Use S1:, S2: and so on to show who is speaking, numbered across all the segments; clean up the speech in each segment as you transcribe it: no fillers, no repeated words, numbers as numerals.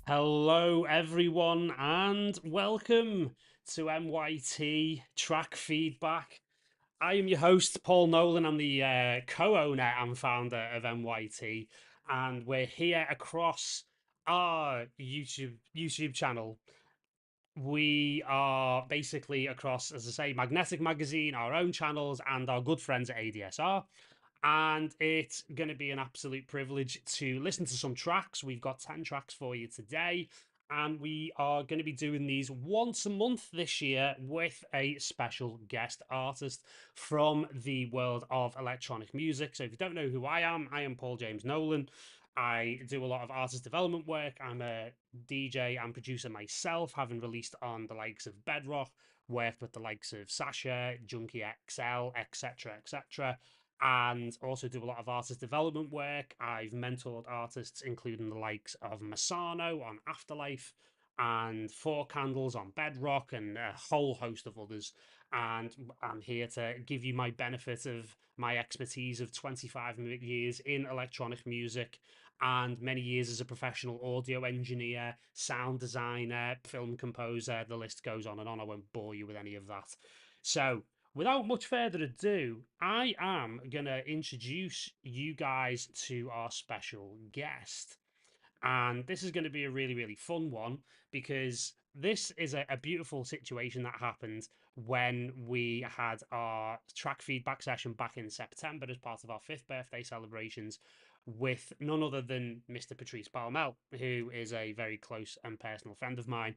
S1: Hello, everyone, and welcome to MYT Track Feedback. I am your host, Paul Nolan. I'm the co-owner and founder of MYT, and we're here across our YouTube channel. We are basically across, as I say, Magnetic Magazine, our own channels, and our good friends at ADSR. And it's going to be an absolute privilege to listen to some tracks. We've got 10 tracks for you today, and we are going to be doing these once a month this year with a special guest artist from the world of electronic music. So if you don't know who I am Paul James Nolan. I do a lot of artist development work. I'm a DJ and producer myself, having released on the likes of Bedrock, worked with the likes of Sasha, Junkie XL, etc., etc., and also do a lot of artist development work. I've mentored artists, including the likes of Masano on Afterlife and Four Candles on Bedrock and a whole host of others. And I'm here to give you my benefit of my expertise of 25 years in electronic music and many years as a professional audio engineer, sound designer, film composer. The list goes on and on. I won't bore you with any of that. So, without much further ado, I am going to introduce you guys to our special guest. And this is going to be a really, really fun one because this is a beautiful situation that happened when we had our track feedback session back in September as part of our fifth birthday celebrations with none other than Mr. Patrice Baumel, who is a very close and personal friend of mine.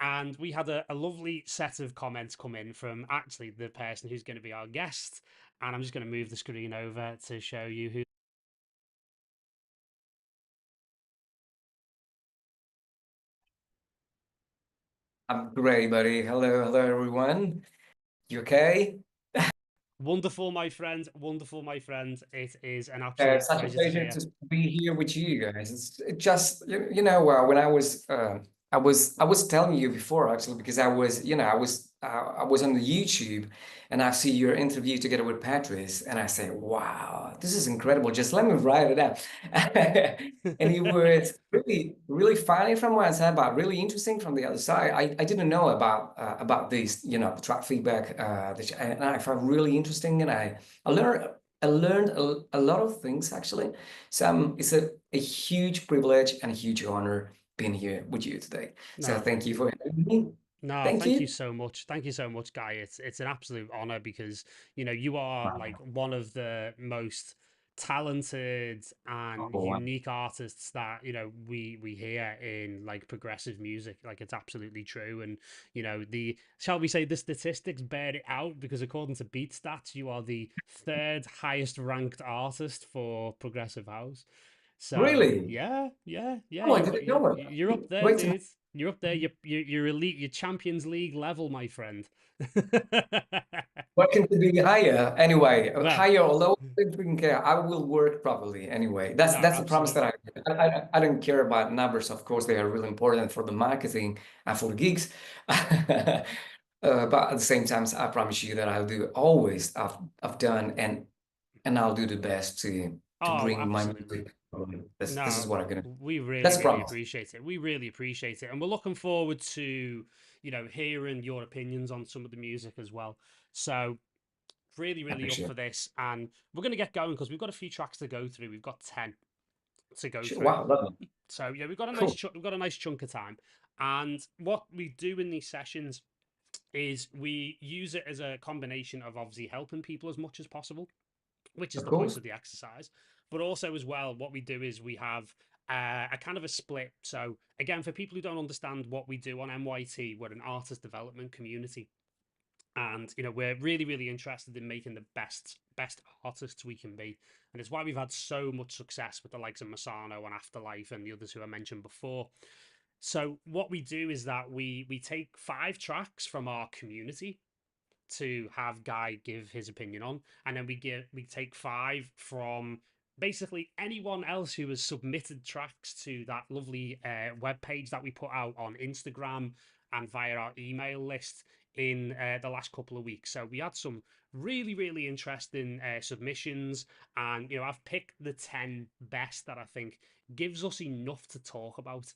S1: And we had a lovely set of comments come in from actually the person who's going to be our guest. And I'm just going to move the screen over to show you who.
S2: I'm great, buddy. Hello, everyone. You okay?
S1: Wonderful, my friend. Wonderful, my friend. It is an absolute
S2: Such a
S1: pleasure to
S2: pleasure
S1: hear.
S2: to be here with you guys. It just, when I was telling you before actually because I was on the YouTube and I see your interview together with Patrice and I say, wow, this is incredible. Just let me write it down. And it was really funny from one side, but really interesting from the other side. I didn't know about this, the track feedback, and I found really interesting, and I learned I learned a lot of things actually. So it's a huge privilege and a huge honor being here with you today. So
S1: No,
S2: thank you for having me.
S1: no,
S2: Thank
S1: thank you
S2: you.
S1: so much. Thank you so much, Guy. It's an absolute honor because you are like
S2: Wow.
S1: one of the most talented and
S2: Oh, wow.
S1: unique artists that we hear in like progressive music. Like it's absolutely true. And the shall we say the statistics bear it out because according to Beat Stats, you are the third highest ranked artist for progressive house. So
S2: Really?
S1: yeah,
S2: Oh, I didn't know it.
S1: you're up there,
S2: Great to know.
S1: dude. You're up there. You're elite. You're Champions League level, my friend.
S2: What can be higher? Anyway,
S1: Well,
S2: higher or lower, I don't care. I will work properly anywt. That's
S1: no,
S2: that's the promise that
S1: absolutely.
S2: I don't care about numbers. Of course, they are really important for the marketing and for the gigs. But at the same time, I promise you that I'll do always I've done and I'll do the best to
S1: Oh,
S2: bring my
S1: absolutely.
S2: music. This is
S1: No,
S2: what I'm gonna.
S1: we really,
S2: That's a
S1: really
S2: promise.
S1: appreciate it. We really appreciate it, and we're looking forward to hearing your opinions on some of the music as well. So really,
S2: I
S1: really up
S2: appreciate
S1: for
S2: it.
S1: this, and we're going to get going because we've got a few tracks to go through. We've got 10 to go
S2: Sure.
S1: through.
S2: Wow, lovely.
S1: So yeah,
S2: Cool.
S1: we've got a nice chunk of time, and what we do in these sessions is we use it as a combination of obviously helping people as much as possible, which is
S2: Of
S1: the point
S2: course.
S1: of the exercise, but also as well, what we do is we have a kind of a split. So again, for people who don't understand what we do on MYT, we're an artist development community, and we're really, really interested in making the best artists we can be, and it's why we've had so much success with the likes of Masano and Afterlife and the others who I mentioned before. So what we do is that we take 5 tracks from our community to have Guy give his opinion on, and then we take 5 from basically anyone else who has submitted tracks to that lovely web page that we put out on Instagram and via our email list in the last couple of weeks. So we had some really, really interesting submissions, and I've picked the 10 best that I think gives us enough to talk about.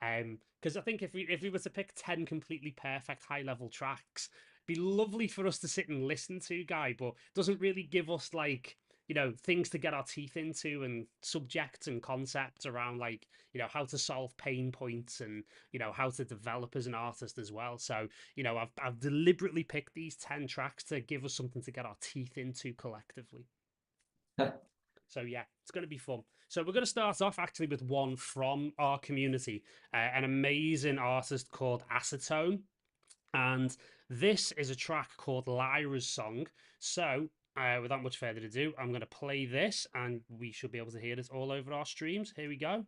S1: Because I think if we were to pick 10 completely perfect high level tracks, it'd be lovely for us to sit and listen to, Guy, but it doesn't really give us like, you know, things to get our teeth into and subjects and concepts around, like, you know, how to solve pain points and, you know, how to develop as an artist as well. So, you know, I've deliberately picked these 10 tracks to give us something to get our teeth into collectively. So yeah, it's going to be fun. So we're going to start off actually with one from our community, an amazing artist called Acetone. And this is a track called Lyra's Song. So without much further ado, I'm going to play this and we should be able to hear this all over our streams. Here we go.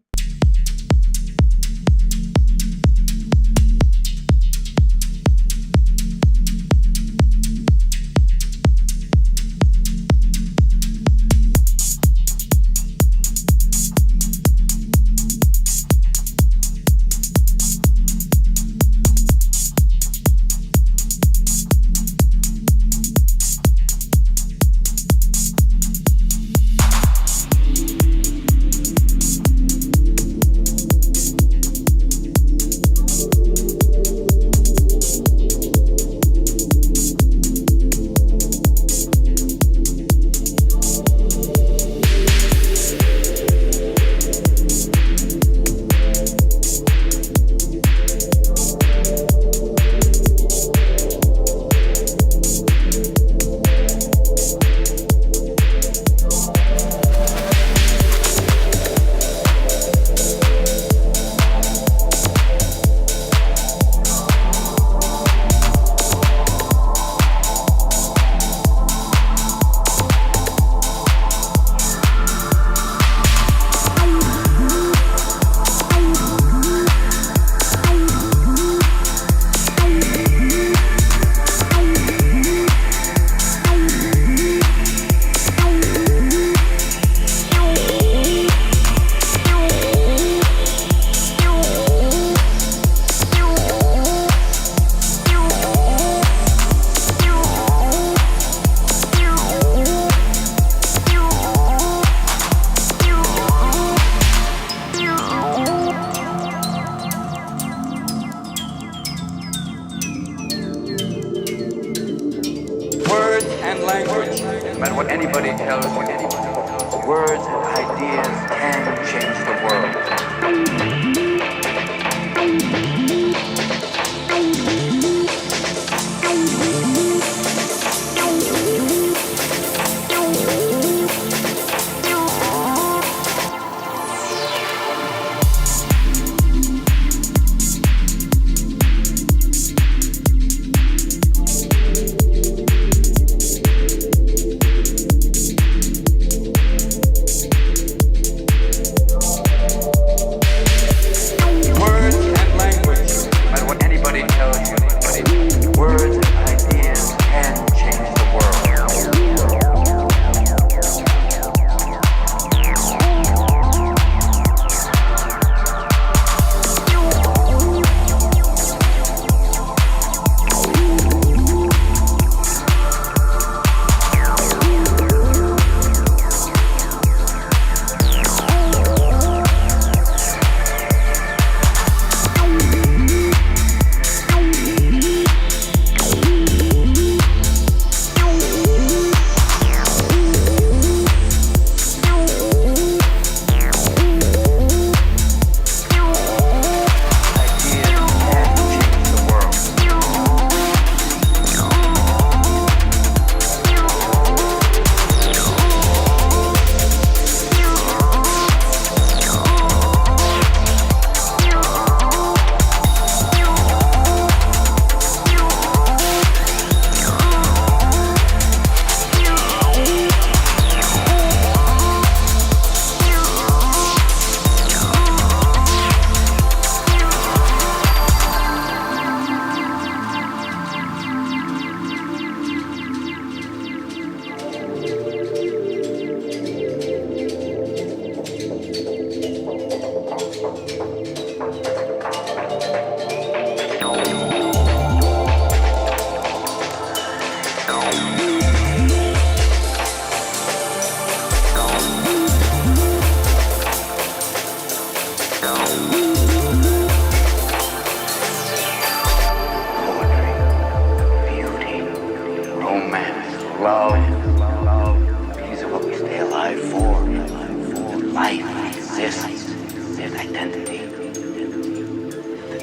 S3: and identity.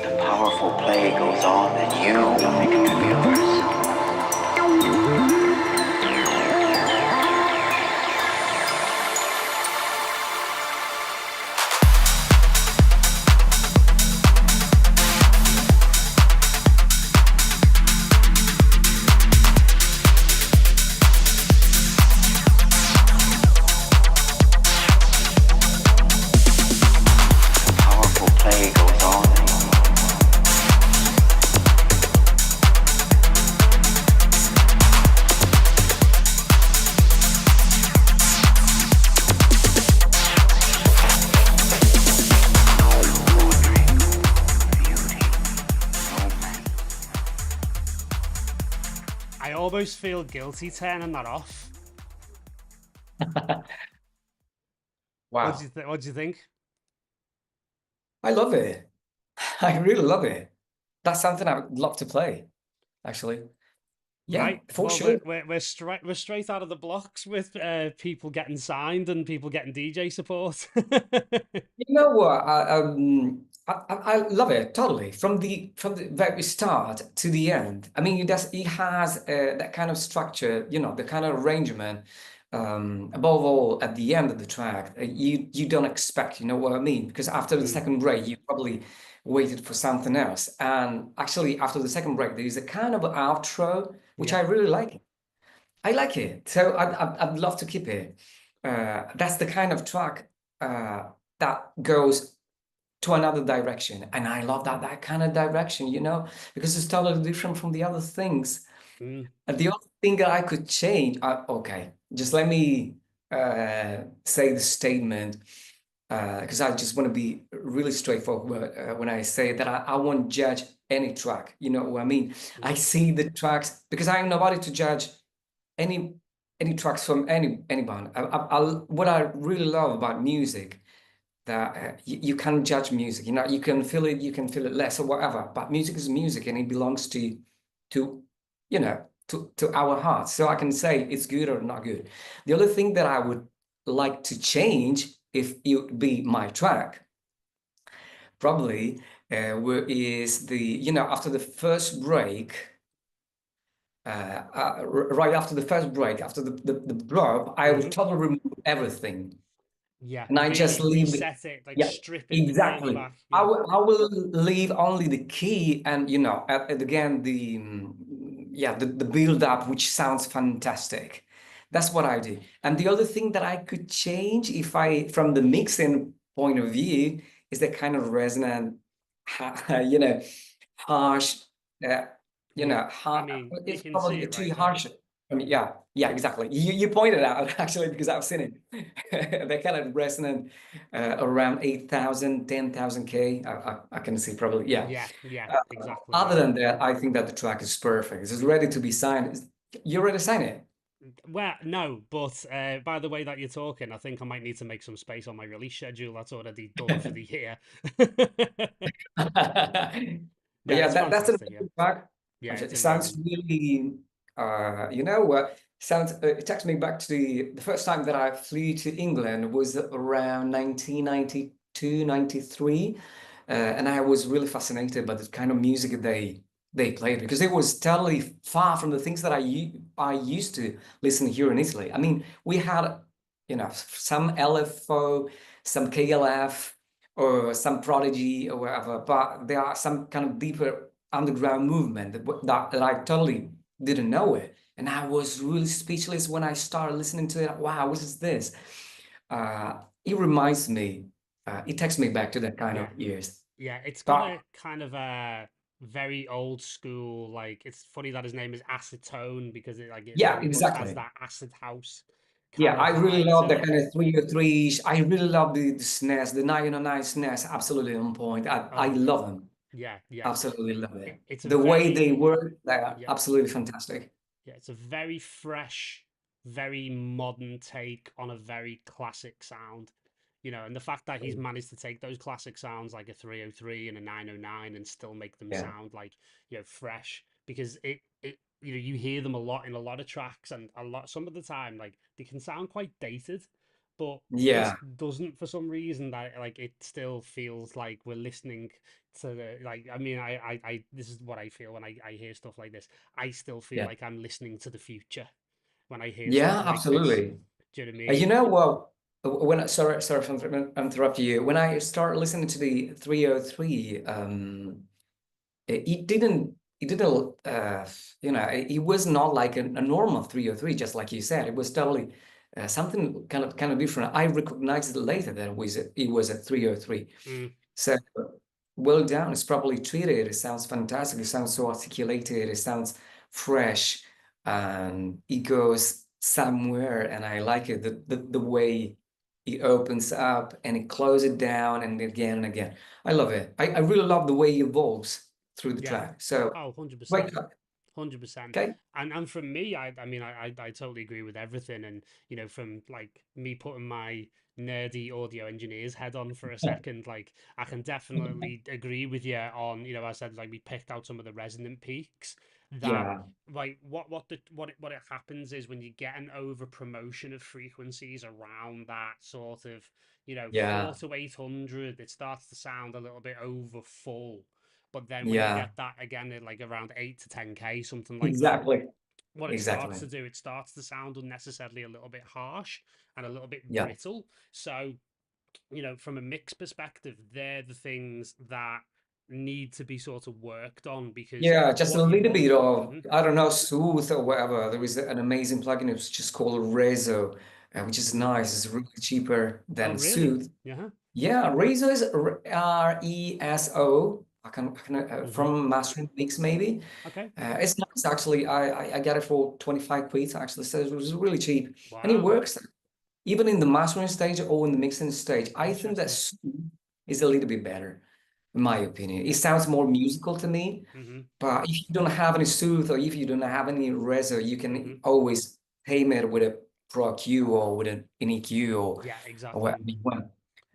S3: The powerful play goes on and you make it yours.
S1: I almost feel guilty turning that off.
S2: Wow.
S1: What do you think?
S2: I love it. I really love it. That's something I would love to play, actually. Yeah,
S1: Right.
S2: for
S1: Well,
S2: sure.
S1: we're straight out of the blocks with people getting signed and people getting DJ support.
S2: You know what? I love it totally from the very start to the end. I mean, it has that kind of structure, you know, the kind of arrangement. Above all, at the end of the track, you don't expect, you know what I mean? Because after the second break, you probably waited for something else. And actually, after the second break, there is a kind of outro which I really like. I like it, so I'd love to keep it. That's the kind of track that goes to another direction, and I love that kind of direction, you know, because it's totally different from the other things.
S1: Mm.
S2: And the only thing that I could change, okay, just let me say the statement, because I just want to be really straightforward when I say that I won't judge any track. You know what I mean? I see the tracks because I am nobody to judge any tracks from any band. What I really love about music, that you can't judge music. You know, you can feel it less or whatever. But music is music, and it belongs to you know, to our hearts. So I can say it's good or not good. The other thing that I would like to change, if it would be my track, probably is the, you know, after the first break. Right after the first break, after the blurb, I would totally remove everything,
S1: Yeah,
S2: and I just
S1: really
S2: leave
S1: reset it, like
S2: yeah,
S1: strip it completely
S2: exactly.
S1: back. Yeah.
S2: I will leave only the key, and you know, again the yeah, the build up, which sounds fantastic. That's what I do. And the other thing that I could change, if I, from the mixing point of view, is the kind of resonant, you know, harsh. Uh, you
S1: Yeah.
S2: know,
S1: I mean, you
S2: it's
S1: can see
S2: probably
S1: it
S2: too
S1: right there.
S2: harsh. I mean, yeah, exactly. You pointed out actually, because I've seen it. They kind of resonant around 8,000, 10,000 K. I can see probably, yeah.
S1: Yeah, exactly.
S2: Other
S1: Yeah.
S2: than that, I think that the track is perfect. It's ready to be signed. You ready to sign it?
S1: Well, no, but by the way that you're talking, I think I might need to make some space on my release schedule. That's already done for the year.
S2: But
S1: Yeah,
S2: yeah,
S1: it's
S2: that's an
S1: fantastic. Yeah,
S2: amazing track.
S1: yeah, it's
S2: It sounds
S1: amazing.
S2: really, you know, sounds. It takes me back to the first time that I flew to England was around 1992, 93, and I was really fascinated by the kind of music they played, because it was totally far from the things that I used to listen here in Italy. I mean, we had, you know, some LFO, some KLF, or some Prodigy or whatever, but there are some kind of deeper underground movement that I totally didn't know it. And I was really speechless when I started listening to it. Wow, what is this? It reminds me, it takes me back to that kind
S1: Yeah,
S2: of years.
S1: yeah, it's got
S2: But
S1: a kind of a very old school. Like, it's funny that his name is Acetone because it
S2: yeah,
S1: very much has
S2: exactly.
S1: that acid house
S2: Yeah,
S1: kind of
S2: I really
S1: vibe
S2: love
S1: to
S2: that
S1: it.
S2: kind of 303. I really love the snares, the 909 snares, absolutely on point. I
S1: Oh yeah,
S2: love them.
S1: yeah.
S2: Absolutely love it.
S1: It's a
S2: The way they
S1: very
S2: work, they're
S1: yeah.
S2: absolutely fantastic.
S1: Yeah, it's a very fresh, very modern take on a very classic sound. You know, and the fact that he's managed to take those classic sounds like a 303 and a 909 and still make them
S2: Yeah.
S1: sound like, fresh, because you hear them a lot in a lot of tracks, and some of the time like they can sound quite dated, but this
S2: Yeah,
S1: doesn't for some reason. That like it still feels like we're listening to the like. I mean, this is what I feel when I hear stuff like this. I still feel
S2: yeah,
S1: like I'm listening to the future when I hear
S2: yeah,
S1: stuff like this.
S2: absolutely.
S1: Do you know what I
S2: You
S1: mean?
S2: know what? When sorry for interrupting you. When I started listening to the 303, it didn't it was not like a normal 303, just like you said. It was totally something kind of different. I recognized it later that it was a 303.
S1: Mm,
S2: So well done. It's properly treated. It sounds fantastic. It sounds so articulated. It sounds fresh, and it goes somewhere. And I like it. The way it opens up and it closes it down and again and again. I love it. I really love the way it evolves through the
S1: yeah.
S2: track. So
S1: Oh,
S2: wait,
S1: 100%. 100%.
S2: okay.
S1: And from me, I mean, I totally agree with everything. And, you know, from like me putting my nerdy audio engineer's head on for a second, like I can definitely agree with you on, you know, I said like we picked out some of the resonant peaks that
S2: Yeah,
S1: like what it happens is when you get an over promotion of frequencies around that sort of, you know,
S2: yeah,
S1: 4 to 800, it starts to sound a little bit over full. But then when you
S2: yeah.
S1: get that again at like around 8 to 10K, something like that,
S2: Exactly.
S1: what it starts
S2: Exactly.
S1: to do, it starts to sound unnecessarily a little bit harsh and a little bit
S2: Yeah.
S1: brittle. So, you know, from a mix perspective, they're the things that need to be sort of worked on because
S2: Yeah, just a
S1: what you
S2: little
S1: want.
S2: bit of,
S1: Mhm.
S2: I don't know, Soothe or whatever. There is an amazing plugin. It's just called Rezo, which is
S1: Mhm.
S2: nice. It's really cheaper
S1: Oh,
S2: than
S1: really?
S2: Soothe.
S1: Yeah.
S2: Yeah, Rezo is Reso. I can
S1: Hmm.
S2: from Mastering Mix maybe.
S1: Okay.
S2: It's nice actually. I got it for 25 quid actually, so it was really cheap, and it
S1: Wow.
S2: works even in the mastering stage or in the mixing stage. I think that
S1: Interesting.
S2: Soothe is a little bit better, in my opinion. It sounds more musical to me.
S1: Hmm.
S2: But if you don't have any Soothe or if you don't have any Reso, you
S1: Hmm.
S2: can always tame it with a Pro Q or with an EQ
S1: Yeah,
S2: or
S1: exactly.
S2: whatever you want.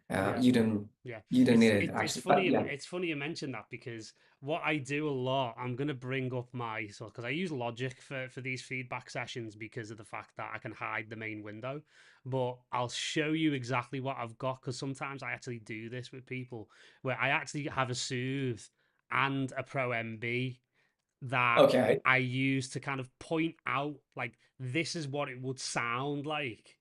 S1: Yeah.
S2: You don't
S1: Yeah,
S2: you don't need it
S1: it's
S2: actually.
S1: funny
S2: But yeah,
S1: it's funny you mention that because what I do a lot, I'm gonna bring up my so because I use Logic for these feedback sessions because of the fact that I can hide the main window, but I'll show you exactly what I've got because sometimes I actually do this with people where I actually have a Soothe and a Pro MB that
S2: okay.
S1: I use to kind of point out like this is what it would sound like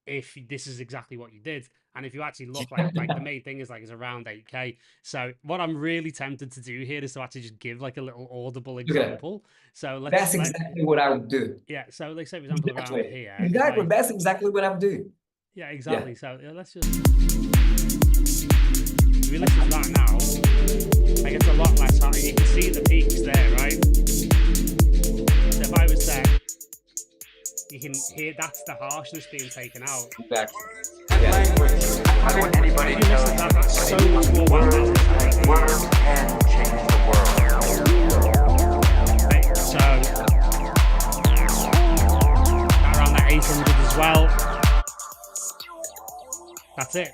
S1: if this is exactly what you did. And if you actually look like the main thing is like it's around 8K. So what I'm really tempted to do here is to actually just give like a little audible
S2: Look at that.
S1: example. So
S2: That's
S1: let
S2: exactly what I would do.
S1: yeah, so like say for example around
S2: Exactly.
S1: here, if
S2: Exactly.
S1: I
S2: That's exactly what I would do.
S1: yeah,
S2: Yeah.
S1: exactly. So yeah, let's just if we listen to that now, like it's a lot less hard. You can see the peaks there, right? So if I was there, you can hear that's the harshness being taken out.
S2: Exactly.
S3: That
S2: Yeah.
S3: language, I don't want anybody
S1: If
S3: to
S1: you
S3: know
S1: listen to that, that's so much more well balanced.
S3: words can change the world.
S1: Right? So around that 800 as well. That's it.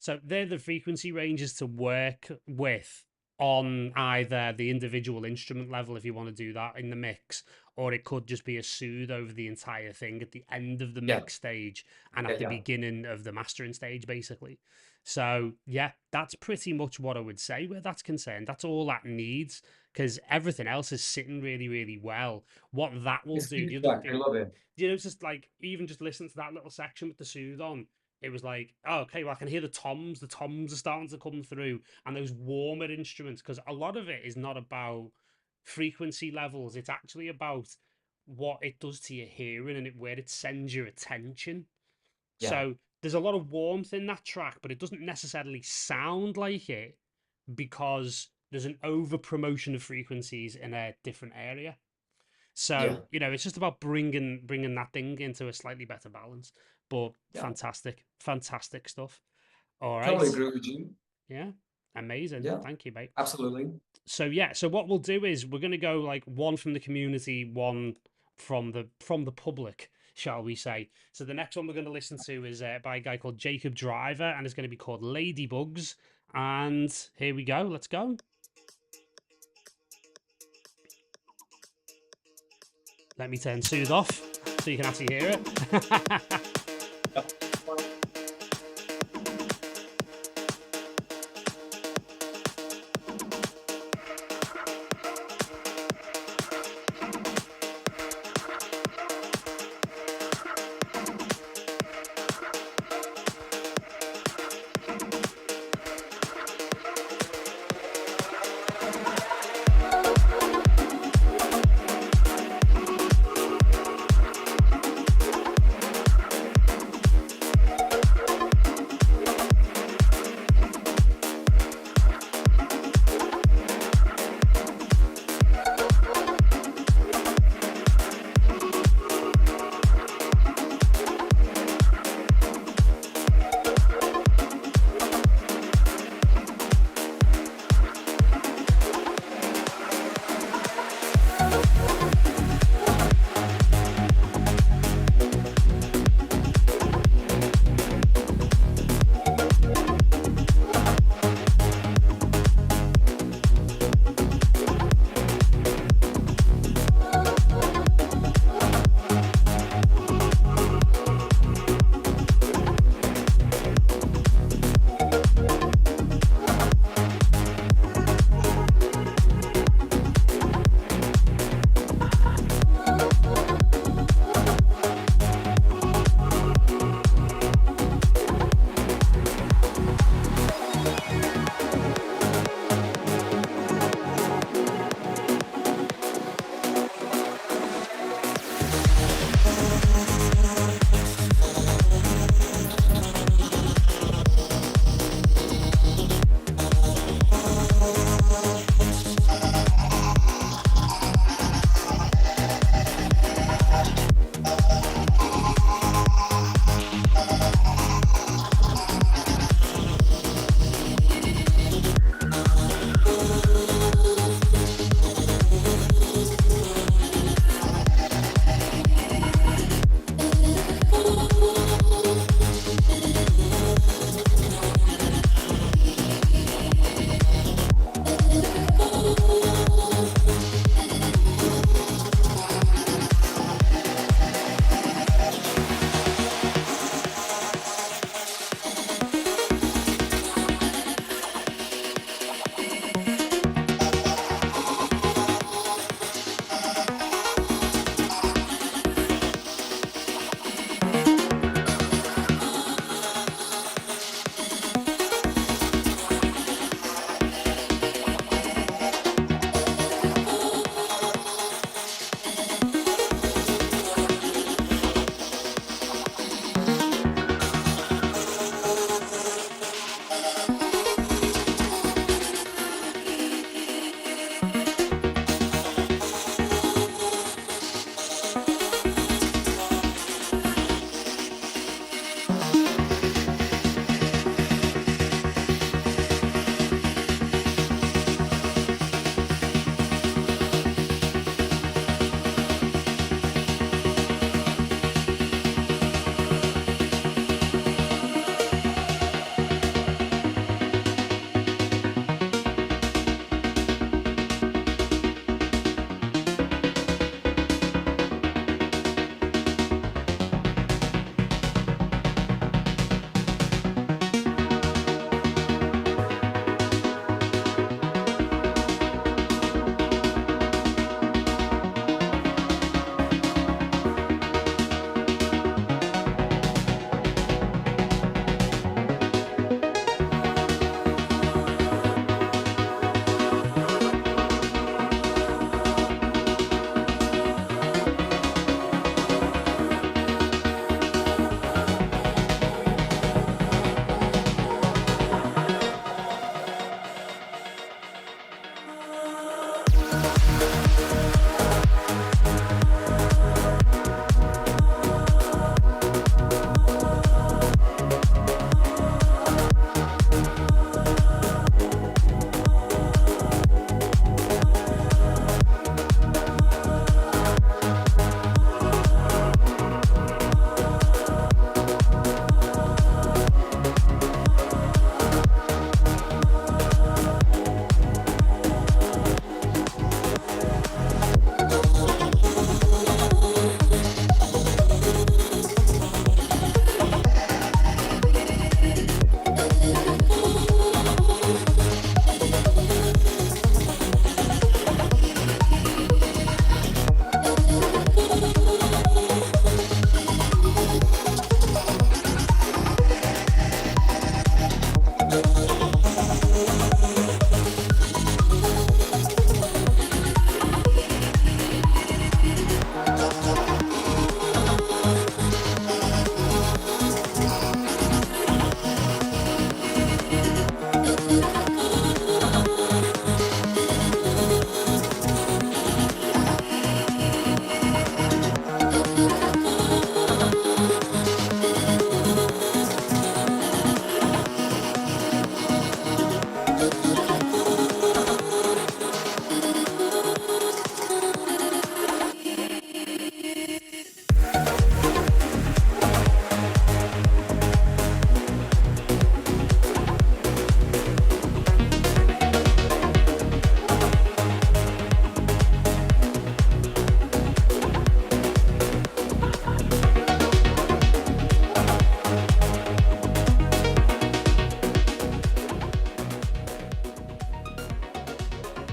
S1: So they're the frequency ranges to work with on either the individual instrument level if you want to do that in the mix, or it could just be a soothe over the entire thing at the end of the
S2: Yeah.
S1: mix stage and
S2: Yeah.
S1: at the
S2: Yeah.
S1: beginning of the mastering stage, basically. So yeah, that's pretty much what I would say where that's concerned. That's all that needs because everything else is sitting really, really well. What that will
S2: It's
S1: do,
S2: good
S1: the other
S2: track. I
S1: thing,
S2: love it.
S1: you know, it's just like even just listen to that little section with the soothe on. It was like, oh, okay, well, I can hear the toms. The toms are starting to come through, and those warmer instruments, because a lot of it is not about frequency levels. It's actually about what it does to your hearing and where it sends your attention.
S2: Yeah.
S1: So there's a lot of warmth in that track, but it doesn't necessarily sound like it because there's an over promotion of frequencies in a different area.
S2: Yeah.
S1: So, you know, it's just about bringing that thing into a slightly better balance. But
S2: Yeah.
S1: fantastic stuff. All right.
S2: Totally agree with you.
S1: Yeah. Amazing.
S2: Yeah.
S1: Thank you, mate.
S2: Absolutely.
S1: So yeah, so what we'll do is we're gonna go like one from the community, one from the public, shall we say. So the next one we're gonna listen to is by a guy called Jacob Driver, and it's gonna be called Ladybugs. And here we go, let's go. Let me turn soothe off so you can actually hear it.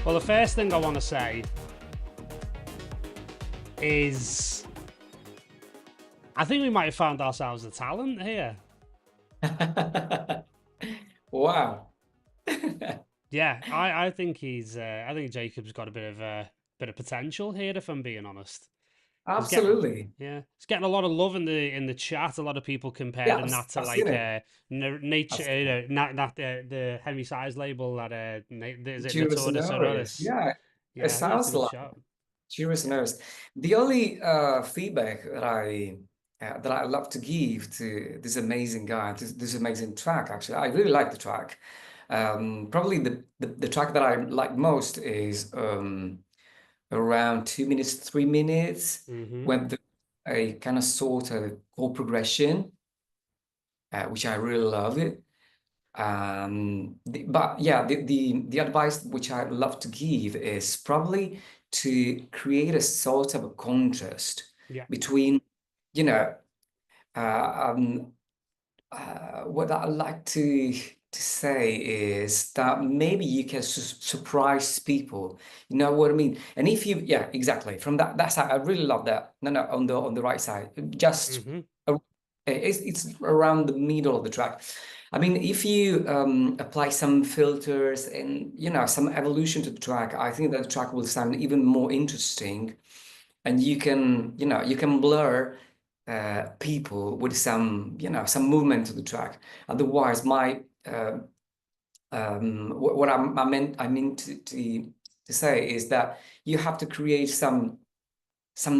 S1: Well, the first thing I want to say is I think we might have found ourselves a talent here.
S2: Wow.
S1: Yeah, I think I think Jacob's got a bit of potential here, if I'm being honest.
S2: Absolutely.
S1: It's getting a lot of love in the chat. A lot of people
S2: Yeah,
S1: comparing that to
S2: I've seen
S1: like
S2: it.
S1: nature,
S2: I've seen it.
S1: not the Henry Size label that is it
S2: Curious
S1: Natura
S2: and
S1: de
S2: Curious.
S1: Sororis?
S2: Yeah, it
S1: Yeah, I think that's a
S2: sounds
S1: good
S2: like
S1: shout.
S2: Curious and Curious. The only feedback that I love to give to this amazing guy, this amazing track, actually, I really like the track. Probably the track that I like most is around 2 minutes, 3 minutes,
S1: Mm-hmm.
S2: when a kind of sort of chord progression, which I really love it. But yeah, the advice which I love to give is probably to create a sort of a contrast
S1: Yeah.
S2: between, you know, uh, um, what I like to say is that maybe you can surprise people. You know what I mean? And if you, yeah, exactly. From that side, I really love that. No, on the right side, just
S1: Mm-hmm.
S2: it's around the middle of the track. I mean, if you apply some filters and some evolution to the track, I think that the track will sound even more interesting, and you can blur people with some movement to the track. Otherwise, what I mean to say is that you have to create some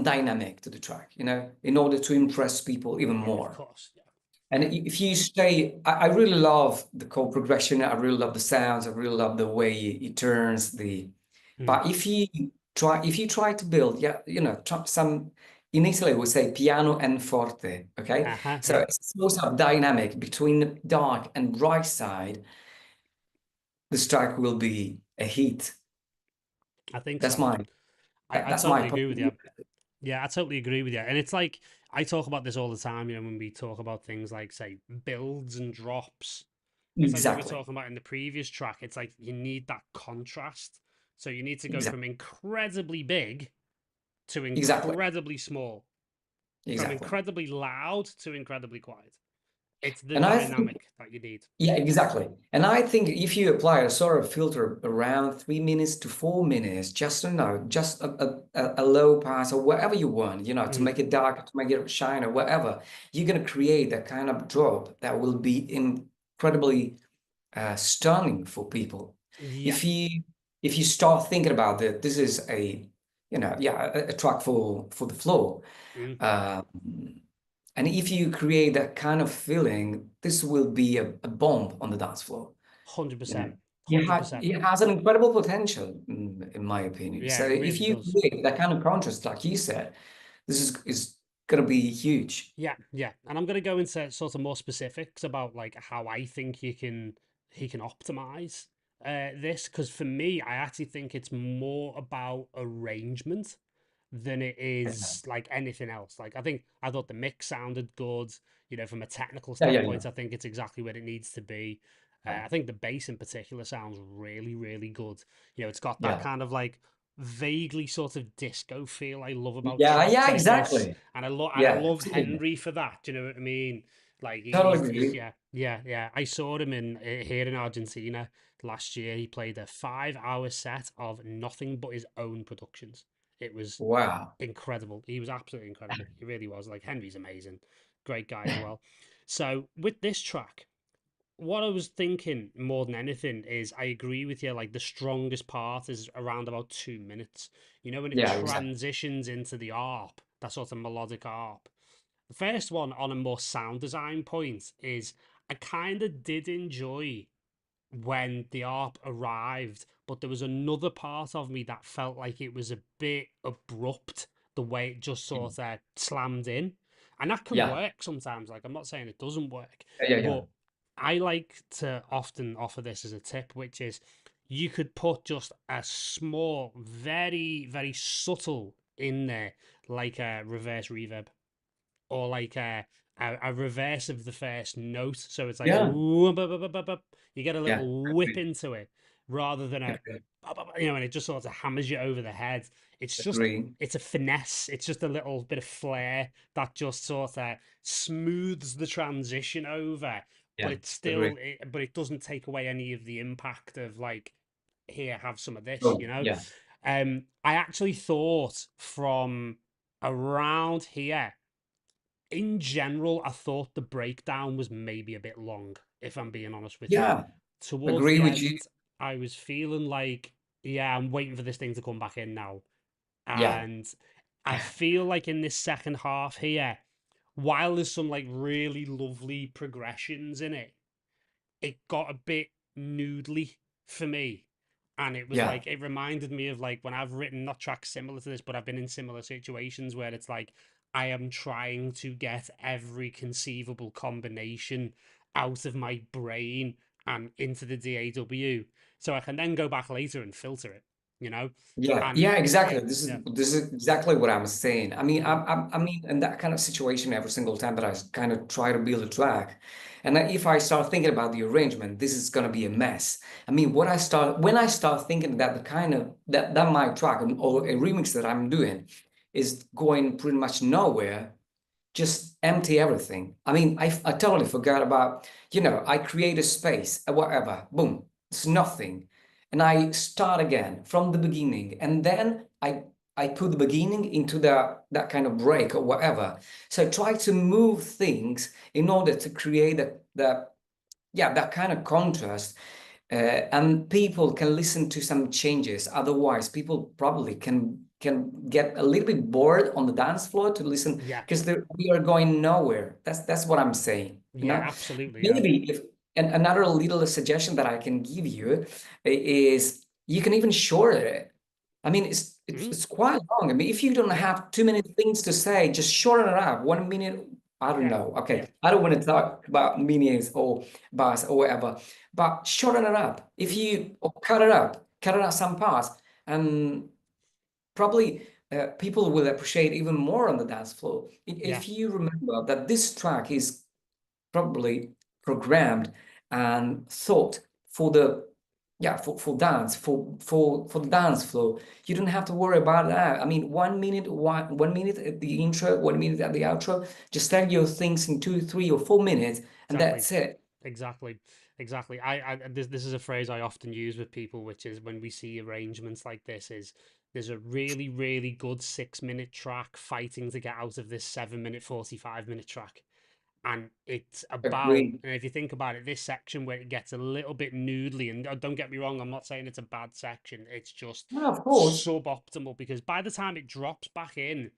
S2: dynamic to the track, in order to impress people even
S1: Yeah, of
S2: more.
S1: course. Yeah.
S2: And if you stay, I really love the chord progression. I really love the sounds. I really love the way it turns the. But if you try to build, some in Italy we say piano and forte. Okay, so
S1: Yeah.
S2: it's also dynamic between dark and bright side. The track will be a hit.
S1: I think
S2: That's
S1: so.
S2: my
S1: I
S2: that's my
S1: totally agree
S2: point
S1: with
S2: of view.
S1: you. Yeah, I totally agree with you. And it's like I talk about this all the time, when we talk about things like, say, builds and drops. It's like what we were
S2: Exactly.
S1: talking about in the previous track. It's like you need that contrast. So you need to go from
S2: Exactly.
S1: incredibly big to
S2: Exactly.
S1: incredibly small, from
S2: Exactly.
S1: incredibly loud to incredibly quiet. It's the
S2: And I think,
S1: dynamic that you need.
S2: yeah, exactly. And I think if you apply a sort of filter around 3 minutes to 4 minutes, just just a low pass or whatever you want, to
S1: Mm.
S2: make it dark, to make it shine or whatever, you're gonna create that kind of drop that will be incredibly stunning for people.
S1: Yeah.
S2: If you start thinking about it, this is a track for the floor.
S1: Mm.
S2: Um, and if you create that kind of feeling, this will be a bomb on the dance floor.
S1: 100%.
S2: It has an incredible potential, in my opinion.
S1: Yeah,
S2: So
S1: it
S2: if
S1: really
S2: you
S1: does.
S2: create that kind of contrast, like you said, this is going to be huge.
S1: Yeah, yeah. And I'm going to go into sort of more specifics about like how I think he can optimize this, because for me, I actually think it's more about arrangement than it
S2: Yeah,
S1: is like anything else. Like I thought the mix sounded good, from a technical
S2: yeah.
S1: standpoint. I think it's exactly where it needs to be. I think the bass in particular sounds really, really good. It's got that
S2: Yeah,
S1: kind of like vaguely sort of disco feel I love about tracks
S2: yeah,
S1: like this,
S2: exactly.
S1: and I
S2: Yeah,
S1: love
S2: absolutely.
S1: Henry for that. Do you know what I mean? Like
S2: Totally agree.
S1: yeah. I saw him in here in Argentina last year. He played a 5 hour set of nothing but his own productions. It was
S2: Wow.
S1: incredible. He was absolutely incredible. He really was. Like Henry's amazing, great guy as well. So with this track, what I was thinking more than anything is I agree with you. Like the strongest part is around about 2 minutes. When it
S2: Yeah, exactly.
S1: transitions into the ARP, that sort of melodic ARP. The first one on a more sound design point is I kind of did enjoy when the ARP arrived, but there was another part of me that felt like it was a bit abrupt, the way it just sort of slammed in. And that can
S2: Yeah,
S1: work sometimes. Like, I'm not saying it doesn't work,
S2: yeah.
S1: but I like to often offer this as a tip, which is you could put just a small, very, very subtle in there, like a reverse reverb or like a reverse of the first note. So it's like a
S2: Yeah,
S1: whoop, bup, bup, bup, bup, bup. You get a
S2: yeah.
S1: little whip into it rather than a
S2: Agree.
S1: you know, and it just sort of hammers you over the head. It's just,
S2: Agree.
S1: it's a finesse. It's just a little bit of flair that just sort of smooths the transition over, but
S2: Yeah,
S1: it's
S2: agree.
S1: still, but it doesn't take away any of the impact of like, here, have some of this,
S2: Oh,
S1: you know?
S2: yeah.
S1: I actually thought from around here, in general, I thought the breakdown was maybe a bit long, if I'm being honest with you.
S2: Yeah,
S1: Towards
S2: agree
S1: the
S2: with you.
S1: end, I was feeling like, yeah, I'm waiting for this thing to come back in now.
S2: Yeah,
S1: And I feel like in this second half here, while there's some like really lovely progressions in it, it got a bit noodly for me. And it was
S2: yeah,
S1: like, it reminded me of like when I've written not tracks similar to this, but I've been in similar situations where it's like, I am trying to get every conceivable combination out of my brain and into the DAW. So I can then go back later and filter it, you know?
S2: yeah,
S1: And
S2: yeah, exactly.
S1: yeah, yeah.
S2: This is exactly what I'm saying. I mean,
S1: Mm,
S2: I mean, in that kind of situation, every single time that I kind of try to build a track, and then if I start thinking about the arrangement, this is gonna be a mess. I mean, when I start thinking that the kind of that my track or a remix that I'm doing is going pretty much nowhere, just empty everything. I mean, I totally forgot about, I create a space, whatever, boom, it's nothing. And I start again from the beginning. And then I put the beginning into that kind of break or whatever. So I try to move things in order to create that kind of contrast. And people can listen to some changes. Otherwise, people probably can get a little bit bored on the dance floor to listen
S1: yeah,
S2: because we are going nowhere. That's what I'm saying.
S1: yeah, absolutely. Yeah.
S2: Maybe if and another little suggestion that I can give you is you can even shorten it. I mean,
S1: Mm,
S2: it's quite long. I mean, if you don't
S1: yeah,
S2: have too many things to say, just shorten it up. 1 minute. I don't
S1: yeah,
S2: know.
S1: yeah,
S2: Okay, I don't want to talk about minutes or bars or whatever, but shorten it up. If
S1: mm,
S2: you or cut it out some parts, and probably people will appreciate even more on the dance floor.
S1: yeah,
S2: If you remember that this track is probably programmed and thought for the for dance for the dance floor. You don't have to worry about that. I mean, 1 minute, 1 minute at the intro, 1 minute at the outro. Just tell your things in 2, 3, or 4 minutes, and
S1: exactly.
S2: that's it.
S1: Exactly, exactly. This is a phrase I often use with people, which is when we see arrangements like this, is there's a really, really good 6 minute track fighting to get out of this 7 minute, 45 minute track. And it's about,
S2: Agree.
S1: and if you think about it, this section where it gets a little bit noodly, and don't get me wrong, I'm not saying it's a bad section, it's just
S2: No, of course.
S1: suboptimal because by the time it drops back in,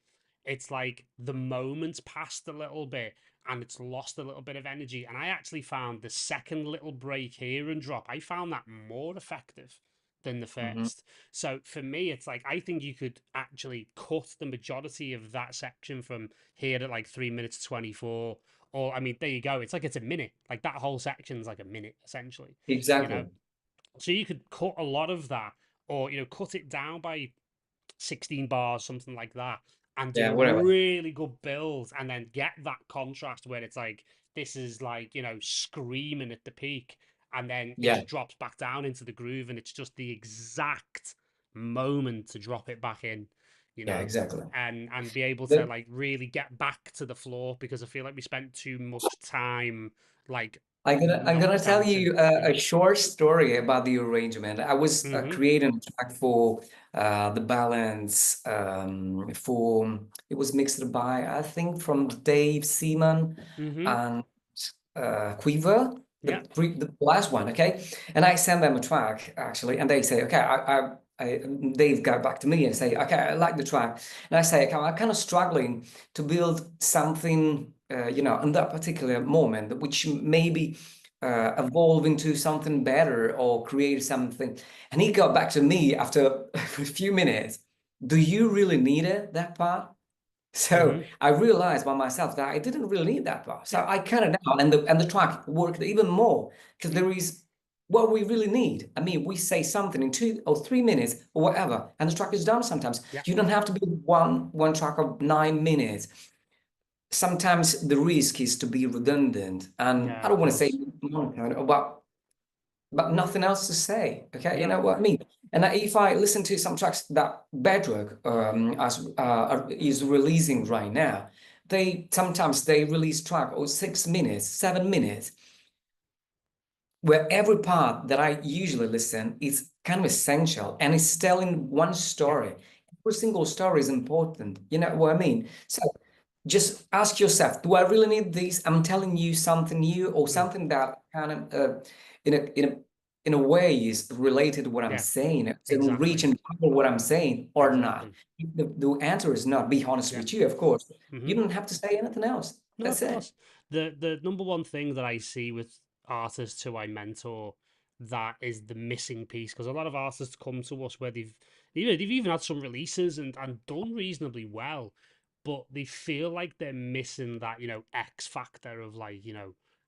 S1: it's like the moment's passed a little bit and it's lost a little bit of energy. And I actually found the second little break here and drop, I found that more effective than the
S2: Mhm.
S1: first. So for me, it's like I think you could actually cut the majority of that section from here at like 3 minutes 24. Or I mean, there you go. It's like it's a minute. Like that whole section's like a minute essentially. You know,
S2: Exactly.
S1: so you could cut a lot of that, or cut it down by 16 bars, something like that, and do
S2: Yeah,
S1: a
S2: whatever.
S1: really good build, and then get that contrast where it's like this is like screaming at the peak, and then it
S2: Yeah,
S1: just drops back down into the groove, and it's just the exact moment to drop it back in, you
S2: yeah,
S1: know,
S2: exactly.
S1: and be able to
S2: The-
S1: like really get back to the floor because I feel like we spent too much time like
S2: I'm
S1: not
S2: gonna tell
S1: dancing.
S2: you a short story about the arrangement. I was
S1: Mm-hmm.
S2: creating a track for the balance for it was mixed by I think from Dave Seaman
S1: Mm-hmm.
S2: and Quiver,
S1: Yeah.
S2: the last one, okay? And I send them a track actually, and they say, okay, Dave got back to me and say, okay, I like the track, and I say, okay, I'm kind of struggling to build something, in that particular moment, which maybe evolve into something better or create something. And he got back to me after a few minutes. Do you really need it, that part? So
S1: Mm-hmm.
S2: I realized by myself that I didn't really need that part.
S1: Yeah.
S2: So I cut it down, and the track worked even more because
S1: Mm.
S2: there is what we really need. I mean, we say something in 2 or 3 minutes or whatever, and the track is done. Sometimes
S1: Yeah.
S2: you don't have to be one track of 9 minutes. Sometimes the risk is to be redundant, and
S1: Yeah.
S2: I
S1: Of
S2: don't want to say
S1: course.
S2: monotone, but but nothing else to say. Okay, you
S1: Yeah,
S2: know what I mean? And if I listen to some tracks that Bedrock is releasing right now, they sometimes they release track or 6 minutes, 7 minutes, where every part that I usually listen is kind of essential and it's telling one
S1: yeah,
S2: story. Every single story is important. You know what I mean? So just ask yourself, do I really need this? I'm telling you something new or
S1: mm,
S2: something that kind of in a in a in a way is related to what I'm
S1: yeah,
S2: saying, to reach
S1: exactly,
S2: and cover what I'm saying or not.
S1: exactly.
S2: If the answer is not, be honest
S1: Yeah.
S2: with you, of course.
S1: Hmm.
S2: You don't have to say anything else.
S1: No, of
S2: That's it.
S1: course. The number one thing that I see with artists who I mentor, that is the missing piece, because a lot of artists come to us where they've even had some releases and done reasonably well, but they feel like they're missing that, X factor of, like,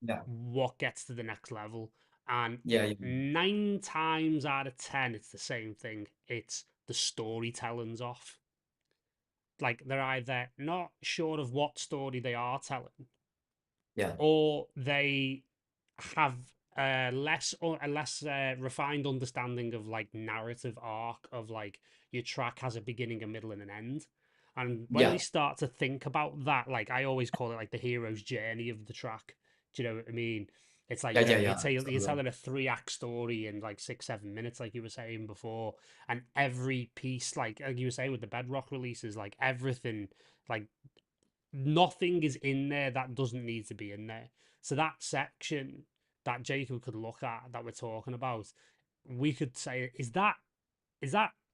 S2: Yeah,
S1: what gets to the next level. And
S2: yeah, yeah,
S1: 9 times out of 10, it's the same thing. It's the storytelling's off. Like, they're either not sure of what story they are telling,
S2: yeah,
S1: or they have a less refined understanding of, like, narrative arc of, like, your track has a beginning, a middle, and an end. And when they
S2: yeah,
S1: start to think about that, like, I always call it like the hero's journey of the track. Do you know what I mean? It's like,
S2: yeah, yeah,
S1: you're,
S2: yeah.
S1: you're
S2: Absolutely.
S1: telling a 3 act story in like 6 7 minutes, like you were saying before, and every piece, like you were saying with the Bedrock releases, like everything, like nothing is in there that doesn't need to be in there. So that section that Jacob could look at, that we're talking about, we could say, is that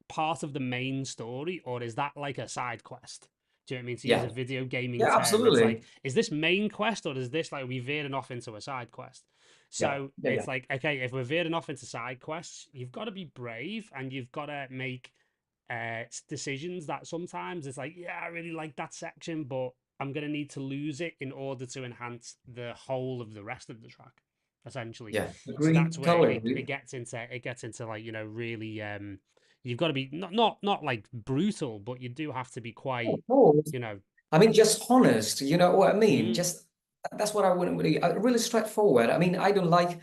S1: part of the main story, or is that like a side quest? Do you know what I mean? To use a
S2: Yeah,
S1: video gaming
S2: yeah,
S1: term, it's like,
S2: absolutely.
S1: is this main quest, or is this like we veering off into a side quest?
S2: Yeah,
S1: So
S2: yeah, yeah,
S1: it's like, okay, if we're veering off into side quests, you've got to be brave and you've got to make decisions that sometimes it's like, yeah, I really like that section, but I'm going to need to lose it in order to enhance the whole of the rest of the track, essentially.
S2: yeah.
S1: So that's
S2: Agree,
S1: where
S2: totally
S1: it
S2: agree.
S1: gets into like, really, you've got to be not like brutal, but you do have to be quite,
S2: Of course.
S1: you know.
S2: I mean, just honest, you know what I mean?
S1: Mm,
S2: Just that's what I wouldn't really, really straightforward. I mean, I don't like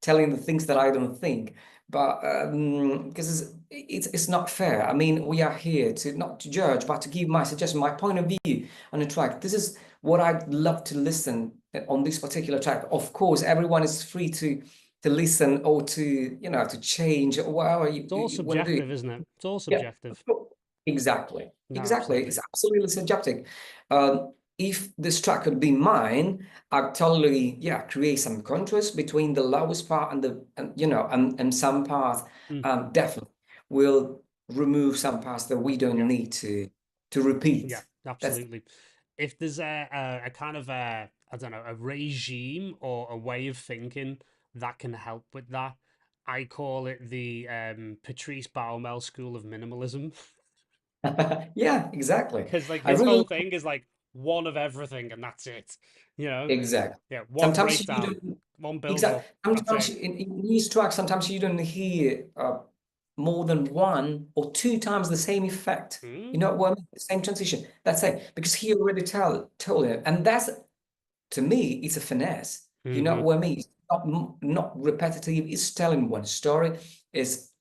S2: telling the things that I don't think, but because it's not fair. I mean, we are here to not to judge, but to give my suggestion, my point of view on a track. This is what I'd love to listen on this particular track. Of course, everyone is free to listen or to to change or whatever
S1: it's all
S2: you want to do.
S1: subjective, isn't it? It's all
S2: Yeah,
S1: subjective.
S2: exactly.
S1: No,
S2: Exactly.
S1: absolutely.
S2: It's absolutely subjective. If this track could be mine, I'd totally, yeah, create some contrast between the lowest part and and some parts.
S1: Mm,
S2: Definitely will remove some parts that we don't
S1: yeah.
S2: need to
S1: Yeah,
S2: repeat. That's
S1: absolutely. If there's a kind of a, I don't know, a regime or a way of thinking that can help with that, I call it the Patrice Baumel school of minimalism.
S2: yeah, exactly.
S1: Because, like,
S2: I
S1: his whole
S2: really
S1: thing is like one of everything and that's it. You know?
S2: exactly.
S1: Yeah, one
S2: Sometimes you
S1: breakdown,
S2: don't
S1: one build
S2: exactly.
S1: up, that's
S2: Sometimes
S1: it.
S2: in these tracks, sometimes you don't hear more than one or two times the same effect. You
S1: Mm,
S2: know what I mean? The same transition. That's it. Because he already told it. And that's, to me, it's a finesse. You know
S1: mm-hmm.
S2: what I mean? It's not repetitive. It's telling one story. It's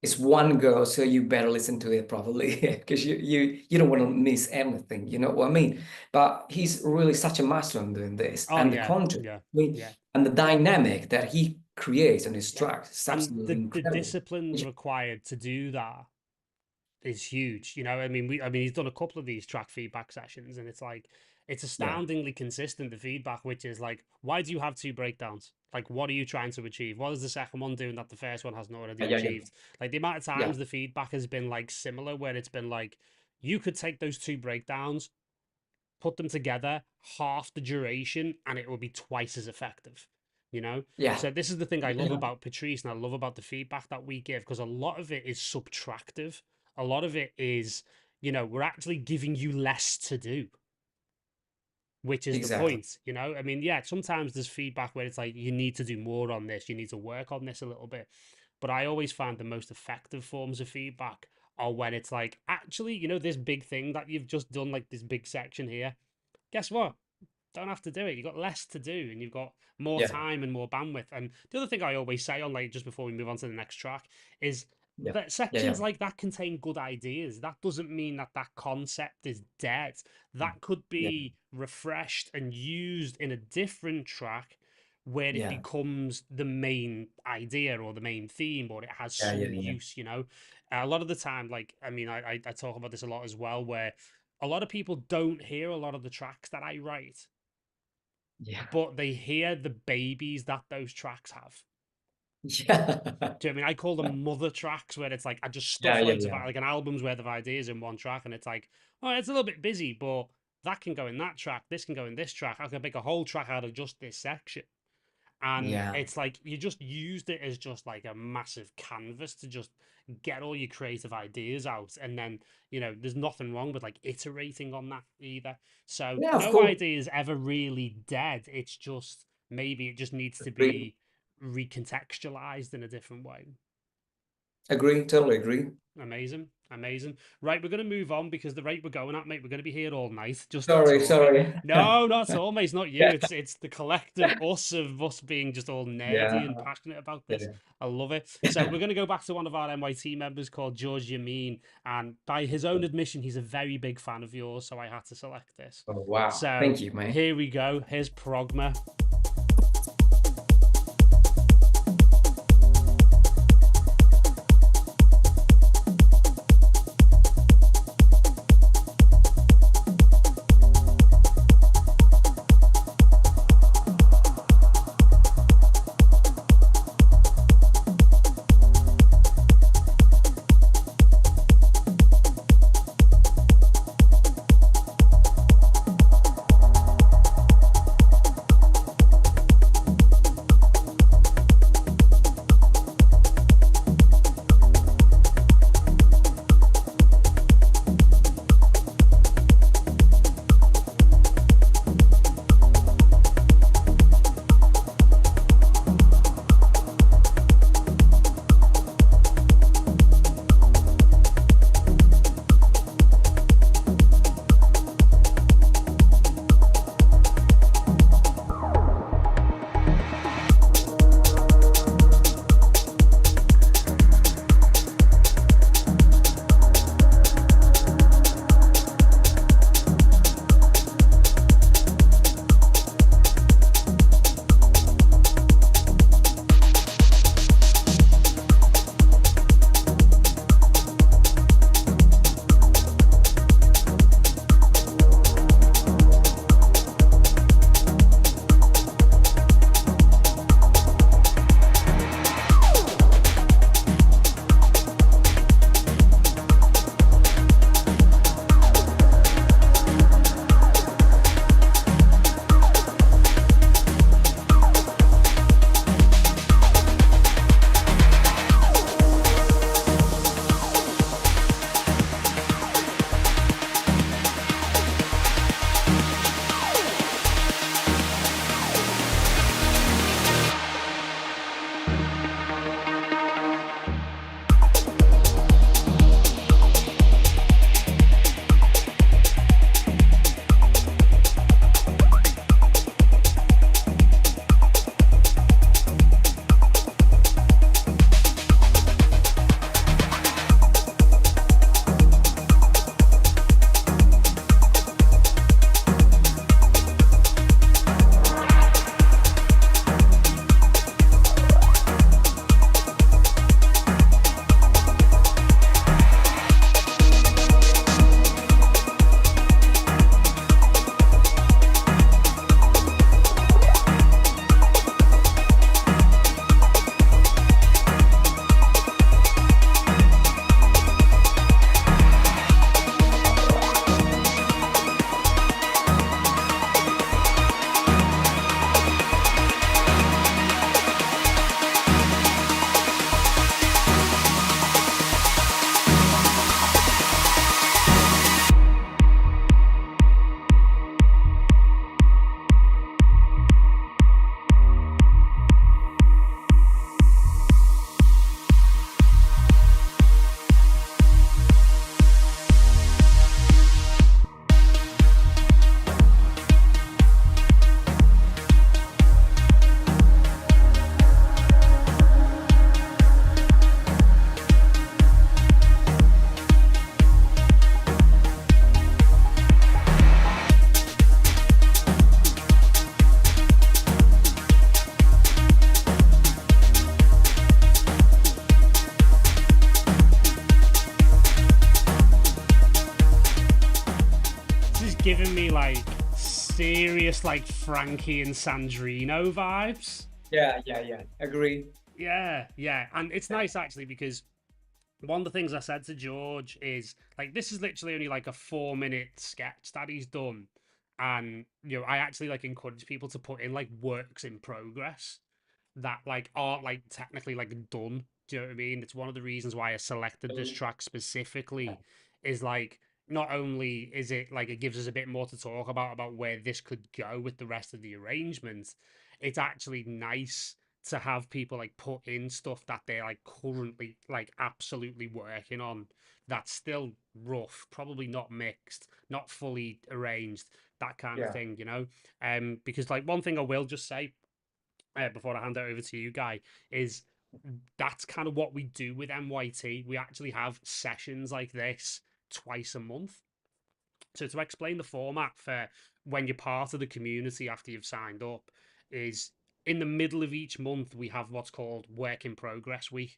S2: it's one go, so you better listen to it properly because you don't want to miss anything. You know what I mean? But he's really such a master on doing this,
S1: Oh
S2: and the
S1: yeah,
S2: content,
S1: yeah,
S2: I mean,
S1: yeah.
S2: and the dynamic that he creates on his
S1: Yeah.
S2: tracks is
S1: And
S2: absolutely
S1: the
S2: incredible.
S1: disciplines required to do that is huge. I mean, he's done a couple of these track feedback sessions, and it's like, it's
S2: Yeah,
S1: astoundingly consistent, the feedback, which is like, why do you have two breakdowns? Like, what are you trying to achieve? What is the second one doing that the first one hasn't already
S2: yeah, yeah,
S1: achieved? Like, the amount of
S2: yeah,
S1: times the feedback has been like similar, where it's been like, you could take those two breakdowns, put them together, half the duration, and it will be twice as effective. You know?
S2: yeah,
S1: So this is the thing I love
S2: yeah,
S1: about Patrice, and I love about the feedback that we give, because a lot of it is subtractive. A lot of it is, we're actually giving you less to do, which is the
S2: exactly.
S1: point. I mean, yeah, sometimes there's feedback where it's like, you need to do more on this, you need to work on this a little bit. But I always find the most effective forms of feedback are when it's like, actually, this big thing that you've just done, like this big section here, guess what? don't have to do it. You've got less to do, and you've got more
S2: Yeah.
S1: time and more bandwidth. And the other thing I always say on, like, just before we move on to the next track is
S2: Yeah.
S1: that
S2: Yeah.
S1: sections like that contain good ideas. That doesn't mean that that concept is dead. That could
S2: Yeah.
S1: be refreshed and used in a different track where it
S2: Yeah.
S1: becomes the main idea or the main theme, or it has
S2: Yeah.
S1: some
S2: Yeah. Yeah.
S1: use, you know. A lot of the time, like, I mean, I talk about this a lot as well, where a lot of people don't hear a lot of the tracks that I write,
S2: Yeah.
S1: but they hear the babies that those tracks have.
S2: Yeah.
S1: Do you know what I mean? I call them mother tracks, where it's like I just
S2: Yeah.
S1: stuff
S2: Yeah.
S1: loads of
S2: Yeah.
S1: like an album's worth of ideas in one track, and it's like, oh, it's a little bit busy, but that can go in that track, this can go in this track. I can make a whole track out of just this section. And
S2: Yeah.
S1: it's like you just used it as just like a massive canvas to just get all your creative ideas out. And then, you know, there's nothing wrong with like iterating on that either. So
S2: Yeah. Of
S1: no
S2: course.
S1: idea is ever really dead. It's just maybe it just needs to
S2: Agree.
S1: be recontextualized in a different way.
S2: Agree. Totally agree.
S1: Amazing, amazing. Right, we're going to move on because the rate we're going at, mate, we're going to be here all night just
S2: Sorry.
S1: talking.
S2: Sorry.
S1: No, not at all, mate. It's not you.
S2: Yeah.
S1: It's the collective us of us being just all nerdy and
S2: Yeah.
S1: passionate about this.
S2: Yeah.
S1: I love it. So we're going to go back to one of our MYT members called George Yamin, and by his own admission, he's a very big fan of yours, so I had to select this.
S2: Oh, wow.
S1: So
S2: Thank you, mate.
S1: here we go. Here's Progma. giving me like serious like Frankie and Sandrino vibes.
S2: Yeah, agree.
S1: Yeah, and it's nice actually because one of the things I said to George is like this is literally only like a 4-minute sketch that he's done, and I actually like encourage people to put in like works in progress that like aren't like technically like done. Do you know what I mean? It's one of the reasons why I selected this track specifically is like not only is it like it gives us a bit more to talk about where this could go with the rest of the arrangement, it's actually nice to have people like put in stuff that they're like currently like absolutely working on that's still rough, probably not mixed, not fully arranged, that kind of thing, because like one thing I will just say before I hand it over to you, Guy, is that's kind of what we do with MYT. We actually have sessions like this twice a month. So to explain the format for when you're part of the community after you've signed up is in the middle of each month we have what's called work in progress week.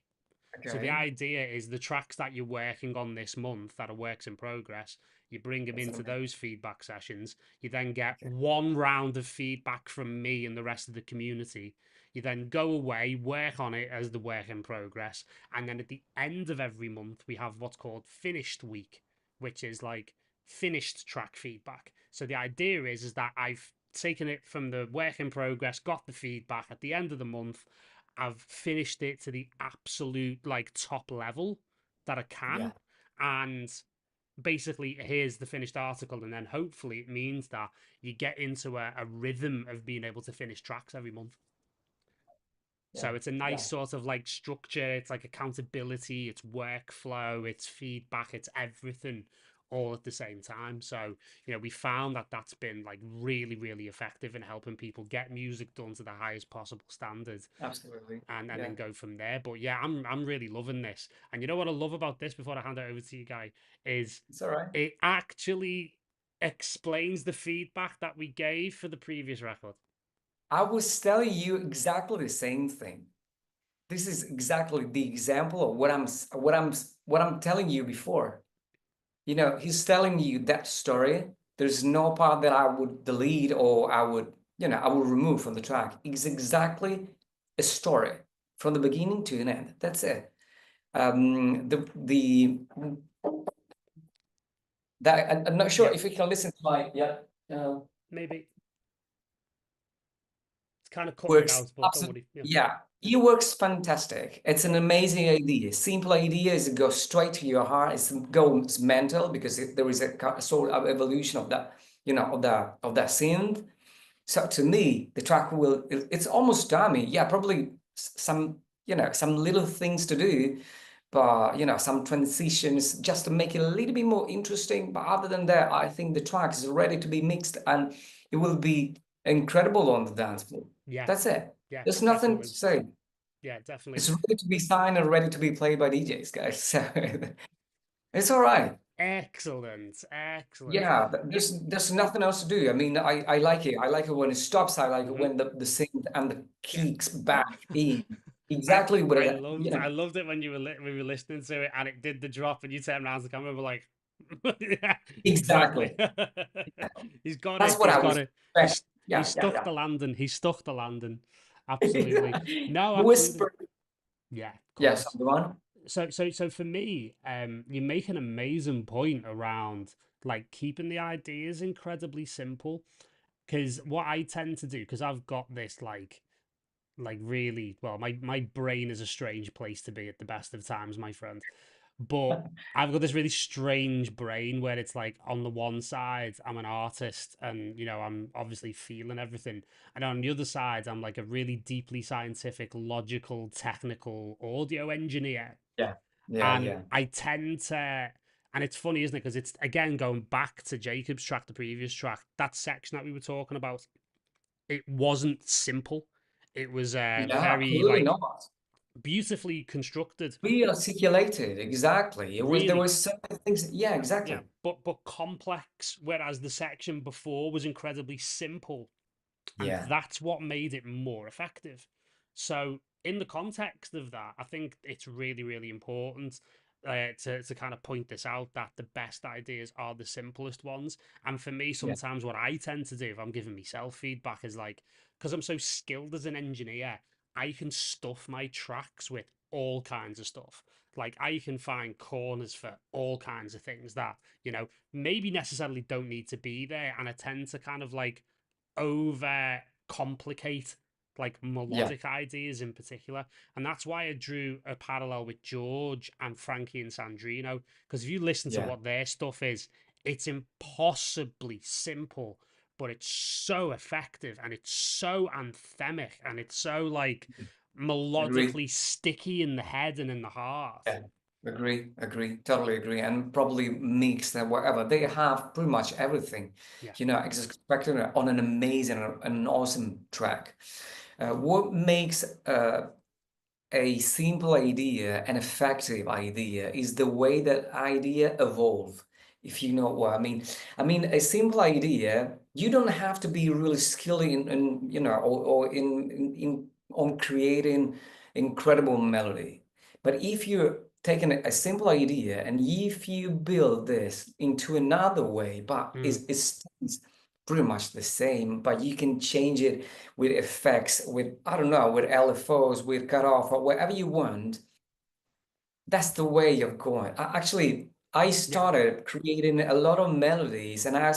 S1: So the
S2: Okay.
S1: idea is the tracks that you're working on this month that are works in progress, you bring them into those feedback sessions. You then get one round of feedback from me and the rest of the community. You then go away, work on it as the work in progress. And then at the end of every month, we have what's called finished week, which is like finished track feedback. So the idea is that I've taken it from the work in progress, got the feedback at the end of the month. I've finished it to the absolute like top level that I can. And basically here's the finished article, and then hopefully it means that you get into a rhythm of being able to finish tracks every month. So it's a nice sort of like structure, it's like accountability, it's workflow, it's feedback, it's everything all at the same time. So we found that that's been like really really effective in helping people get music done to the highest possible standard.
S2: Absolutely.
S1: And then go from there. But yeah, I'm really loving this. And you know what I love about this before I hand it over to you, Guy, is
S2: It's all right.
S1: it actually explains the feedback that we gave for the previous record.
S2: I was telling you exactly the same thing. This is exactly the example of what I'm telling you before. He's telling you that story. There's no part that I would delete or I would remove from the track. It's exactly a story from the beginning to an end. That's it. I'm not sure if you can listen to my
S1: Maybe it's kind of cutting it
S2: works
S1: out, but don't worry.
S2: It works fantastic. It's an amazing idea. Simple idea is it goes straight to your heart. It goes mental because there is a sort of evolution of that, of that synth. So to me, the track it's almost dummy. Yeah, probably some little things to do, but some transitions just to make it a little bit more interesting. But other than that, I think the track is ready to be mixed and it will be incredible on the dance floor.
S1: Yeah,
S2: that's it.
S1: Yeah,
S2: There's nothing to say.
S1: Yeah, definitely.
S2: It's ready to be signed and ready to be played by DJs, guys. So it's all right.
S1: Excellent.
S2: Yeah, there's nothing else to do. I mean, I like it. I like it when it stops. I like it when the synth and the kicks back in. Exactly what
S1: I loved it when we were listening to it and it did the drop and you turned around to the camera and were like, yeah,
S2: exactly.
S1: He's got
S2: That's
S1: it.
S2: what
S1: He's
S2: I
S1: got
S2: was.
S1: it.
S2: Yeah,
S1: He stuck the landing. He stuck the landing. Absolutely. No, absolutely.
S2: Whisper.
S1: Yeah.
S2: Yes, the one.
S1: So for me, you make an amazing point around like keeping the ideas incredibly simple. Because what I tend to do, because I've got this like really well, my brain is a strange place to be at the best of times, my friend. But I've got this really strange brain where it's like on the one side I'm an artist and I'm obviously feeling everything, and on the other side I'm like a really deeply scientific, logical, technical audio engineer. And I tend to, and it's funny, isn't it, because it's again going back to Jacob's track, the previous track, that section that we were talking about, it wasn't simple. It was very like
S2: not.
S1: beautifully constructed,
S2: We articulated exactly. There was certain things. Yeah, exactly.
S1: Yeah, but complex. Whereas the section before was incredibly simple, and that's what made it more effective. So in the context of that, I think it's really really important to kind of point this out, that the best ideas are the simplest ones. And for me, sometimes what I tend to do if I'm giving myself feedback is like, because I'm so skilled as an engineer, I can stuff my tracks with all kinds of stuff. Like I can find corners for all kinds of things that, maybe necessarily don't need to be there. And I tend to kind of like over complicate like
S2: Yeah,
S1: melodic ideas in particular. And that's why I drew a parallel with George and Frankie and Sandrino. Because if you listen to
S2: yeah.
S1: what their stuff is, it's impossibly simple, but it's so effective and it's so anthemic and it's so like
S2: Agree.
S1: melodically sticky in the head and in the heart.
S2: Yeah, agree, totally agree. And probably mixed and whatever. They have pretty much everything,
S1: Yeah.
S2: expected on an amazing, an awesome track. What makes a simple idea an effective idea is the way that idea evolve, if you know what I mean. I mean, a simple idea, you don't have to be really skilled or in on creating incredible melody. But if you're taking a simple idea and if you build this into another way, but it's pretty much the same, but you can change it with effects, with, I don't know, with LFOs, with cutoff, or whatever you want. That's the way of going. I started creating a lot of melodies, and I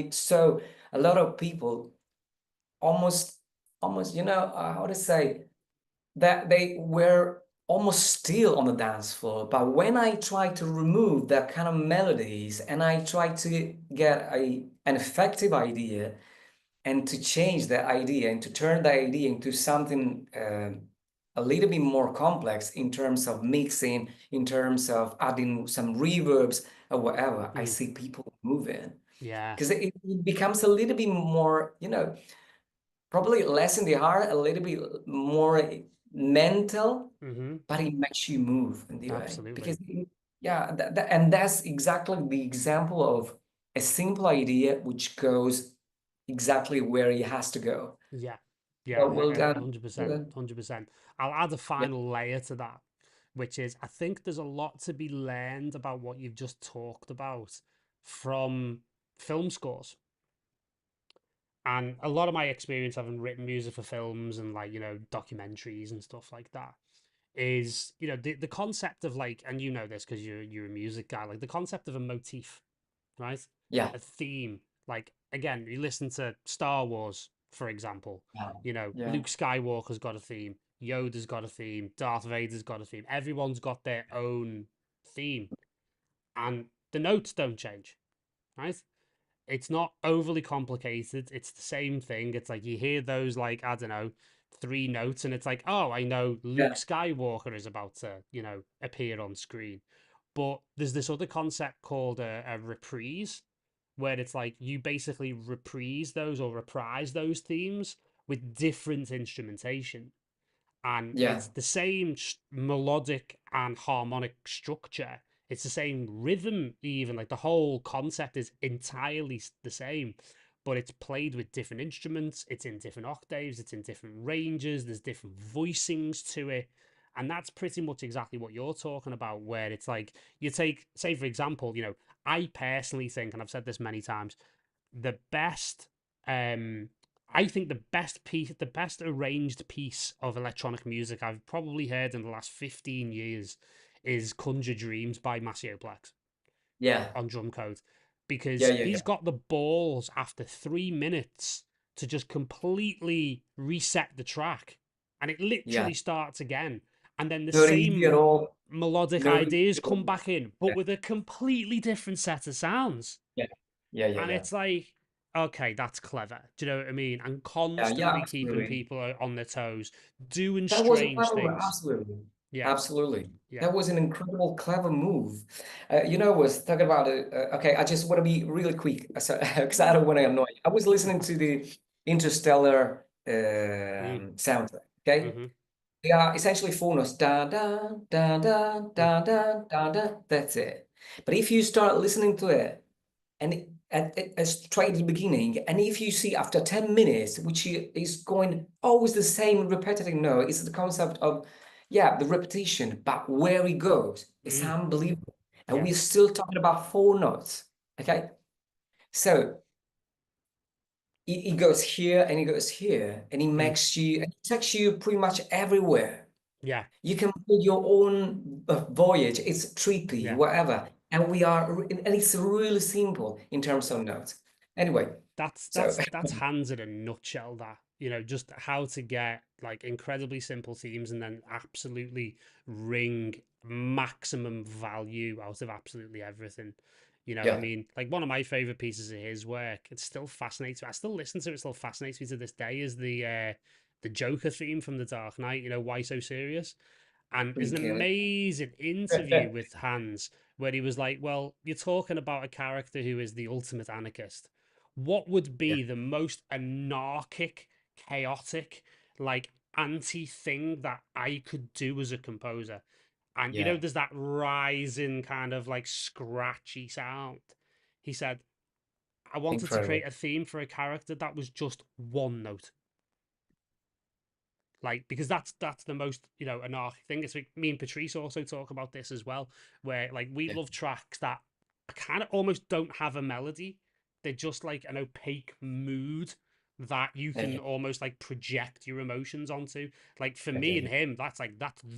S2: saw a lot of people almost, how to say, that they were almost still on the dance floor. But when I try to remove that kind of melodies and I try to get an effective idea, and to change the idea and to turn the idea into something a little bit more complex in terms of mixing, in terms of adding some reverbs or whatever, I see people moving.
S1: Yeah.
S2: Because it becomes a little bit more, probably less in the heart, a little bit more mental, but it makes you move in the way.
S1: Absolutely.
S2: Because, and that's exactly the example of a simple idea which goes exactly where he has to go.
S1: Yeah.
S2: Well done.
S1: 100%. 100%. I'll add a final layer to that, which is I think there's a lot to be learned about what you've just talked about from film scores. And a lot of my experience having written music for films and like, documentaries and stuff like that is, the concept of like, and you know this because you're a music guy, like the concept of a motif, right?
S2: Yeah.
S1: A theme. Like again, you listen to Star Wars, for example.
S2: Yeah.
S1: Luke Skywalker's got a theme, Yoda's got a theme, Darth Vader's got a theme. Everyone's got their own theme, and the notes don't change, right? It's not overly complicated. It's the same thing. It's like you hear those like, I don't know, 3 notes, and it's like, oh, I know Luke Skywalker is about to, appear on screen. But there's this other concept called a reprise, where it's like you basically reprise those themes with different instrumentation. And
S2: Yeah.
S1: it's the same melodic and harmonic structure. It's the same rhythm, even like the whole concept is entirely the same, but it's played with different instruments. It's in different octaves. It's in different ranges. There's different voicings to it. And that's pretty much exactly what you're talking about, where it's like you take, say, for example, I personally think, and I've said this many times, the best I think the best arranged piece of electronic music I've probably heard in the last 15 years is Conjure Dreams by Maceo Plex on drum code, because he's got the balls after 3 minutes to just completely reset the track and it literally starts again. And then the same melodic ideas come back in, but with a completely different set of sounds. And it's like, okay, that's clever. Do you know what I mean? And constantly keeping people on their toes, doing
S2: That was
S1: strange things.
S2: absolutely.
S1: Yeah.
S2: Absolutely.
S1: Yeah.
S2: That was an incredible, clever move. Was talking about it. Okay, I just want to be really quick because I don't want to annoy you. I was listening to the Interstellar soundtrack. Okay. They are essentially 4 notes. Da da da da da da da da. That's it. But if you start listening to it, and straight at the beginning, and if you see after 10 minutes, which is going always the same repetitive note, it's the concept of, yeah, the repetition, but where it goes, it's unbelievable. And we're still talking about 4 notes. Okay. So it goes here and it goes here, and it makes you, it takes you pretty much everywhere.
S1: Yeah.
S2: You can put your own voyage. It's trippy, whatever. And it's really simple in terms of notes. Anyway,
S1: that's hands in a nutshell. That, you know, just how to get like incredibly simple themes and then absolutely wring maximum value out of absolutely everything. You know, I mean, like one of my favorite pieces of his work, it still fascinates me. I still listen to it, still fascinates me to this day, is the Joker theme from The Dark Knight, you know, Why So Serious? And it's an amazing interview with Hans where he was like, well, you're talking about a character who is the ultimate anarchist. What would be the most anarchic, chaotic, like anti thing that I could do as a composer? And you know, there's that rising kind of like scratchy sound. He said, I wanted to create a theme for a character that was just one note. Like, because that's the most, you know, anarchic thing. It's like me and Patrice also talk about this as well, where like we love tracks that kind of almost don't have a melody. They're just like an opaque mood that you can almost like project your emotions onto. Like for me and him, that's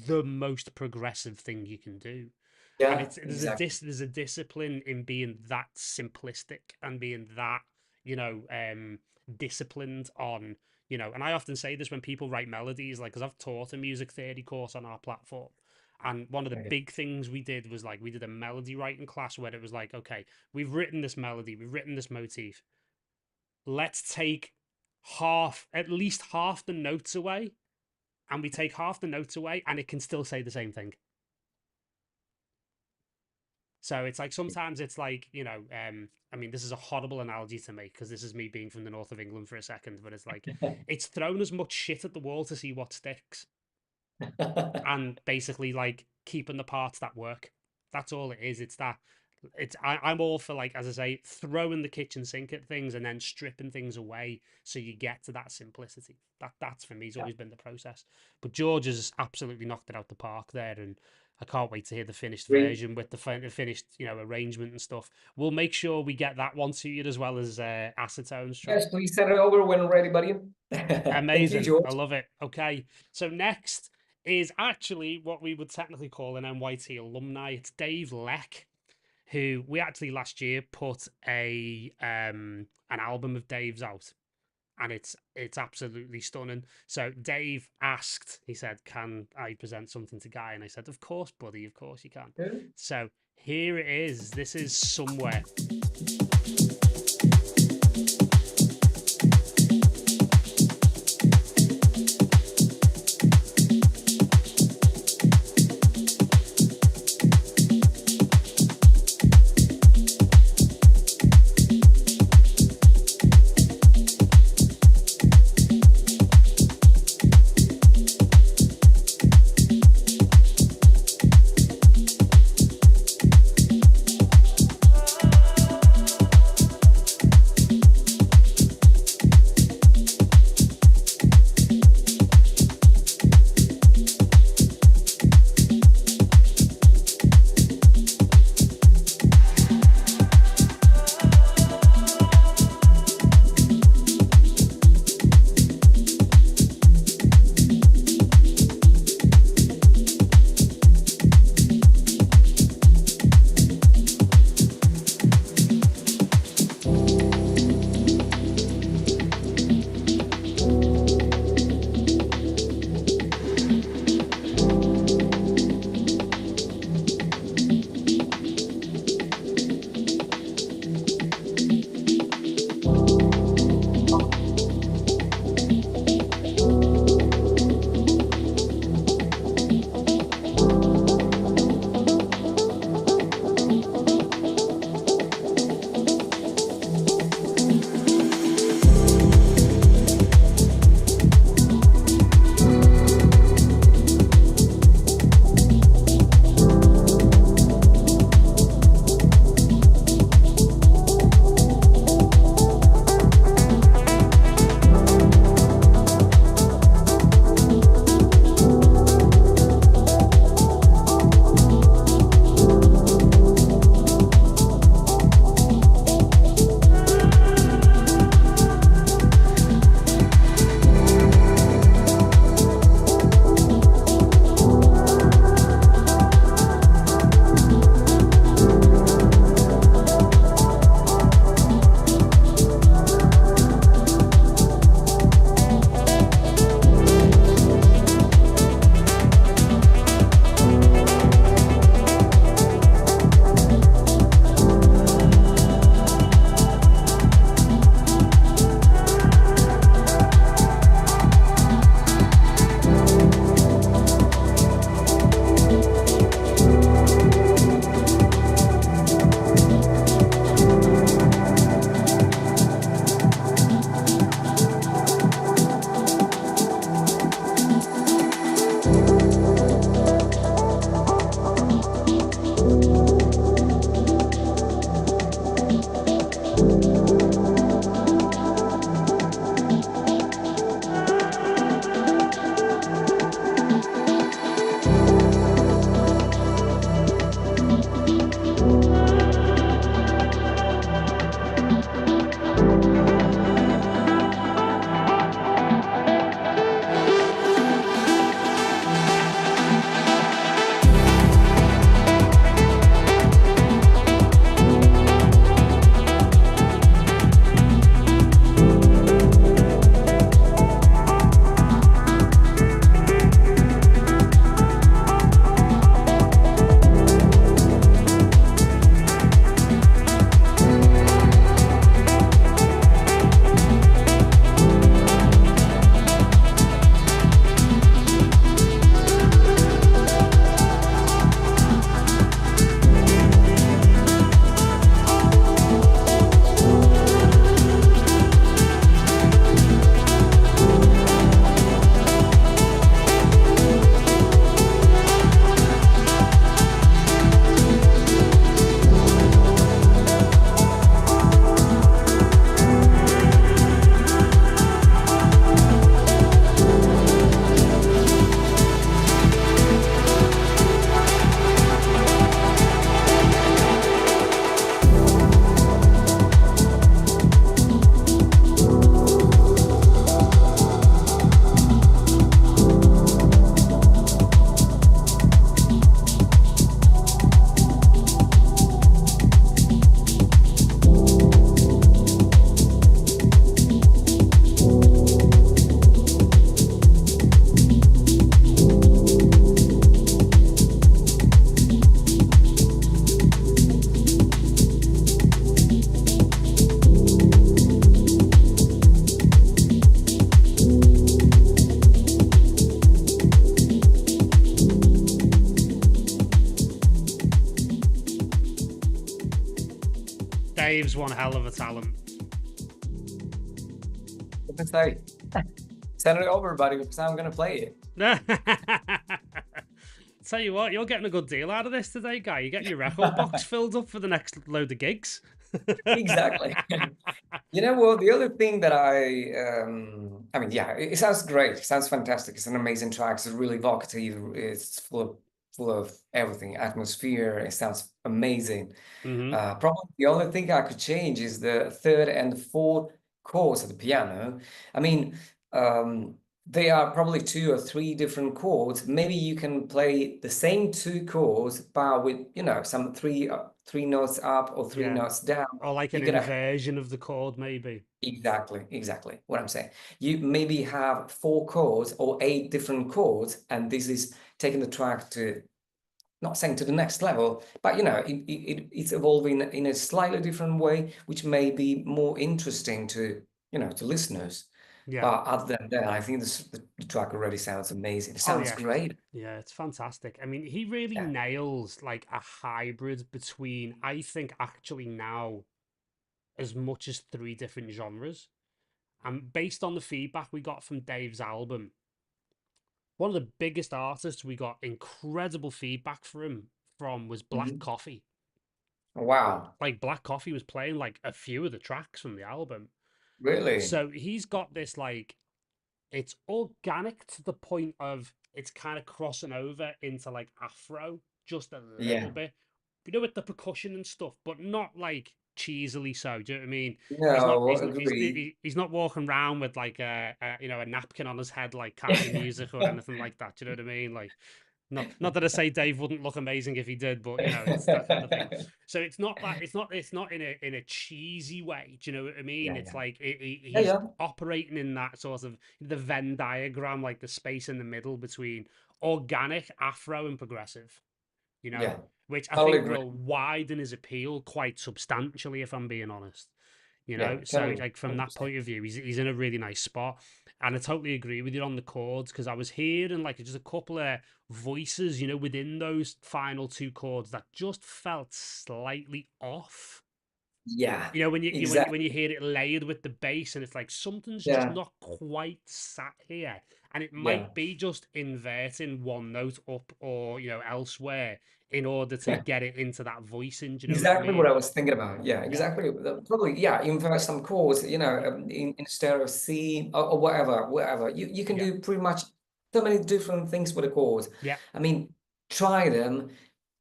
S1: the most progressive thing you can do. And it's there's a discipline in being that simplistic and being that, you know, disciplined on, you know, and I often say this when people write melodies, like, because I've taught a music theory course on our platform. And one of the big things we did was like, we did a melody writing class where it was like, okay, we've written this melody, we've written this motif. Let's take at least half the notes away. And we take half the notes away and it can still say the same thing. So it's like, sometimes it's like, you know, I mean, this is a horrible analogy to make because this is me being from the north of England for a second, but it's like, it's thrown as much shit at the wall to see what sticks. And basically like keeping the parts that work. That's all it is. It's that, I'm all for, like, as I say, throwing the kitchen sink at things and then stripping things away so you get to that simplicity. That's for me has always been the process. But George has absolutely knocked it out the park there, and I can't wait to hear the finished version with the finished, you know, arrangement and stuff. We'll make sure we get that one to you as well as Acetone's track.
S2: Yes, please send it over when ready, buddy.
S1: Amazing.
S2: Thank you, George.
S1: I love it. Okay, so next is actually what we would technically call an MYT alumni. It's Dave Leck, who we actually last year put an album of Dave's out, and it's absolutely stunning. So Dave asked, he said, can I present something to Gai? And I said, of course, buddy, of course you can.
S2: Good.
S1: So here it is. This is Somewhere. Dave's one hell of a talent.
S2: What can I say? Send it over, buddy, because I'm gonna play it.
S1: Tell you what, you're getting a good deal out of this today, Guy. You're getting your record box filled up for the next load of gigs.
S2: Exactly. You know what? The other thing that I mean, yeah, it sounds great. It sounds fantastic. It's an amazing track. It's really evocative. It's full of everything, atmosphere. It sounds amazing. Probably the only thing I could change is the third and fourth chords of the piano. I mean, they are probably 2 or 3 different chords. Maybe you can play the same 2 chords, but with, you know, some 3 notes up or 3 notes down.
S1: Or like an inversion of the chord, maybe.
S2: Exactly what I'm saying. You maybe have 4 chords or 8 different chords, and this is taking the track to, not saying to the next level, but you know, it's evolving in a slightly different way, which may be more interesting to, you know, to listeners.
S1: Yeah.
S2: But other than that, I think the track already sounds amazing. It sounds great.
S1: Yeah, it's fantastic. I mean, he really nails like a hybrid between, I think actually now, as much as 3 different genres. And based on the feedback we got from Dave's album, one of the biggest artists we got incredible feedback from was Black Coffee.
S2: Wow.
S1: Like Black Coffee was playing like a few of the tracks from the album.
S2: Really?
S1: So he's got this like, it's organic to the point of it's kind of crossing over into like Afro just a little bit. You know, with the percussion and stuff, but not like cheesily so. Do you know what I mean?
S2: No,
S1: He's not walking around with like a you know, a napkin on his head like kind of music or anything like that. Do you know what I mean? Like, not that I say Dave wouldn't look amazing if he did, but you know, it's that kind of thing. So it's not that it's not in a cheesy way. Do you know what I mean? It's like he's operating in that sort of the Venn diagram, like the space in the middle between organic, Afro, and progressive. You know, which I think will widen his appeal quite substantially, if I'm being honest. You know, so like from that point of view, he's in a really nice spot. And I totally agree with you on the chords, because I was hearing like just a couple of voices, you know, within those final 2 chords that just felt slightly off.
S2: Yeah.
S1: You know, when you hear it layered with the bass, and it's like something's just not quite sat here. And it might be just inverting one note up or, you know, elsewhere in order to get it into that voicing. Do you know
S2: Exactly
S1: what I
S2: what
S1: mean?
S2: I was thinking about. Yeah, exactly. Probably, invert some chords, you know, instead of C or whatever. You can do pretty much so many different things with the chords.
S1: Yeah.
S2: I mean, try them,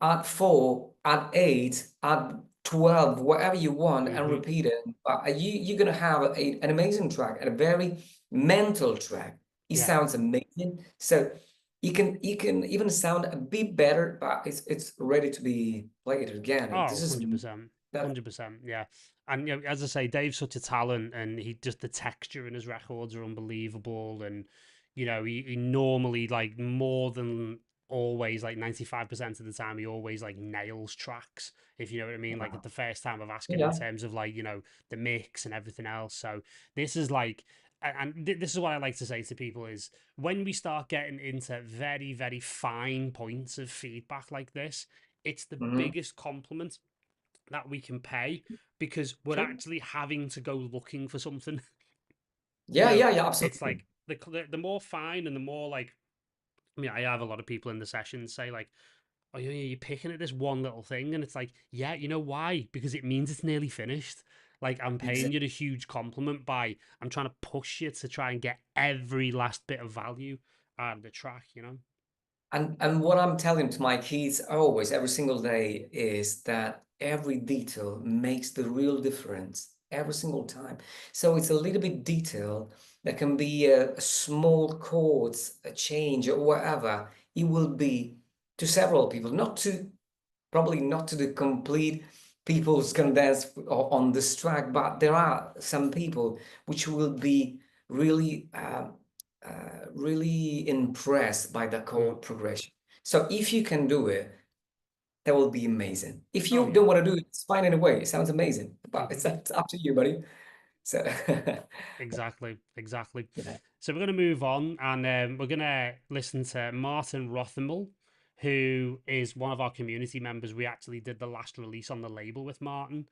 S2: add 4, add 8, add 12, whatever you want, and repeat it. But you're gonna have an amazing track and a very mental track. It sounds amazing. So you can even sound a bit better, but it's ready to be played again.
S1: Oh,
S2: This is
S1: 100%. 100%. Yeah. And you know, as I say, Dave's such a talent, and he just, the texture in his records are unbelievable. And you know, he normally, like, more than always, like 95% of the time, he always like nails tracks, if you know what I mean. Like at the first time of asking in terms of like, you know, the mix and everything else. So this is like, and this is what I like to say to people is, when we start getting into very, very fine points of feedback like this, it's the biggest compliment that we can pay, because we're actually having to go looking for something.
S2: Absolutely.
S1: It's like the more fine and the more like, I mean, I have a lot of people in the sessions say like, oh, you're picking at this one little thing, and it's like, yeah, you know why? Because it means it's nearly finished. Like, I'm paying you a huge compliment by, I'm trying to push you to try and get every last bit of value out of the track, you know?
S2: And what I'm telling to my kids always, every single day, is that every detail makes the real difference every single time. So it's a little bit detail that can be a small chords, a change or whatever. It will be to several people, probably not to the complete people who's gonna dance on this track, but there are some people which will be really really impressed by the chord progression. So if you can do it, that will be amazing. If you don't want to do it, it's fine anyway. It sounds amazing, but it's up to you, buddy. So
S1: exactly.
S2: Yeah.
S1: So we're going to move on, and we're going to listen to Martin Rothamel, who is one of our community members. We actually did the last release on the label with Martin,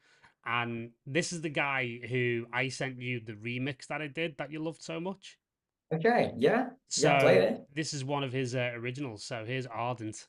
S1: And this is the guy who I sent you the remix that I did that you loved so much.
S2: Okay, yeah,
S1: So
S2: play it.
S1: this is one of his originals. So here's Ardent.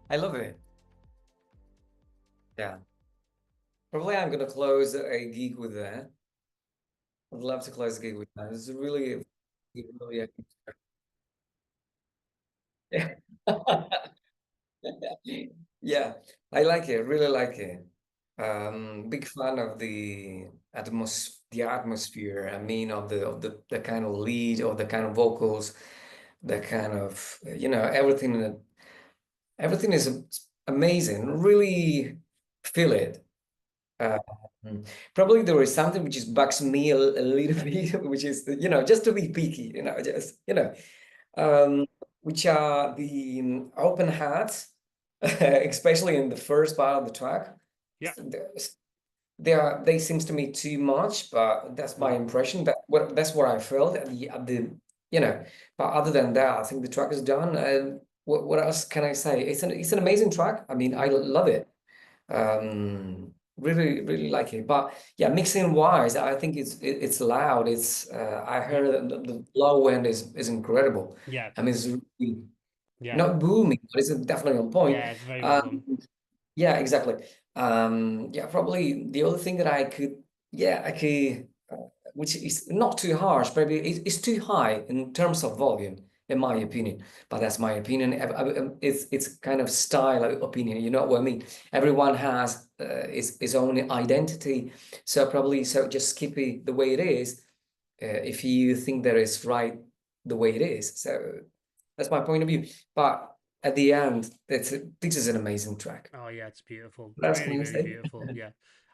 S2: I love it. Yeah. Probably I'm gonna close a gig with that. I'd love to close a gig with that. It's really, really, yeah. Yeah, I like it, really like it. Big fan of the atmosphere. I mean, of the kind of lead or the kind of vocals, the kind of everything is amazing. Really feel it. Uh, Probably there is something which is bugs me a little bit, which is just to be picky, just which are the open hats, especially in the first part of the track.
S1: Yeah.
S2: They seems to me too much, but that's my impression. That's what I felt but other than that, I think the track is done. And what else can I say? It's an amazing track. I mean, I love it. Really, really like it. But yeah, mixing wise, I think it's loud. I heard that the low end is incredible.
S1: Yeah.
S2: I mean, it's really
S1: Yeah.
S2: not booming, but it's definitely on point.
S1: Yeah, it's very well done.
S2: Yeah, exactly. Yeah, probably the other thing that I could, which is not too harsh, maybe it's too high in terms of volume, in my opinion. But that's my opinion. It's kind of style opinion. You know what I mean? Everyone has his own identity, so just keep it the way it is. If you think that it's right the way it is, so that's my point of view. But at the end, this is an amazing track.
S1: Oh yeah, it's beautiful.
S2: What else can
S1: Really,
S2: you
S1: really
S2: say?
S1: beautiful. Yeah.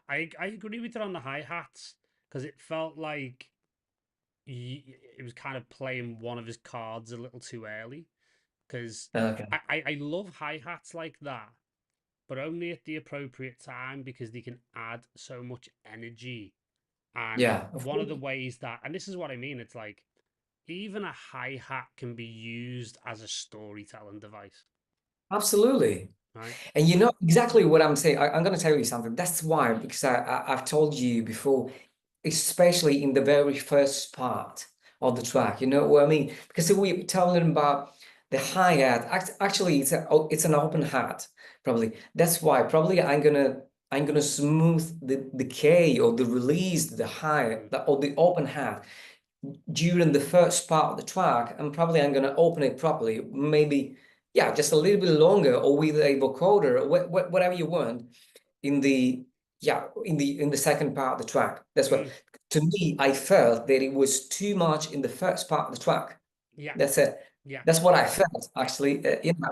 S1: I agree with it on the hi-hats because it felt like it was kind of playing one of his cards a little too early. Because
S2: Okay.
S1: I love hi-hats like that, but only at the appropriate time because they can add so much energy. And
S2: Yeah, of
S1: one of the
S2: course.
S1: ways that, and this is what I mean, it's like even a hi-hat can be used as a storytelling device,
S2: Absolutely.
S1: right?
S2: And you know exactly what I'm saying. I'm going to tell you something. That's why, because I've told you before, especially in the very first part of the track, you know what I mean? Because if we're telling about the hi-hat, actually it's an open hat, probably. That's why probably I'm gonna smooth the K or the release, the high, or the open hat during the first part of the track, and probably I'm going to open it properly, maybe, yeah, just a little bit longer, or with a vocoder, or whatever you want in the in the second part of the track. That's what, to me, I felt that it was too much in the first part of the track.
S1: Yeah,
S2: That's it.
S1: yeah.
S2: That's what I felt actually.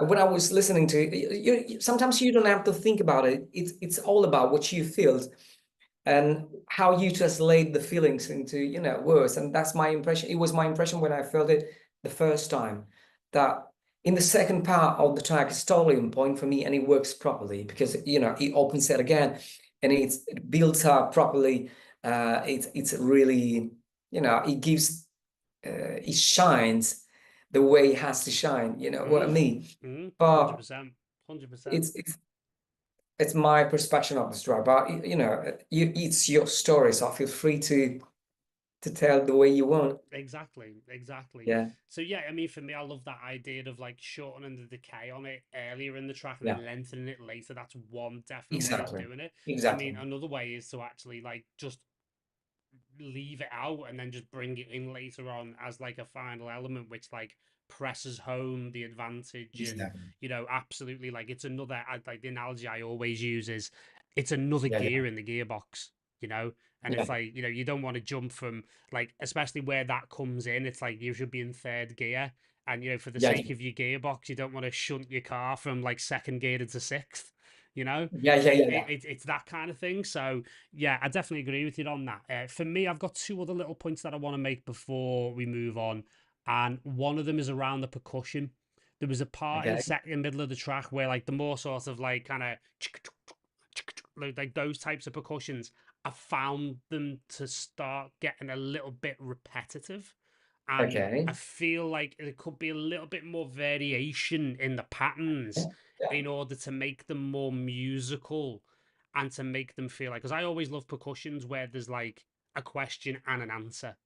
S2: When I was listening to it, sometimes you don't have to think about it. It's all about what you feel and how you translate the feelings into words. And that's my impression. It was my impression when I felt it the first time, that in the second part of the track it's totally on point for me, and it works properly because it opens it again, and it builds up properly. It's really, it gives, it shines the way it has to shine, you know what I mean. But
S1: 100%, 100%.
S2: it's my perspective of the story, but it's your story, so feel free to tell the way you want.
S1: Exactly, exactly.
S2: Yeah,
S1: So yeah, I mean, for me, I love that idea of like shortening the decay on it earlier in the track and
S2: yeah,
S1: then lengthening it later. That's one definite way of
S2: exactly,
S1: doing it. I
S2: exactly.
S1: mean, another way is to actually like just leave it out and then just bring it in later on as like a final element, which like presses home the advantage. And
S2: Exactly.
S1: absolutely, like it's another, like the analogy I always use is it's another
S2: Yeah, yeah,
S1: gear in the gearbox, you know. And
S2: yeah,
S1: it's like, you don't want to jump from like, especially where that comes in, it's like you should be in third gear. And for the
S2: yeah,
S1: sake of your gearbox, you don't want to shunt your car from like second gear into sixth, you know.
S2: yeah, yeah, yeah, yeah.
S1: It's that kind of thing. So yeah, I definitely agree with you on that. For me, I've got two other little points that I want to make before we move on, and one of them is around the percussion. There was a part in the
S2: Okay,
S1: second middle of the track where like the more sort of like kind of like those types of percussions, I found them to start getting a little bit repetitive. And I
S2: okay.
S1: feel like there could be a little bit more variation in the patterns
S2: Yeah, yeah.
S1: in order to make them more musical and to make them feel like, because I always love percussions where there's like a question and an answer,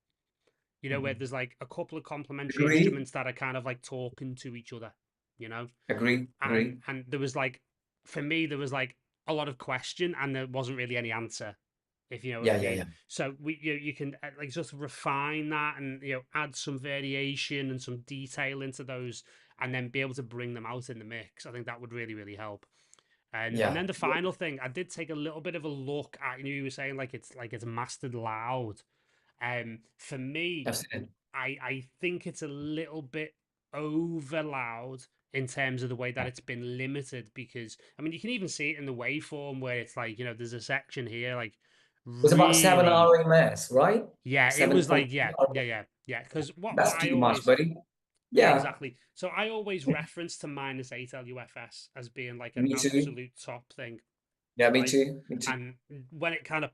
S1: where
S2: Mhm.
S1: there's like a couple of complementary
S2: Agree.
S1: instruments that are kind of like talking to each other. you know.
S2: Agree.
S1: And there was like, for me, there was like a lot of question, and there wasn't really any answer, if you know what I mean.
S2: Yeah.
S1: So you can like sort of refine that, and add some variation and some detail into those, and then be able to bring them out in the mix. I think that would really, really help. And then the final thing, I did take a little bit of a look at, you were saying like it's mastered loud. For me, I think it's a little bit over loud in terms of the way that it's been limited, because I mean you can even see it in the waveform where it's like, there's a section here like
S2: It was about 7
S1: really,
S2: RMS, right?
S1: yeah, it was like because what
S2: That's
S1: I
S2: too much,
S1: always,
S2: buddy.
S1: yeah,
S2: Yeah,
S1: exactly. So I always reference to -8 LUFS as being like an
S2: me too.
S1: absolute top thing.
S2: Yeah, me
S1: Right?
S2: too. Me too.
S1: And when it kind of,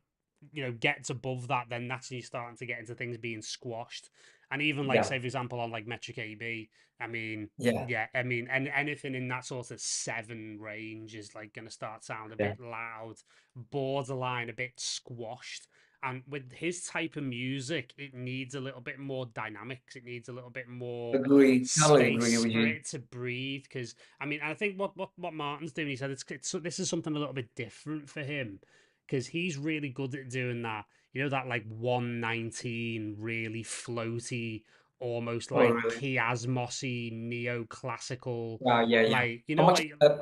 S1: gets above that, then that's when you're starting to get into things being squashed. And even like,
S2: Yeah,
S1: say, for example, on like Metric AB, I mean,
S2: yeah,
S1: I mean, and anything in that sort of 7 range is like going to start sound a
S2: yeah.
S1: bit loud, borderline a bit squashed. And with his type of music, it needs a little bit more dynamics. It needs a little bit more
S2: Totally agree
S1: space
S2: with
S1: for
S2: you.
S1: it to breathe. Because I mean, I think what Martin's doing, he said this is something a little bit different for him, because he's really good at doing that. That like 119 really floaty, almost
S2: Oh,
S1: like
S2: really?
S1: chiasmosy, neoclassical,
S2: Yeah.
S1: like
S2: How much?
S1: like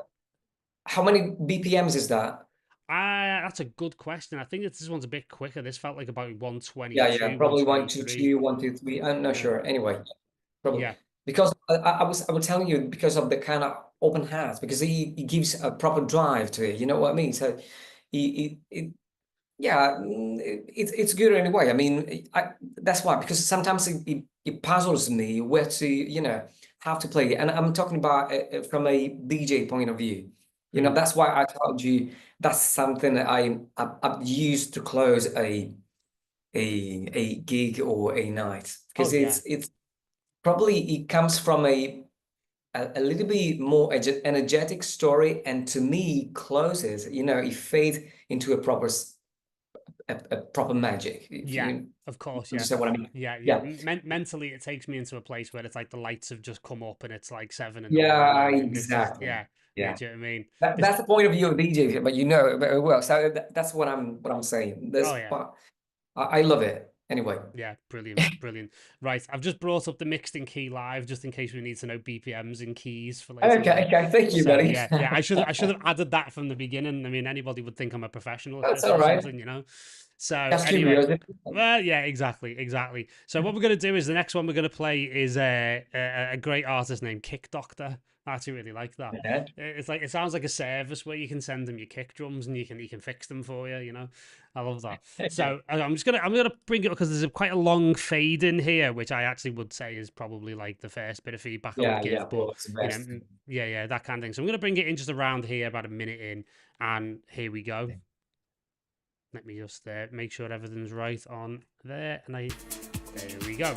S2: How many BPMs is that?
S1: that's a good question. I think this one's a bit quicker. This felt like about
S2: Yeah.
S1: 122,
S2: Probably one, two,
S1: 123.
S2: two, 1, 2, 3. I'm not
S1: Yeah,
S2: sure. Anyway, probably
S1: yeah,
S2: because I was telling you because of the kind of open hat, because he gives a proper drive to it. You know what I mean? So it yeah, it's good anyway. I mean, that's why, because sometimes it puzzles me where to, how to play it. And I'm talking about from a DJ point of view.
S1: Hmm.
S2: That's why I told you that's something that I've used to close a gig or a night,
S1: Oh
S2: because
S1: yeah,
S2: it's probably it comes from a little bit more energetic story, and to me closes, it fades into a proper magic, if
S1: yeah.
S2: you
S1: Of course, yeah.
S2: understand what I mean.
S1: Yeah.
S2: Yeah,
S1: Mentally, it takes me into a place where it's like the lights have just come up and it's like 7 in the
S2: yeah,
S1: morning, and this is
S2: exactly.
S1: yeah.
S2: Yeah,
S1: Do you know what I mean? This,
S2: that's the point of view of DJ, but you know it very well. So that's what I'm saying.
S1: oh
S2: That's
S1: yeah.
S2: what I love it. Anyway,
S1: Yeah, brilliant. Right, I've just brought up the mixed in key live just in case we need to know BPMs and keys for later on.
S2: okay, thank you,
S1: So
S2: buddy.
S1: yeah, I should have added that from the beginning. I mean, anybody would think I'm a professional at
S2: That's
S1: this
S2: all
S1: or
S2: right.
S1: something. So
S2: Just
S1: anyway,
S2: curiosity.
S1: well, yeah, exactly. So what we're gonna do is the next one we're gonna play is a great artist named Kick Doctor. I actually really like that.
S2: Yeah.
S1: It's like, it sounds like a service where you can send them your kick drums and he can fix them for you. I love that. So I'm gonna bring it up because there's quite a long fade in here, which I actually would say is probably like the first bit of feedback I would give. But
S2: Paul, it's the best.
S1: yeah, that kind of thing. So I'm gonna bring it in just around here, about a minute in, and here we go. Let me just make sure everything's right on there, and there we go.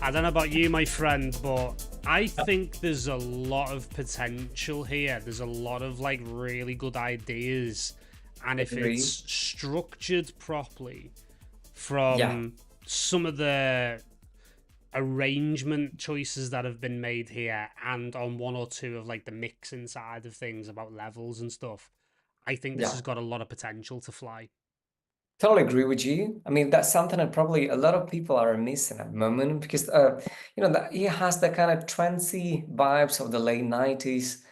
S1: I don't know about you, my friend, but I think there's a lot of potential here. There's a lot of like really good ideas, and if it's
S2: Agree.
S1: structured properly
S2: Yeah,
S1: from some of the arrangement choices that have been made here, and on one or two of like the mixing side of things about levels and stuff, I think this
S2: yeah.
S1: has got a lot of potential to fly.
S2: Totally agree with you. I mean, that's something that probably a lot of people are missing at the moment because, that he has the kind of trancy vibes of the late 90s,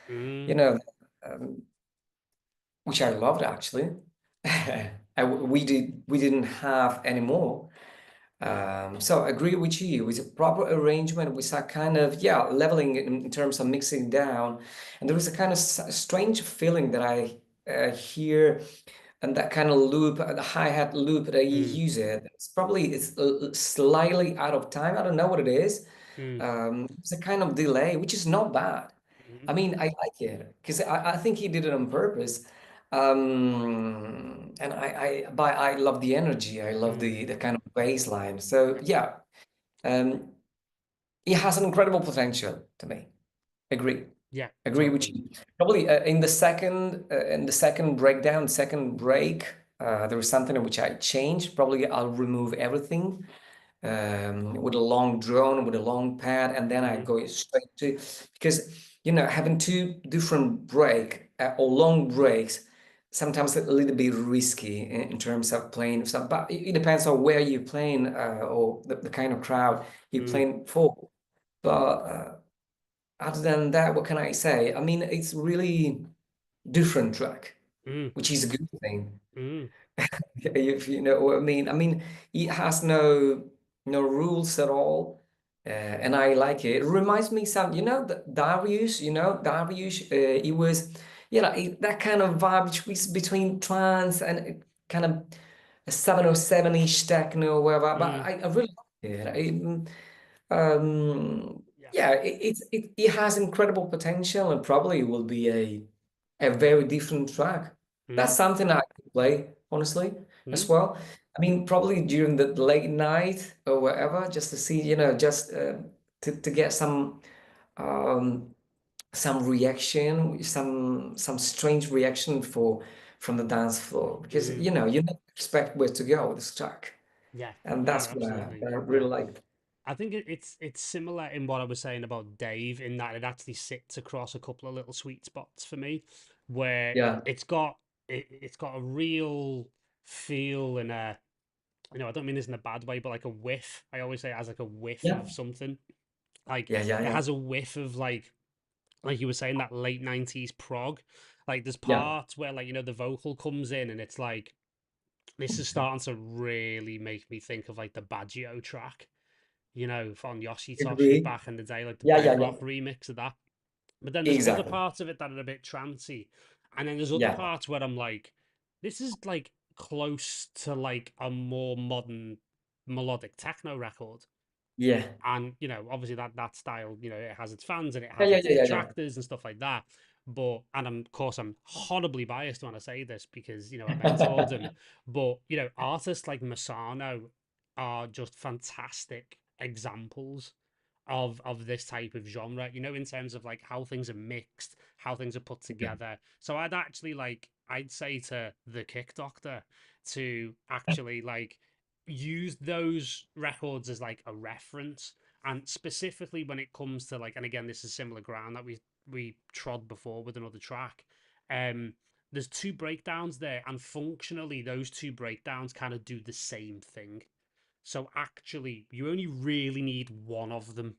S2: you
S1: Mm,
S2: know, um, which I loved actually. We didn't have anymore. So I agree with you. With a proper arrangement, with a kind of leveling in terms of mixing down, and there is a kind of strange feeling that I hear, and that kind of loop, the hi-hat loop that you
S1: mm,
S2: use it's slightly out of time. I don't know what it is.
S1: mm,
S2: It's a kind of delay, which is not bad.
S1: mm,
S2: I mean, I like it because I think he did it on purpose. And I love the energy. I love
S1: mm.
S2: the kind of bass line. So yeah, um, he has an incredible potential to me. Agree.
S1: Yeah,
S2: Agree with
S1: totally.
S2: you. Probably in the second breakdown, second break, there was something in which I changed. Probably I'll remove everything with a long drone, with a long pad, and then I
S1: Mm,
S2: go straight to, because having two different break or long breaks sometimes a little bit risky in terms of playing stuff. But it depends on where you're playing or the kind of crowd you're
S1: mm,
S2: playing for. But other than that, what can I say? I mean, it's really different track,
S1: mm,
S2: which is a good thing.
S1: mm,
S2: If you know what I mean. I mean, it has no rules at all, and I like it. It reminds me some, the Darius. Darius. It was, that kind of vibe between trance and kind of a 707-ish techno, whatever. But
S1: mm.
S2: I really like it.
S1: Yeah.
S2: Yeah, it has incredible potential and probably will be a very different track. That's
S1: Mm,
S2: something I could play, honestly, as
S1: mm,
S2: well. I mean, probably during the late night or whatever, just to see, just to get um, some reaction, some strange reaction from the dance floor, because
S1: mm.
S2: you never expect where to go with this track,
S1: Yeah.
S2: and
S1: No,
S2: that's
S1: absolutely.
S2: what I
S1: Yeah.
S2: really like.
S1: I think it's similar in what I was saying about Dave, in that it actually sits across a couple of little sweet spots for me, where
S2: Yeah,
S1: it's got a real feel and a, I don't mean this in a bad way, but like a whiff. I always say it has like a whiff
S2: yeah,
S1: of something. Like it
S2: yeah,
S1: has a whiff of like you were saying, that late 90s prog. Like there's
S2: yeah.
S1: parts where like the vocal comes in and it's like this is starting to really make me think of like the Baggio track, from Yoshi Toshi
S2: Agree.
S1: back in the day, like the
S2: Yeah,
S1: punk
S2: yeah, yeah.
S1: rock remix of that. But then there's other
S2: Exactly.
S1: parts of it that are a bit trancy. And then there's other
S2: Yeah,
S1: parts where I'm like, this is like close to like a more modern melodic techno record.
S2: yeah,
S1: And obviously that style, it has its fans and it
S2: yeah,
S1: has
S2: yeah,
S1: its
S2: yeah, yeah, yeah.
S1: detractors and stuff like that. But and of course I'm horribly biased when I say this because I mentored him. But artists like Masano are just fantastic examples of this type of genre, in terms of like how things are mixed, how things are put together. So I'd say to the Kick Doctor to actually like use those records as like a reference, and specifically when it comes to like, and again this is similar ground that we trod before with another track. um there's two breakdowns there, and functionally those two breakdowns kind of do the same thing. So actually you only really need one of them.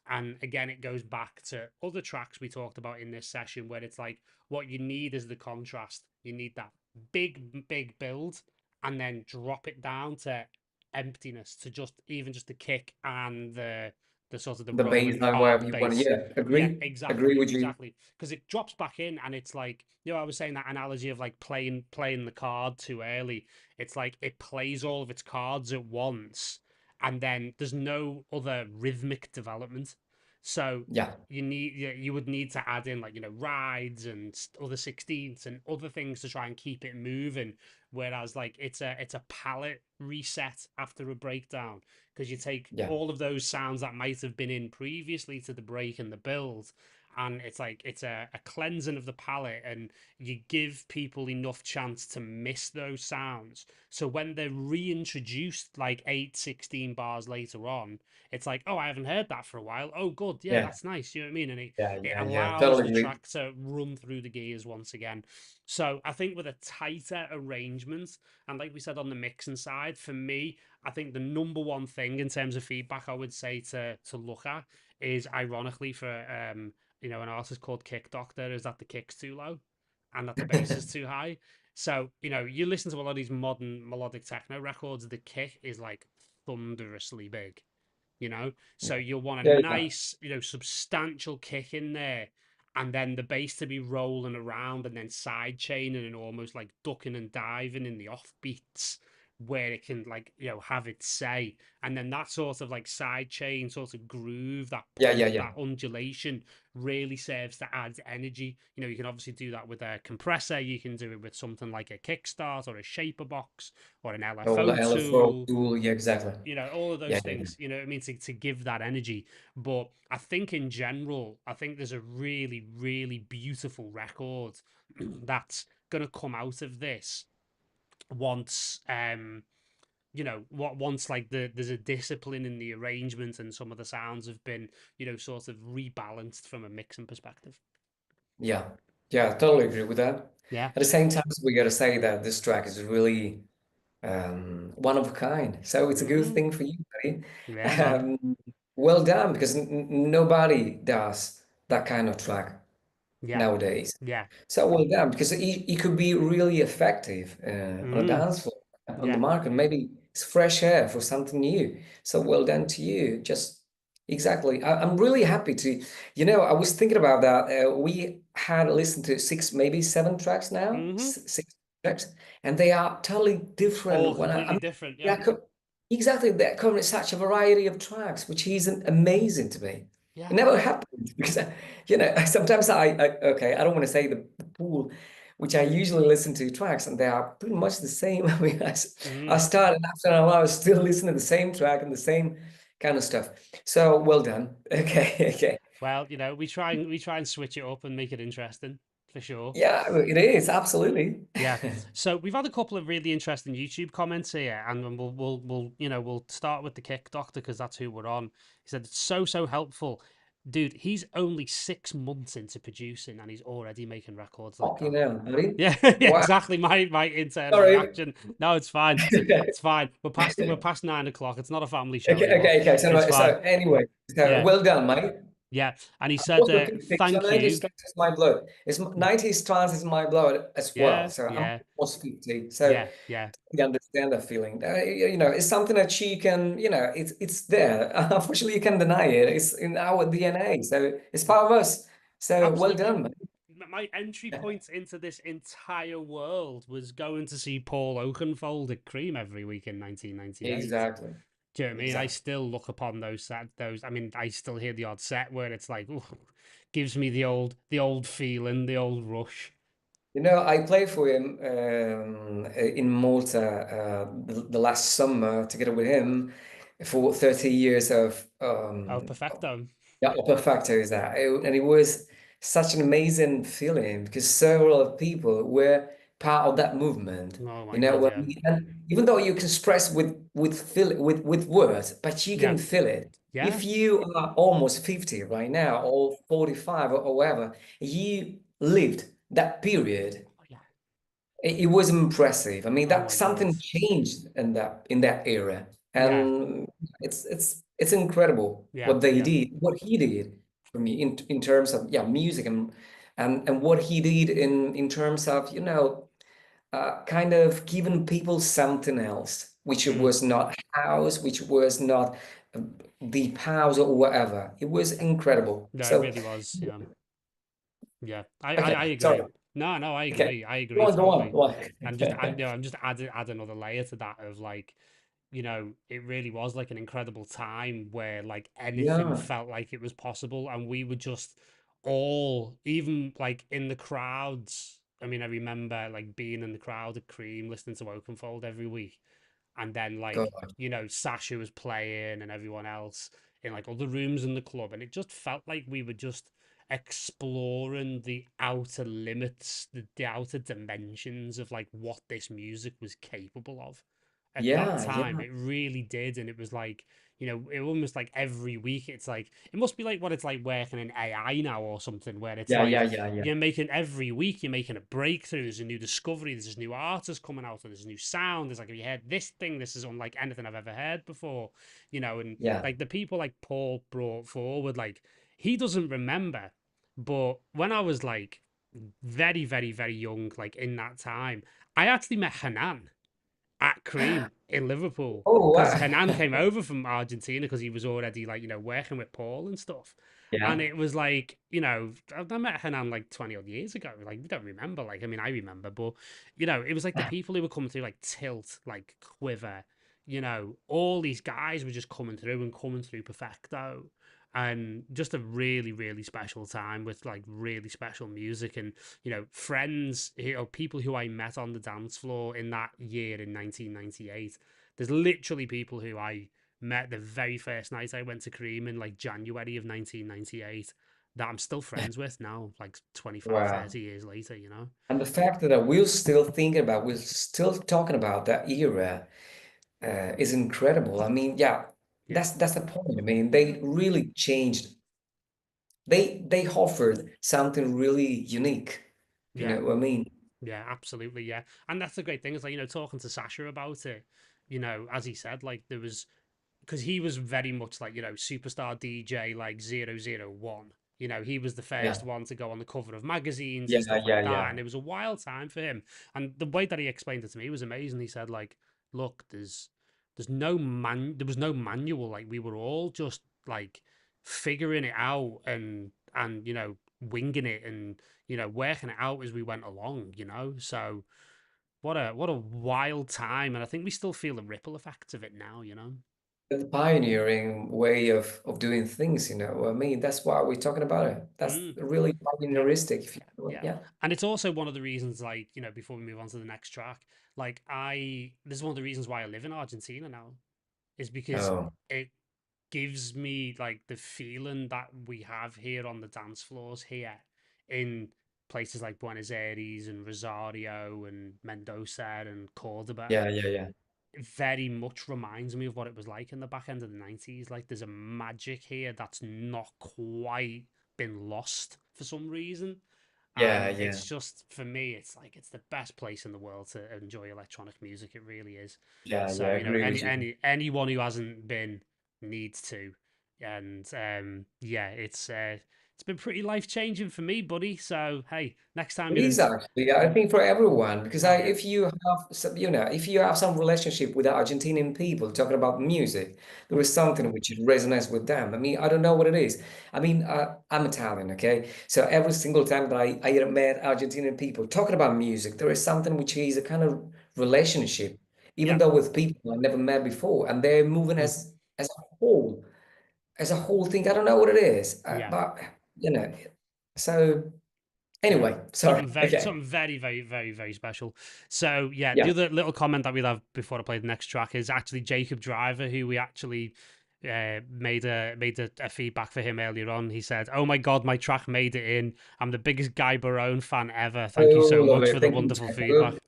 S1: And again, it goes back to other tracks we talked about in this session, where it's like what you need is the contrast. You need that big build, and then drop it down to emptiness, to just the kick and the sort of the
S2: The
S1: rolling
S2: baseline,
S1: part
S2: wherever you want to,
S1: bass.
S2: yeah,
S1: Yeah,
S2: agree
S1: exactly,
S2: with you.
S1: exactly. Because it drops back in, and it's like, I was saying that analogy of like playing the card too early. It's like it plays all of its cards at once, and then there's no other rhythmic development. So
S2: Yeah,
S1: you would need to add in like rides and other 16ths and other things to try and keep it moving. Whereas like it's a palette reset after a breakdown, because you take
S2: Yeah.
S1: all of those sounds that might have been in previously to the break and the build, and it's like it's a cleansing of the palette, and you give people enough chance to miss those sounds. So when they're reintroduced like 8, 16 bars later on, it's like, oh, I haven't heard that for a while. Oh, good, yeah,
S2: Yeah.
S1: that's nice. You know what I mean? And it
S2: Yeah.
S1: allows
S2: Totally
S1: the
S2: agree.
S1: track to run through the gears once again. So I think with a tighter arrangement, and like we said on the mixing side, for me, I think the number one thing in terms of feedback I would say to look at is, ironically, for an artist called Kick Doctor, is that the kick's too low and that the bass is too high. So, you listen to a lot of these modern melodic techno records, the kick is like thunderously big, so you'll want a
S2: Yeah.
S1: nice, substantial kick in there, and then the bass to be rolling around and then side chaining and almost like ducking and diving in the off beats where it can, like, have its say. And then that sort of like side chain sort of groove, that pump,
S2: Yeah.
S1: that undulation really serves to add energy. You can obviously do that with a compressor. You can do it with something like a kickstart or a shaper box or an
S2: Oh, the
S1: LFO
S2: LFO
S1: tool,
S2: tool. Yeah, exactly.
S1: all of
S2: Yeah.
S1: those things, what I mean, to give that energy. But I think in general, I think there's a really, really beautiful record that's going to come out of this once, once like there's a discipline in the arrangement and some of the sounds have been, sort of rebalanced from a mixing perspective.
S2: Yeah. Yeah, totally agree with that.
S1: Yeah.
S2: At the same time, we got to say that this track is really one of a kind. So it's a good thing for you, buddy.
S1: Yeah, man.
S2: Well done, because nobody does that kind of track
S1: Yeah.
S2: nowadays.
S1: Yeah.
S2: So well done, because he could be really effective on a dance floor, on the
S1: Yeah.
S2: market. Maybe it's fresh air for something new. So well done to you. Just exactly. I'm really happy to, I was thinking about that. We had listened to maybe 7 tracks now, 6 tracks, and they are totally different.
S1: All completely different. Yeah.
S2: Yeah, exactly. They're covering such a variety of tracks, which is amazing to me.
S1: Yeah.
S2: It never happened because, sometimes okay, I don't want to say the pool, which I usually listen to tracks, and they are pretty much the same. I mean, I started after a while, I was still listening to the same track and the same kind of stuff. So well done. Okay, okay.
S1: Well, we try and switch it up and make it interesting, for sure.
S2: Yeah, it is absolutely.
S1: Yeah. So we've had a couple of really interesting YouTube comments here, and we'll start with the Kick Doctor because that's who we're on. He said it's so helpful. Dude, he's only 6 months into producing and he's already making records like
S2: You
S1: that.
S2: know, buddy.
S1: Yeah,
S2: Wow.
S1: exactly. My internal
S2: Sorry.
S1: reaction. No, it's fine. It's fine. We're past 9 o'clock. It's not a family show
S2: Okay,
S1: anymore.
S2: okay. So,
S1: It's fine.
S2: anyway,
S1: Yeah,
S2: well done, mate.
S1: yeah. And he said,
S2: Also, picture
S1: "Thank
S2: 90s
S1: you."
S2: trance is my blood. It's 90s trance is my blood as well.
S1: Yeah,
S2: So I'm
S1: yeah,
S2: almost 50. So
S1: yeah, yeah.
S2: you understand that feeling. It's something that you can, it's there. Unfortunately, you can deny it. It's in our DNA. So it's part of us. So well
S1: Absolutely.
S2: done, man.
S1: My entry point into this entire world was going to see Paul Oakenfold at Cream every week in 1998.
S2: Exactly.
S1: Do you know what I mean? I
S2: Exactly.
S1: still look upon those. I mean, I still hear the odd set where it's like, ooh, gives me the old feeling, the old rush.
S2: I played for him in Malta the last summer together with him for 30 years of
S1: Oh, perfecto.
S2: yeah, perfecto is that. And it was such an amazing feeling because several people were part of that movement.
S1: Oh my God, yeah.
S2: And even though you can express with words, but you
S1: Yeah.
S2: can feel it.
S1: Yeah.
S2: If you are almost 50 right now or 45 or whatever, you lived that period.
S1: Oh, yeah.
S2: It was impressive. I mean,
S1: Oh
S2: that
S1: my God.
S2: something changed in that era,
S1: Yeah.
S2: and it's incredible
S1: Yeah.
S2: what they
S1: Yeah.
S2: did, what he did for me in terms of music and what he did in terms of kind of giving people something else, which was not house, which was not uh, deep house or whatever. It was incredible.
S1: No, it
S2: So
S1: really was. Yeah. Yeah. I
S2: okay, sorry.
S1: agree. No, I
S2: Okay,
S1: agree. I
S2: go
S1: agree
S2: on, go on.
S1: totally.
S2: Go on.
S1: And I'm just add another layer to that of like, it really was like an incredible time where like anything
S2: Yeah.
S1: felt like it was possible, and we were just all, even like in the crowds. I mean, I remember like being in the crowd at Cream, listening to Oakenfold every week, and then like
S2: God.
S1: Sasha was playing and everyone else in like other rooms in the club, and it just felt like we were just exploring the outer limits, the outer dimensions of like what this music was capable of at that
S2: Yeah,
S1: time.
S2: yeah,
S1: It really did. And it was like, it almost like every week it's like, it must be like what it's like working in AI now or something, where it's
S2: yeah, yeah,
S1: like
S2: yeah,
S1: you're making every week, you're making a breakthrough, there's a new discovery, there's this new artist coming out, or there's a new sound. There's like, have you heard this thing? This is unlike anything I've ever heard before, and
S2: yeah,
S1: like the people like Paul brought forward, like he doesn't remember, but when I was like very, very, very young, like in that time, I actually met Hanan at Cream in Liverpool,
S2: Oh,
S1: because
S2: wow.
S1: Hanan came over from Argentina because he was already like, working with Paul and stuff. And
S2: Yeah,
S1: it was like, I met Hanan like 20 odd years ago. Like, we don't remember. Like, I mean, I remember, but, it was like the people who were coming through, like Tilt, like Quiver, all these guys were just coming through and coming through perfecto. And just a really, really special time with like really special music, and friends, people who I met on the dance floor in that year in 1998. There's literally people who I met the very first night I went to Cream in like January of 1998 that I'm still friends with now, like 25,
S2: wow.
S1: 30 years later,
S2: And the fact that we're still talking about that era is incredible. I mean, yeah,
S1: Yeah,
S2: that's the point. I mean, they really changed. They offered something really unique. You
S1: yeah.
S2: know what I mean?
S1: Yeah, absolutely. Yeah. And that's the great thing is like, talking to Sasha about it, as he said, like there was, because he was very much like, superstar DJ, like 001. He was the
S2: Yeah,
S1: first one to go on the cover of magazines
S2: yeah,
S1: and stuff
S2: yeah,
S1: like that.
S2: yeah,
S1: And it was a wild time for him. And the way that he explained it to me was amazing. He said, like, look, there was no manual. Like we were all just like figuring it out and winging it and working it out as we went along. So what a wild time, and I think we still feel the ripple effects of it now.
S2: the pioneering way of doing things. You know what I mean? That's why we're talking about it. That's
S1: Mm,
S2: really
S1: yeah.
S2: pioneeristic. If you
S1: Yeah.
S2: yeah,
S1: And it's also one of the reasons, like, before we move on to the next track, like, this is one of the reasons why I live in Argentina now, is because
S2: oh,
S1: it gives me, like, the feeling that we have here on the dance floors here in places like Buenos Aires and Rosario and Mendoza and Cordoba.
S2: yeah, yeah, yeah,
S1: It very much reminds me of what it was like in the back end of the 90s. Like, there's a magic here that's not quite been lost for some reason.
S2: yeah,
S1: And
S2: yeah,
S1: it's just, for me, it's like it's the best place in the world to enjoy electronic music. It really is.
S2: yeah, yeah.
S1: So
S2: I agree with you.
S1: anyone who hasn't been needs to. And yeah, it's been pretty life changing for me, buddy. So hey, next time
S2: It
S1: you're
S2: is
S1: in,
S2: actually, I think for everyone, because
S1: oh yeah,
S2: if you have some, if you have some relationship with the Argentinian people talking about music, there is something which resonates with them. I mean, I don't know what it is. I mean, I'm Italian, okay? So every single time that I met Argentinian people talking about music, there is something which is a kind of relationship, even
S1: yeah,
S2: though with people I never met before, and they're moving
S1: mm,
S2: as a whole, as a whole thing. I don't know what it is,
S1: yeah.
S2: but you know, so.
S1: Yeah.
S2: Anyway, sorry. Okay.
S1: Something very, very, very, very special. So yeah, the
S2: Yeah.
S1: other little comment that we'll have before I play the next track is actually Jacob Driver, who we actually made a feedback for him earlier on. He said, "Oh my God, my track made it in. I'm the biggest Gai Barone fan ever. Thank you
S2: Oh,
S1: so much
S2: lovely.
S1: for the
S2: Thank you,
S1: wonderful feedback."
S2: Jacob.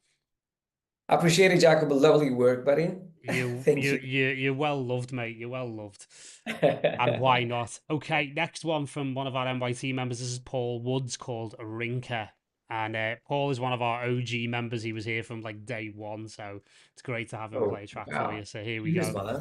S2: I appreciate it, Jacob. Lovely work, buddy.
S1: You
S2: Thank
S1: you
S2: you.
S1: you you're well loved, mate. You're well loved. And why not? Okay, next one from one of our MYT members. This is Paul Woods, called Rinker. And Paul is one of our OG members. He was here from like day one, so it's great to have him
S2: Oh,
S1: play a track for
S2: wow.
S1: you. So here we
S2: Cheers,
S1: go.
S2: man.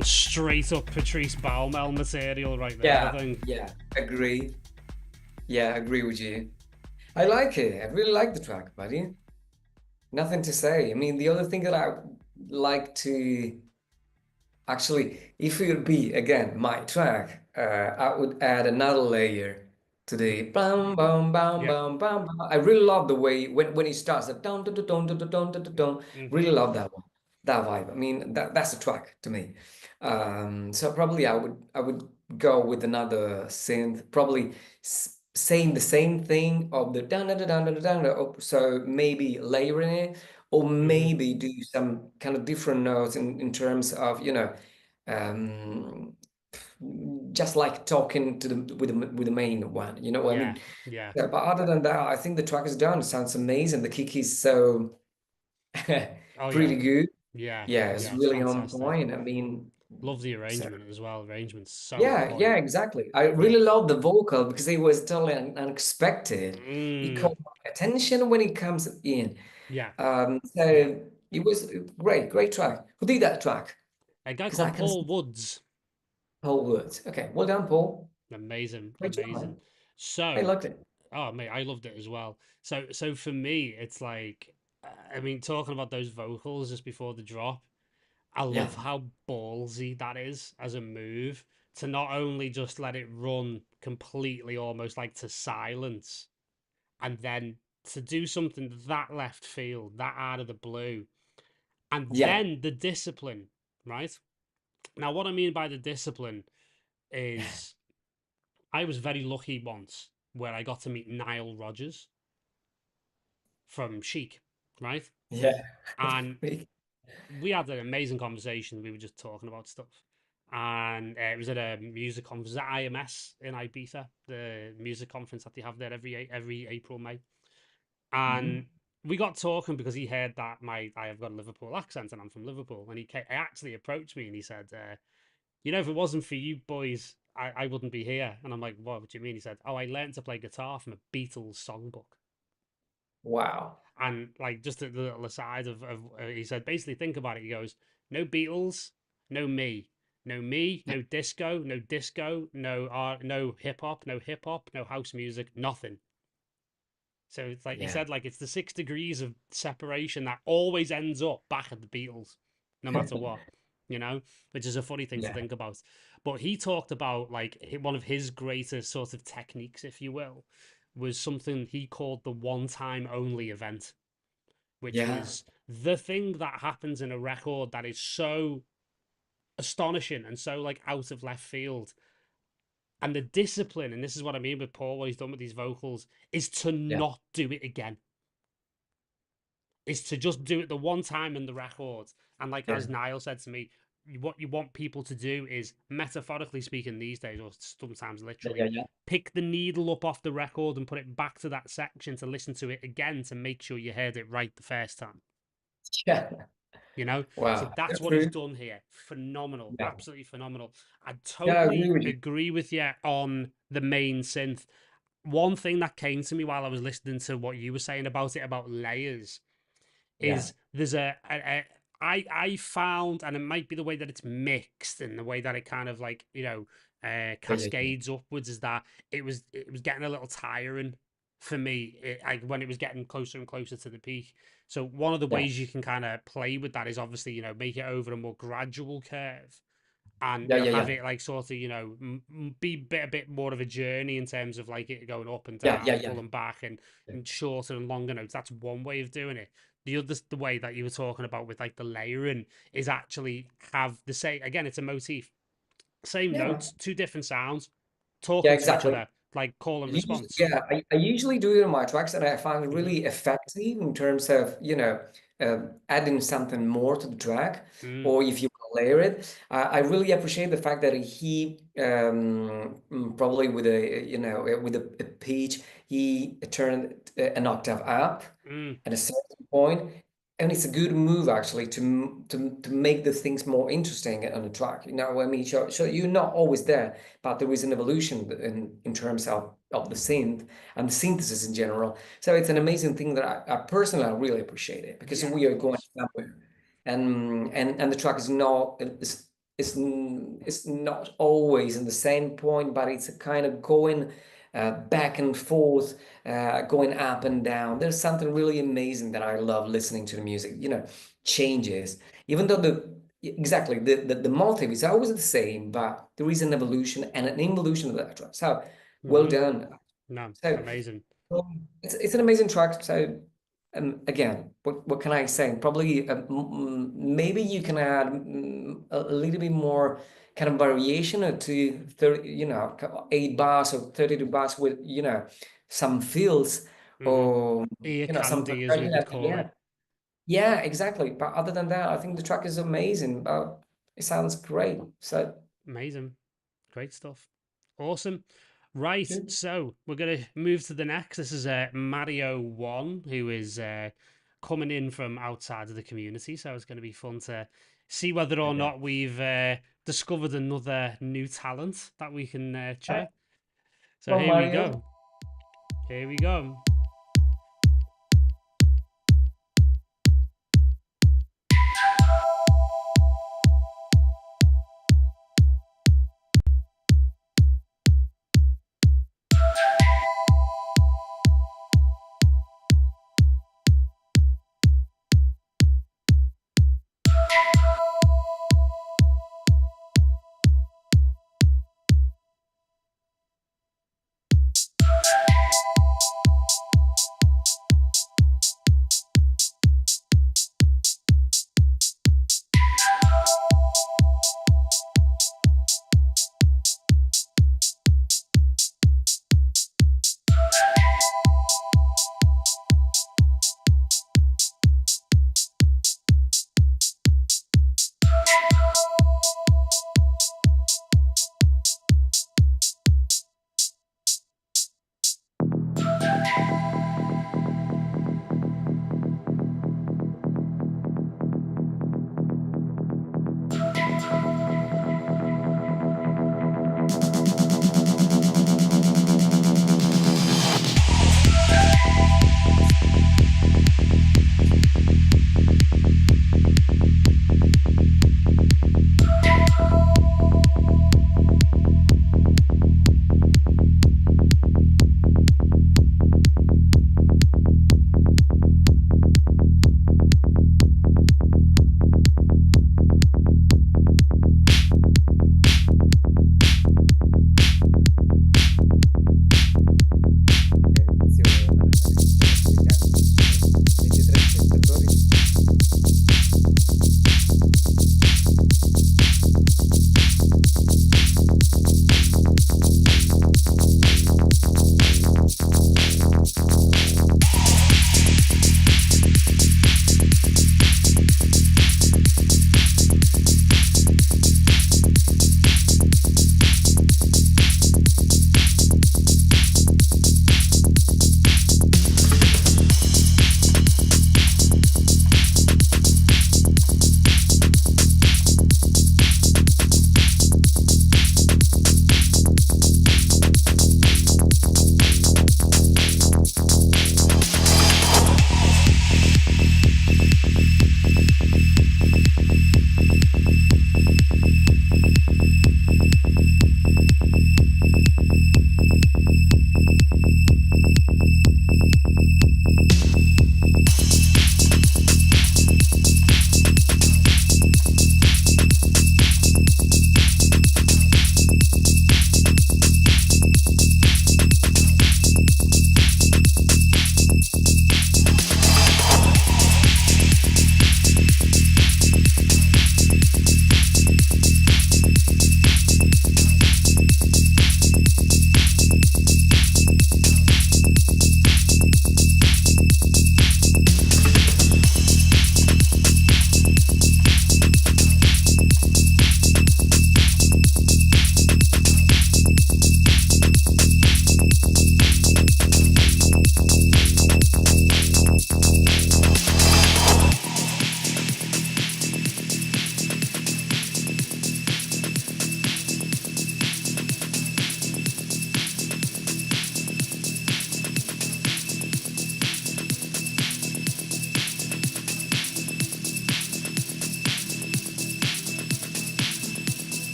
S1: some straight up Patrice Baumel material right there, I think.
S2: Yeah, agree. Yeah, agree with you. I like it. I really like the track, buddy. Nothing to say. I mean, the other thing that I like to actually, if it would be again my track, I would add another layer to the bam bam bam
S1: Yeah.
S2: bam bam. Bam. I really love the way when it starts that don don don don don don don. Really love that one, that vibe. I mean, that's the track to me. So probably I would go with another synth, probably saying the same thing of the down down down down down. So maybe layering it, or maybe do some kind of different notes in terms of, um, just like talking to the with the main one, you know what I
S1: Yeah.
S2: mean?
S1: Yeah.
S2: Yeah, but other than that, I think the track is done. It sounds amazing. The kick is so
S1: Oh yeah.
S2: pretty good.
S1: Yeah.
S2: Yeah, it's
S1: Yeah. It's
S2: really on
S1: fantastic.
S2: point. I mean,
S1: Love the
S2: so
S1: arrangement as well. Arrangement's so on
S2: yeah,
S1: point.
S2: yeah, exactly. I
S1: Yeah.
S2: really love the vocal because it was totally unexpected. It caught my attention when it comes in.
S1: Yeah.
S2: So
S1: Yeah.
S2: it was great track. Who did that track?
S1: A guy
S2: Because I
S1: called
S2: can
S1: Paul
S2: see
S1: Woods.
S2: Paul Woods. Okay, well done, Paul.
S1: Amazing.
S2: Great job,
S1: Amazing.
S2: man. I
S1: So,
S2: loved it.
S1: oh mate, I loved it as well. So for me, it's like, I mean, talking about those vocals just before the drop, I
S2: Yeah,
S1: love how ballsy that is as a move to not only just let it run completely, almost like to silence, and then to do something that left field, that out of the blue, and
S2: yeah,
S1: then the discipline, right? Now, what I mean by the discipline is I was very lucky once where I got to meet Nile Rodgers from Chic, right?
S2: yeah.
S1: And we had an amazing conversation. We were just talking about stuff. And it was at a music conference at IMS in Ibiza, the music conference that they have there every April, May. And
S2: Mhm.
S1: we got talking because he heard that I have got a Liverpool accent and I'm from Liverpool. And he actually approached me and he said, if it wasn't for you boys, I wouldn't be here. And I'm like, what do you mean? He said, oh, I learned to play guitar from a Beatles songbook.
S2: Wow.
S1: And like just a little aside he said, basically think about it. He goes, no Beatles, no me. No me, no disco, no hip hop, no house music, nothing. So it's like he
S2: Yeah.
S1: said, like it's the 6 degrees of separation that always ends up back at the Beatles, no matter what, which is a funny thing to
S2: Yeah.
S1: think about. But he talked about like one of his greatest sort of techniques, if you will, was something he called the one time only event, which
S2: Yeah.
S1: was the thing that happens in a record that is so astonishing and so like out of left field. And the discipline, and this is what I mean with Paul, what he's done with these vocals, is to
S2: Yeah.
S1: not do it again. Is to just do it the one time in the record. And like
S2: Yeah.
S1: as Niall said to me, what you want people to do is, metaphorically speaking these days, or sometimes literally,
S2: Yeah.
S1: pick the needle up off the record and put it back to that section to listen to it again to make sure you heard it right the first time.
S2: Yeah.
S1: So
S2: Wow.
S1: that's
S2: That's
S1: what he's
S2: true.
S1: done here. Phenomenal,
S2: Yeah.
S1: absolutely phenomenal. I
S2: Yeah, I agree
S1: totally
S2: with you.
S1: agree with you on the main synth. One thing that came to me while I was listening to what you were saying about it, about layers,
S2: Yeah.
S1: is there's I found, and it might be the way that it's mixed and the way that it kind of like
S2: Yeah.
S1: cascades upwards, is that it was getting a little tiring for me when it was getting closer and closer to the peak. So one of the
S2: Yeah.
S1: ways you can kind of play with that is obviously make it over a more gradual curve, and
S2: Yeah. Yeah.
S1: have
S2: Yeah.
S1: it like sort of be a bit more of a journey in terms of like it going up and
S2: Yeah.
S1: down
S2: Yeah.
S1: and
S2: Yeah.
S1: pulling back and shorter and longer notes. That's one way of doing it. The way that you were talking about with like the layering is actually have the same, again, it's a motif, same
S2: Yeah.
S1: notes, two different sounds
S2: Yeah.
S1: talking to each
S2: Exactly.
S1: other, like call and
S2: Usually,
S1: response.
S2: yeah, I usually do it on my tracks, and I find it
S1: Hmm.
S2: really effective in terms of, adding something more to the track,
S1: Mm,
S2: or if you layer it. I really appreciate the fact that he probably with a pitch, he turned an octave up
S1: mm,
S2: at a certain point, and it's a good move actually to make the things more interesting on the track. You know what I mean? So you're not always there, but there is an evolution in terms of the synth and the synthesis in general. So it's an amazing thing that I personally I really appreciate it because
S1: yeah,
S2: we
S1: of
S2: are going
S1: course.
S2: somewhere, and the track is not it's not always in the same point, but it's a kind of going back and forth, going up and down. There's something really amazing that I love listening to the music, changes, even though the motive is always the same, but there is an evolution and an involution of that track. So well done.
S1: No,
S2: So
S1: amazing.
S2: it's an amazing track. So again, what can I say? Probably maybe you can add a little bit more kind of variation to 30, 8 bars or 32 bars with some fills or
S1: Ear
S2: some
S1: candy, as we
S2: percussion
S1: would
S2: at the
S1: call it.
S2: end. Yeah, exactly. But other than that, I think the track is amazing. It sounds great. So
S1: Amazing. Great stuff. Awesome. Right,
S2: good.
S1: so we're going to move to the next. This is Mario 1, who is coming in from outside of the community. So it's going to be fun to see whether or
S2: Okay.
S1: not we've discovered another new talent that we can check. So
S2: Well,
S1: here we
S2: Mario.
S1: go. Here we go.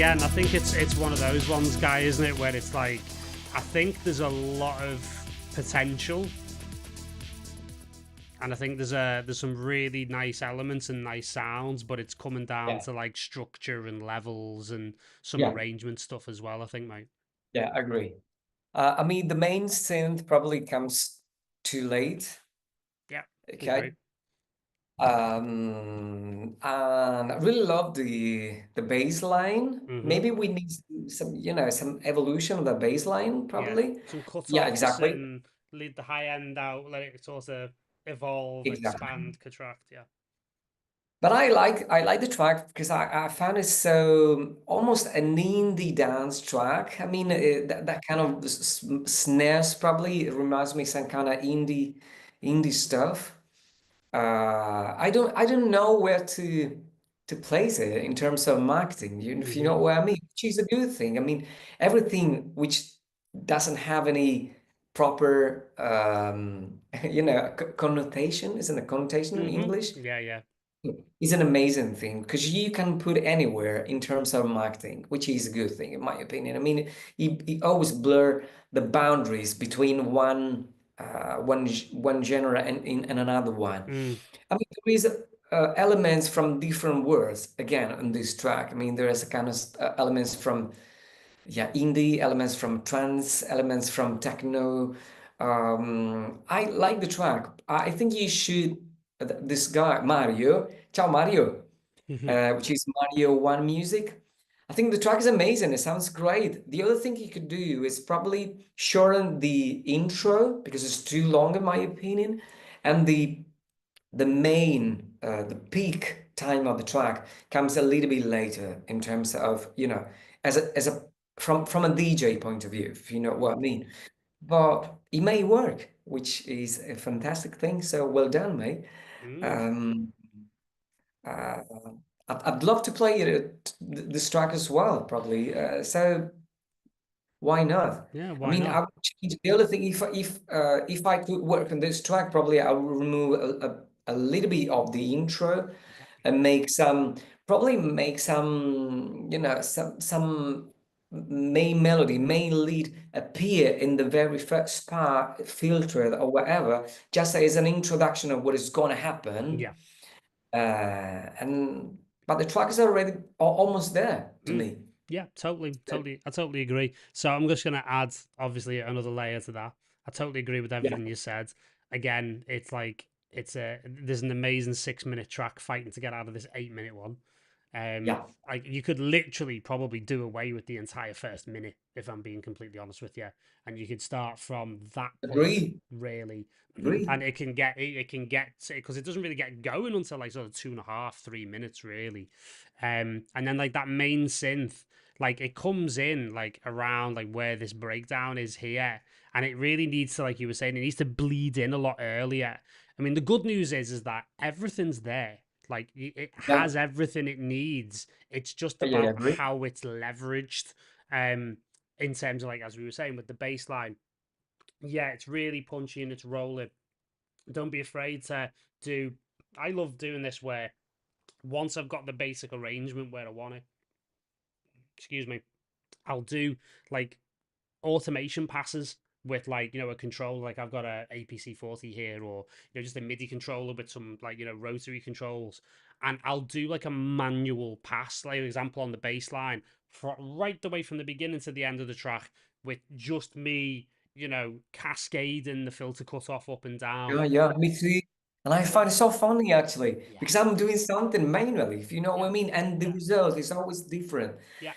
S1: again, I think it's one of those ones, Guy, isn't it, where it's like, I think there's a lot of potential, and I think there's some really nice elements and nice sounds, but it's coming down to like structure and levels and some arrangement stuff as well, I think, mate.
S2: Yeah, I agree. I mean, the main synth probably comes too late.
S1: Yeah.
S2: Okay.
S1: Agree.
S2: And I really love the bass line. Maybe we need some, some evolution of the bass line, probably.
S1: Some cut-offs,
S2: Yeah, exactly.
S1: and lead the high end out, let it sort of evolve,
S2: Exactly.
S1: expand, contract. Yeah.
S2: But I like the track because I found it so almost an indie dance track. I mean, that kind of snares probably reminds me some kind of indie stuff. I don't know where to place it in terms of marketing. If you know what I mean, which is a good thing. I mean, everything which doesn't have any proper connotation, isn't a connotation in English,
S1: Yeah.
S2: is an amazing thing because you can put anywhere in terms of marketing, which is a good thing in my opinion. I mean, he always blur the boundaries between one genre and another one. I mean, there is elements from different worlds again on this track. I mean, there is a kind of elements from indie, elements from trance, elements from techno. I like the track. I think you should. This guy Mario, ciao Mario, which is Mario One Music. I think the track is amazing. It sounds great. The other thing he could do is probably shorten the intro because it's too long in my opinion, and the main the peak time of the track comes a little bit later in terms of as a from a DJ point of view, if you know what I mean. But it may work, which is a fantastic thing. So well done, mate. Um, uh, I'd love to play this track as well, probably. So why not?
S1: Yeah, why
S2: I mean,
S1: not?
S2: I would change the other thing. If I could work on this track, probably I would remove a little bit of the intro and probably make some some main melody, main lead appear in the very first part, filtered or whatever, just as an introduction of what is going to happen.
S1: Yeah.
S2: But the track is already almost there to me.
S1: Yeah, totally. I totally agree. So I'm just going to add, obviously, another layer to that. I totally agree with everything you said. Again, it's like there's an amazing 6-minute track fighting to get out of this 8-minute one. Like you could literally probably do away with the entire first minute, if I'm being completely honest with you, and you could start from that point, really. And it can get because it doesn't really get going until like sort of 2.5-3 minutes, really. And then like that main synth, like it comes in like around like where this breakdown is here, and it really needs to, like you were saying, it needs to bleed in a lot earlier. I mean, the good news is that everything's there. Like it has everything it needs. It's just about how it's leveraged. In terms of, like, as we were saying with the bass line, yeah, it's really punchy and it's rolling. Don't be afraid to do. I love doing this where once I've got the basic arrangement where I want it, excuse me, I'll do like automation passes with, like, a controller. Like I've got a APC 40 here, or just a MIDI controller with some, like, rotary controls, and I'll do like a manual pass, like example on the bass line, right the way from the beginning to the end of the track, with just me cascading the filter cutoff up and down.
S2: Yeah, me too. And I find it so funny actually, because I'm doing something manually, if you know what I mean, and the result is always different.
S1: Yeah.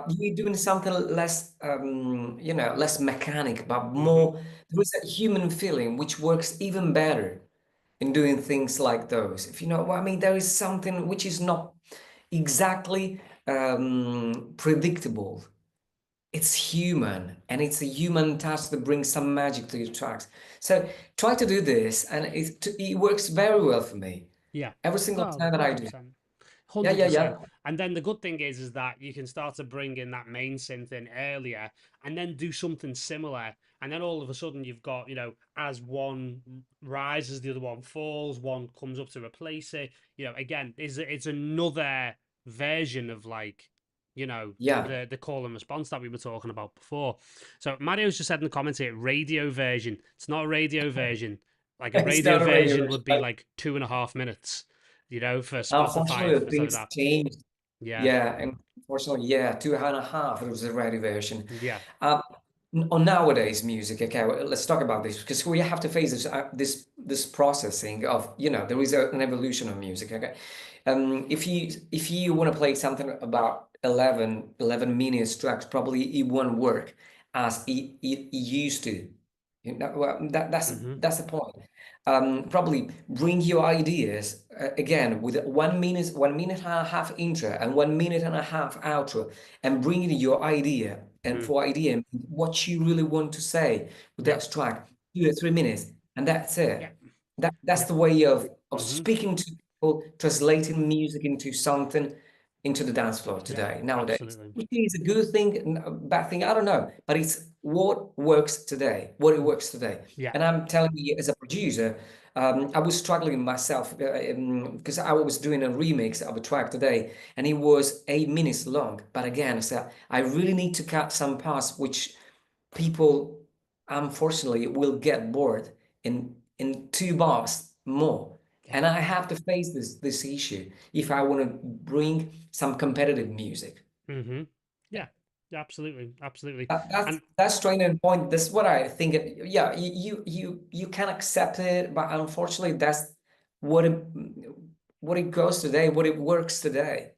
S2: You're doing something less, less mechanic, but more, there is a human feeling which works even better in doing things like those. If you know what I mean, there is something which is not exactly predictable. It's human, and it's a human touch that brings some magic to your tracks. So try to do this, and it works very well for me.
S1: Yeah.
S2: Every single time that I do.
S1: 100%.
S2: Yeah.
S1: And then the good thing is that you can start to bring in that main synth in earlier, and then do something similar. And then all of a sudden you've got, as one rises, the other one falls, one comes up to replace it. Again, it's another version of, like, you know,
S2: Yeah,
S1: the call and response that we were talking about before. So Mario's just said in the comments here, radio version. It's not a radio version. Like a
S2: it's
S1: radio
S2: not a radio
S1: version
S2: version,
S1: would be
S2: but
S1: like 2.5 minutes, you know, for Spotify
S2: unfortunately,
S1: and stuff like
S2: things
S1: that.
S2: changed.
S1: Yeah.
S2: Yeah, and unfortunately, yeah, 2.5. It was a radio version.
S1: Yeah.
S2: On nowadays music, okay, well, let's talk about this because we have to face this processing of, there is an evolution of music, okay. If you want to play something about 11 minutes tracks, probably it won't work as it used to. Well, that's the point. Probably bring your ideas again with 1 minute, 1.5 minute intro and 1.5 minute outro, and bring in your idea and for idea and what you really want to say with
S1: Yeah.
S2: that track, 2 or 3 minutes, and that's it.
S1: Yeah.
S2: That's the way of
S1: Mhm.
S2: speaking to people, translating music into something, into the dance floor today, nowadays.
S1: absolutely.
S2: Which is a good thing, a bad thing, I don't know, but it's what works today, what it works today.
S1: Yeah.
S2: And I'm telling you, as a producer, I was struggling myself because I was doing a remix of a track today, and it was 8 minutes long. But again, so I really need to cut some parts which people, unfortunately, will get bored in 2 bars more. And I have to face this issue if I want to bring some competitive music.
S1: Yeah. Absolutely. Absolutely.
S2: That's training point. That's what I think. Yeah, you can accept it, but unfortunately, that's what it goes today, what it works today,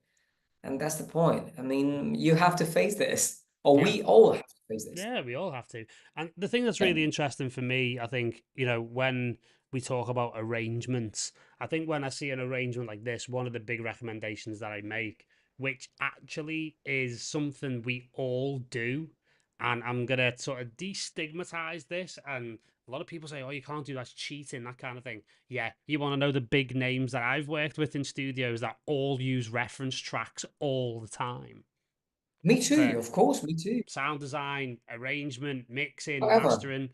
S2: and that's the point. I mean, you have to face this, or we all have to face this.
S1: Yeah, we all have to. And the thing that's really interesting for me, I think, when we talk about arrangements, I think when I see an arrangement like this, one of the big recommendations that I make, which actually is something we all do, and I'm going to sort of destigmatize this. And a lot of people say, oh, you can't do that's cheating, that kind of thing. Yeah, you want to know the big names that I've worked with in studios that all use reference tracks all the time.
S2: Me too, of course, me too.
S1: Sound design, arrangement, mixing,
S2: However,
S1: mastering,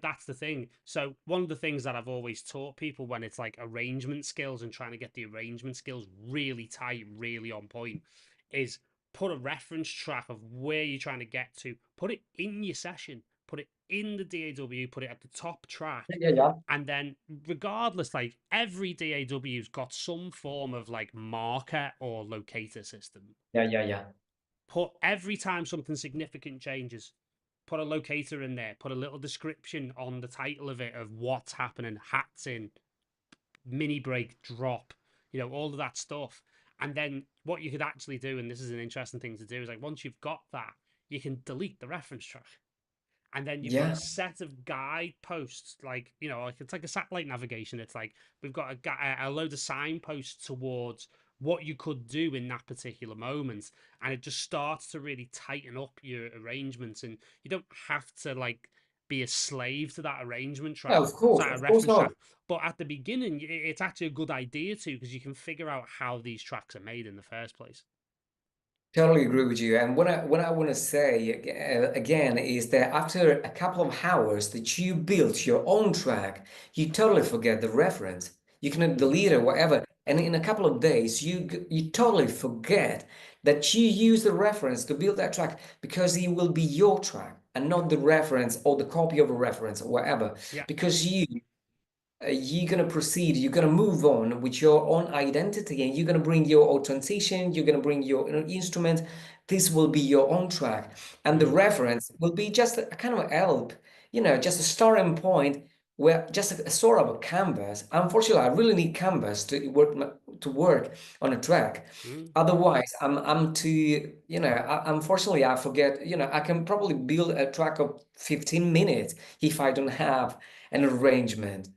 S1: that's the thing. So one of the things that I've always taught people when it's like arrangement skills and trying to get the arrangement skills really tight, really on point, is put a reference track of where you're trying to get to, put it in your session, put it in the DAW, put it at the top track.
S2: yeah.
S1: And then regardless, like every DAW's got some form of like marker or locator system.
S2: Yeah.
S1: Put every time something significant changes, put a locator in there, put a little description on the title of it of what's happening, hats in, mini break, drop, all of that stuff. And then what you could actually do, and this is an interesting thing to do, is like once you've got that, you can delete the reference track. And then you've got a set of guideposts, like, like it's like a satellite navigation. It's like we've got a load of signposts towards what you could do in that particular moment, and it just starts to really tighten up your arrangements, and you don't have to like be a slave to that arrangement track,
S2: Of course,
S1: reference
S2: not.
S1: track. But at the beginning, it's actually a good idea too, because you can figure out how these tracks are made in the first place.
S2: Totally agree with you. And what I want to say again is that after a couple of hours that you built your own track, you totally forget the reference. You can delete it, whatever. And in a couple of days, you totally forget that you use the reference to build that track because it will be your track and not the reference or the copy of a reference or whatever.
S1: Yeah.
S2: Because you're going to proceed, you're going to move on with your own identity, and you're going to bring your authentication, you're going to bring your instrument. This will be your own track, and the reference will be just a kind of help, just a starting point, where just a sort of a canvas. Unfortunately, I really need canvas to work on a track. Otherwise, I'm too, unfortunately, I forget, I can probably build a track of 15 minutes if I don't have an arrangement.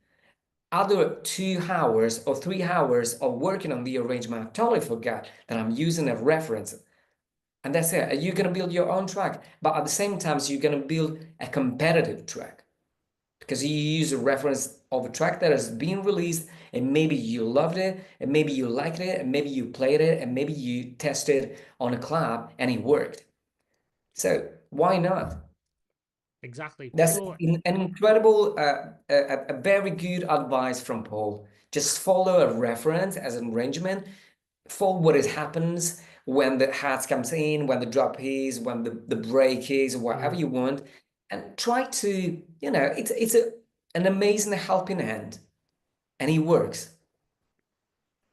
S2: Other 2 hours or 3 hours of working on the arrangement, I totally forgot that I'm using a reference. And that's it. You're going to build your own track, but at the same time, you're going to build a competitive track because you use a reference of a track that has been released, and maybe you loved it, and maybe you liked it, and maybe you played it, and maybe you tested on a club and it worked. So why not?
S1: Exactly.
S2: That's an incredible, a very good advice from Paul. Just follow a reference as an arrangement, follow what it happens, when the hats comes in, when the drop is, when the break is, whatever you want, and try to, it's an amazing helping hand, and it works.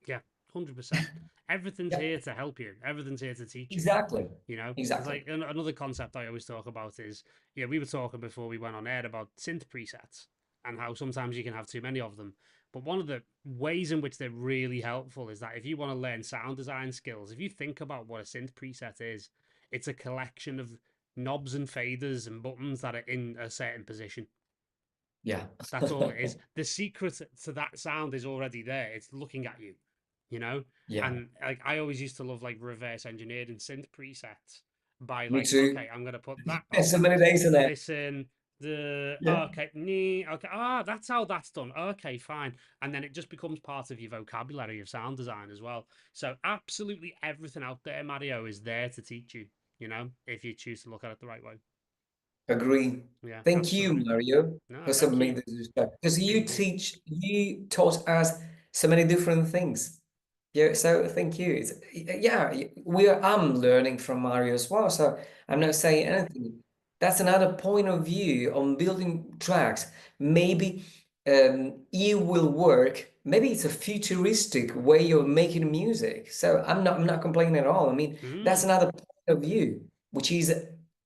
S1: Yeah, 100%. Everything's
S2: Yeah.
S1: here to help you. Everything's here to teach you.
S2: Exactly.
S1: It's
S2: Exactly.
S1: like another concept I always talk about is, we were talking before we went on air about synth presets and how sometimes you can have too many of them. But one of the ways in which they're really helpful is that if you want to learn sound design skills, if you think about what a synth preset is, it's a collection of knobs and faders and buttons that are in a certain position.
S2: Yeah.
S1: That's all it is. The secret to that sound is already there. It's looking at you,
S2: Yeah.
S1: And like I always used to love like reverse engineering synth presets by
S2: Me
S1: like,
S2: too.
S1: okay, I'm gonna put that
S2: There's so
S1: on,
S2: many days in there.
S1: this in the
S2: Yeah.
S1: okay, that's how that's done. Okay, fine. And then it just becomes part of your vocabulary of sound design as well. So absolutely everything out there, Mario, is there to teach you, if you choose to look at it the right way.
S2: Agree.
S1: Yeah.
S2: Thank you,
S1: absolutely.
S2: Mario,
S1: No,
S2: for
S1: thank
S2: submitting
S1: you.
S2: this stuff. Because
S1: Indeed.
S2: you taught us so many different things. Yeah, so thank you. I'm learning from Mario as well. So I'm not saying anything. That's another point of view on building tracks. Maybe you will work. Maybe it's a futuristic way of making music. So I'm not complaining at all. I mean, that's another point of view, which is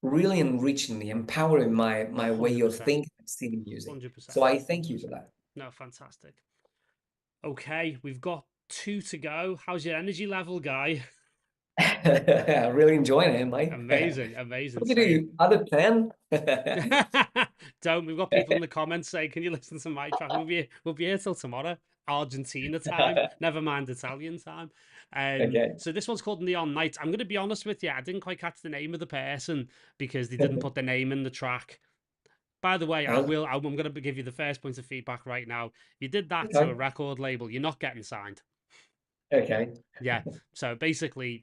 S2: really enriching me, empowering my way of
S1: 100%.
S2: thinking and seeing music.
S1: 100%.
S2: So I thank you for that.
S1: No, fantastic. Okay, we've got 2 to go. How's your energy level, Guy?
S2: Really enjoying it, mate.
S1: Amazing.
S2: What do you do? Other 10?
S1: Don't. We've got people in the comments saying, "Can you listen to my track?" We'll be here till tomorrow, Argentina time. Never mind Italian time.
S2: Okay.
S1: So this one's called Neon Night. I'm going to be honest with you. I didn't quite catch the name of the person because they didn't put the name in the track. By the way, I'm going to give you the first point of feedback right now. If you did that to a record label, you're not getting signed.
S2: Okay.
S1: Yeah. So basically,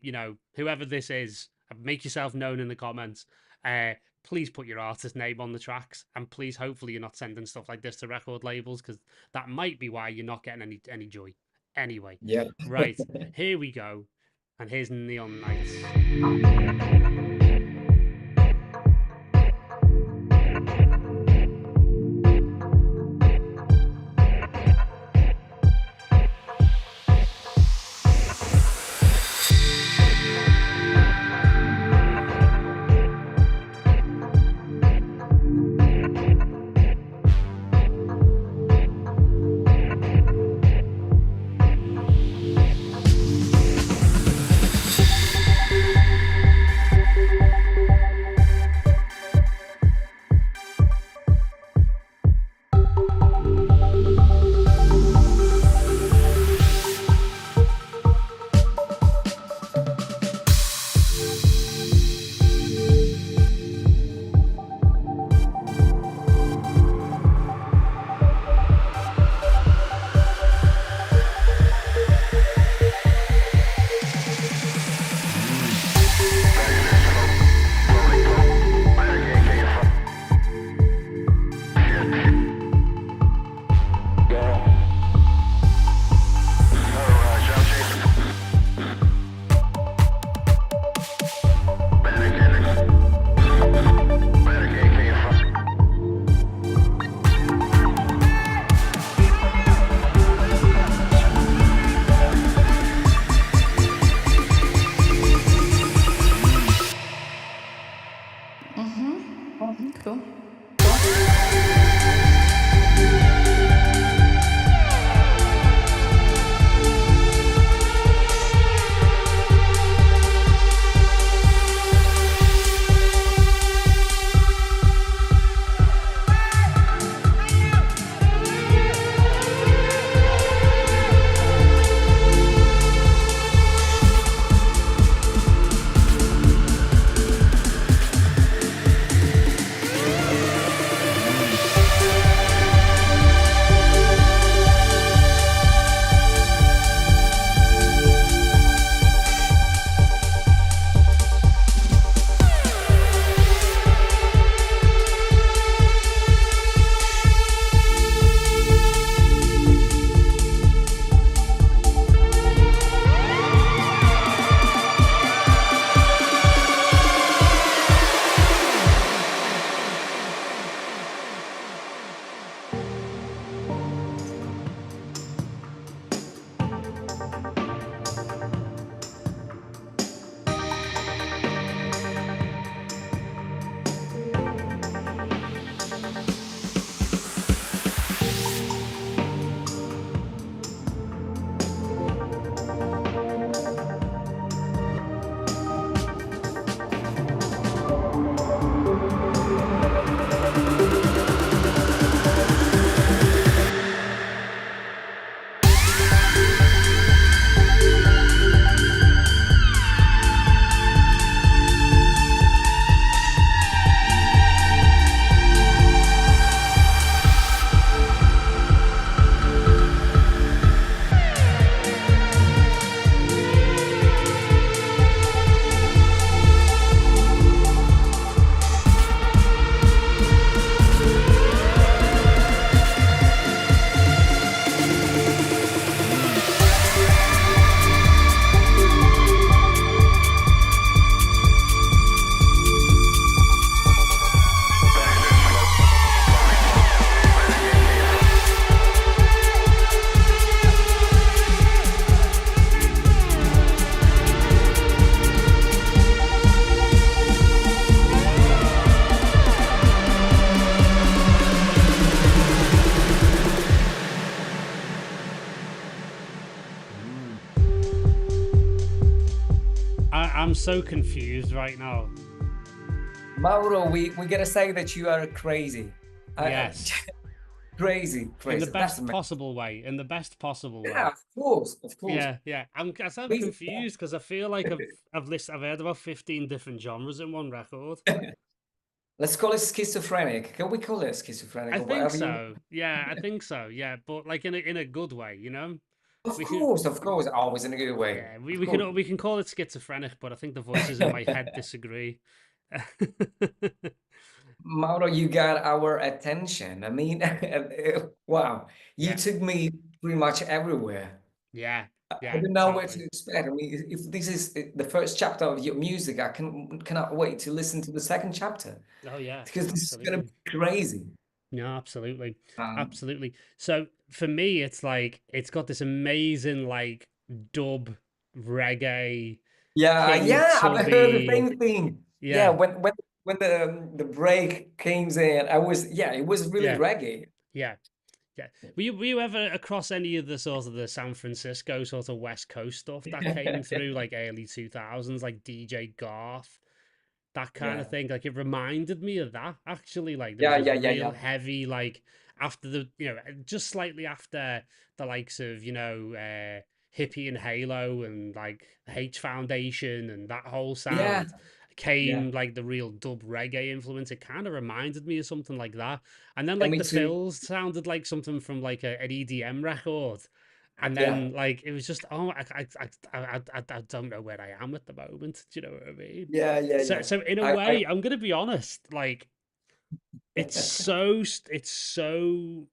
S1: whoever this is, make yourself known in the comments. Please put your artist name on the tracks, and please, hopefully, you're not sending stuff like this to record labels, because that might be why you're not getting any joy. Anyway,
S2: yeah.
S1: Right, here we go, and here's Neon Nights. I'm so confused right now.
S2: Mauro, we gotta say that you are crazy.
S1: Yes.
S2: Crazy.
S1: In the
S2: That's
S1: best
S2: amazing.
S1: possible way. In the best possible way.
S2: Yeah, of course, of course.
S1: Yeah. I'm
S2: Crazy.
S1: confused because I feel like I've heard about 15 different genres in one record.
S2: Let's call it schizophrenic. Can we call it schizophrenic
S1: I
S2: or
S1: think
S2: whatever you?
S1: so. Yeah, I think so. Yeah, but like in a good way, you know?
S2: Of
S1: We can
S2: course, of course. Always in a good way.
S1: Yeah,
S2: Of course.
S1: we can call it schizophrenic, but I think the voices in my head disagree.
S2: Mauro, you got our attention. I mean, wow, you
S1: Yeah,
S2: took me pretty much everywhere.
S1: yeah,
S2: I
S1: yeah,
S2: didn't know where to
S1: totally.
S2: expect. I mean, if this is the first chapter of your music, I cannot wait to listen to the second chapter
S1: Oh yeah,
S2: because this is gonna
S1: absolutely.
S2: be crazy.
S1: No, absolutely.
S2: Um,
S1: Absolutely. So for me, it's like it's got this amazing like dub reggae King
S2: yeah, I've heard the
S1: Tubby.
S2: same thing. Yeah,
S1: Yeah,
S2: when the break came in, it was really
S1: yeah,
S2: reggae.
S1: yeah, yeah. Were you ever across any of the sort of the San Francisco sort of West Coast stuff that came through like early 2000s, like DJ Garth? That kind
S2: Yeah,
S1: of thing. Like it reminded me of that actually. Like there was this real
S2: yeah.
S1: heavy, like after the just slightly after the likes of Hippie and Halo and like H Foundation and that whole
S2: Yeah,
S1: sound
S2: yeah.
S1: came like the real dub reggae influence. It kind of reminded me of something like that. And then
S2: Yeah,
S1: like
S2: me
S1: the
S2: too.
S1: fills sounded like something from like an EDM record. And
S2: Yeah.
S1: then like it was just I don't know where I am at the moment. Do you know what I mean?
S2: Yeah.
S1: So in a
S2: I
S1: way, I'm gonna be honest. Like it's so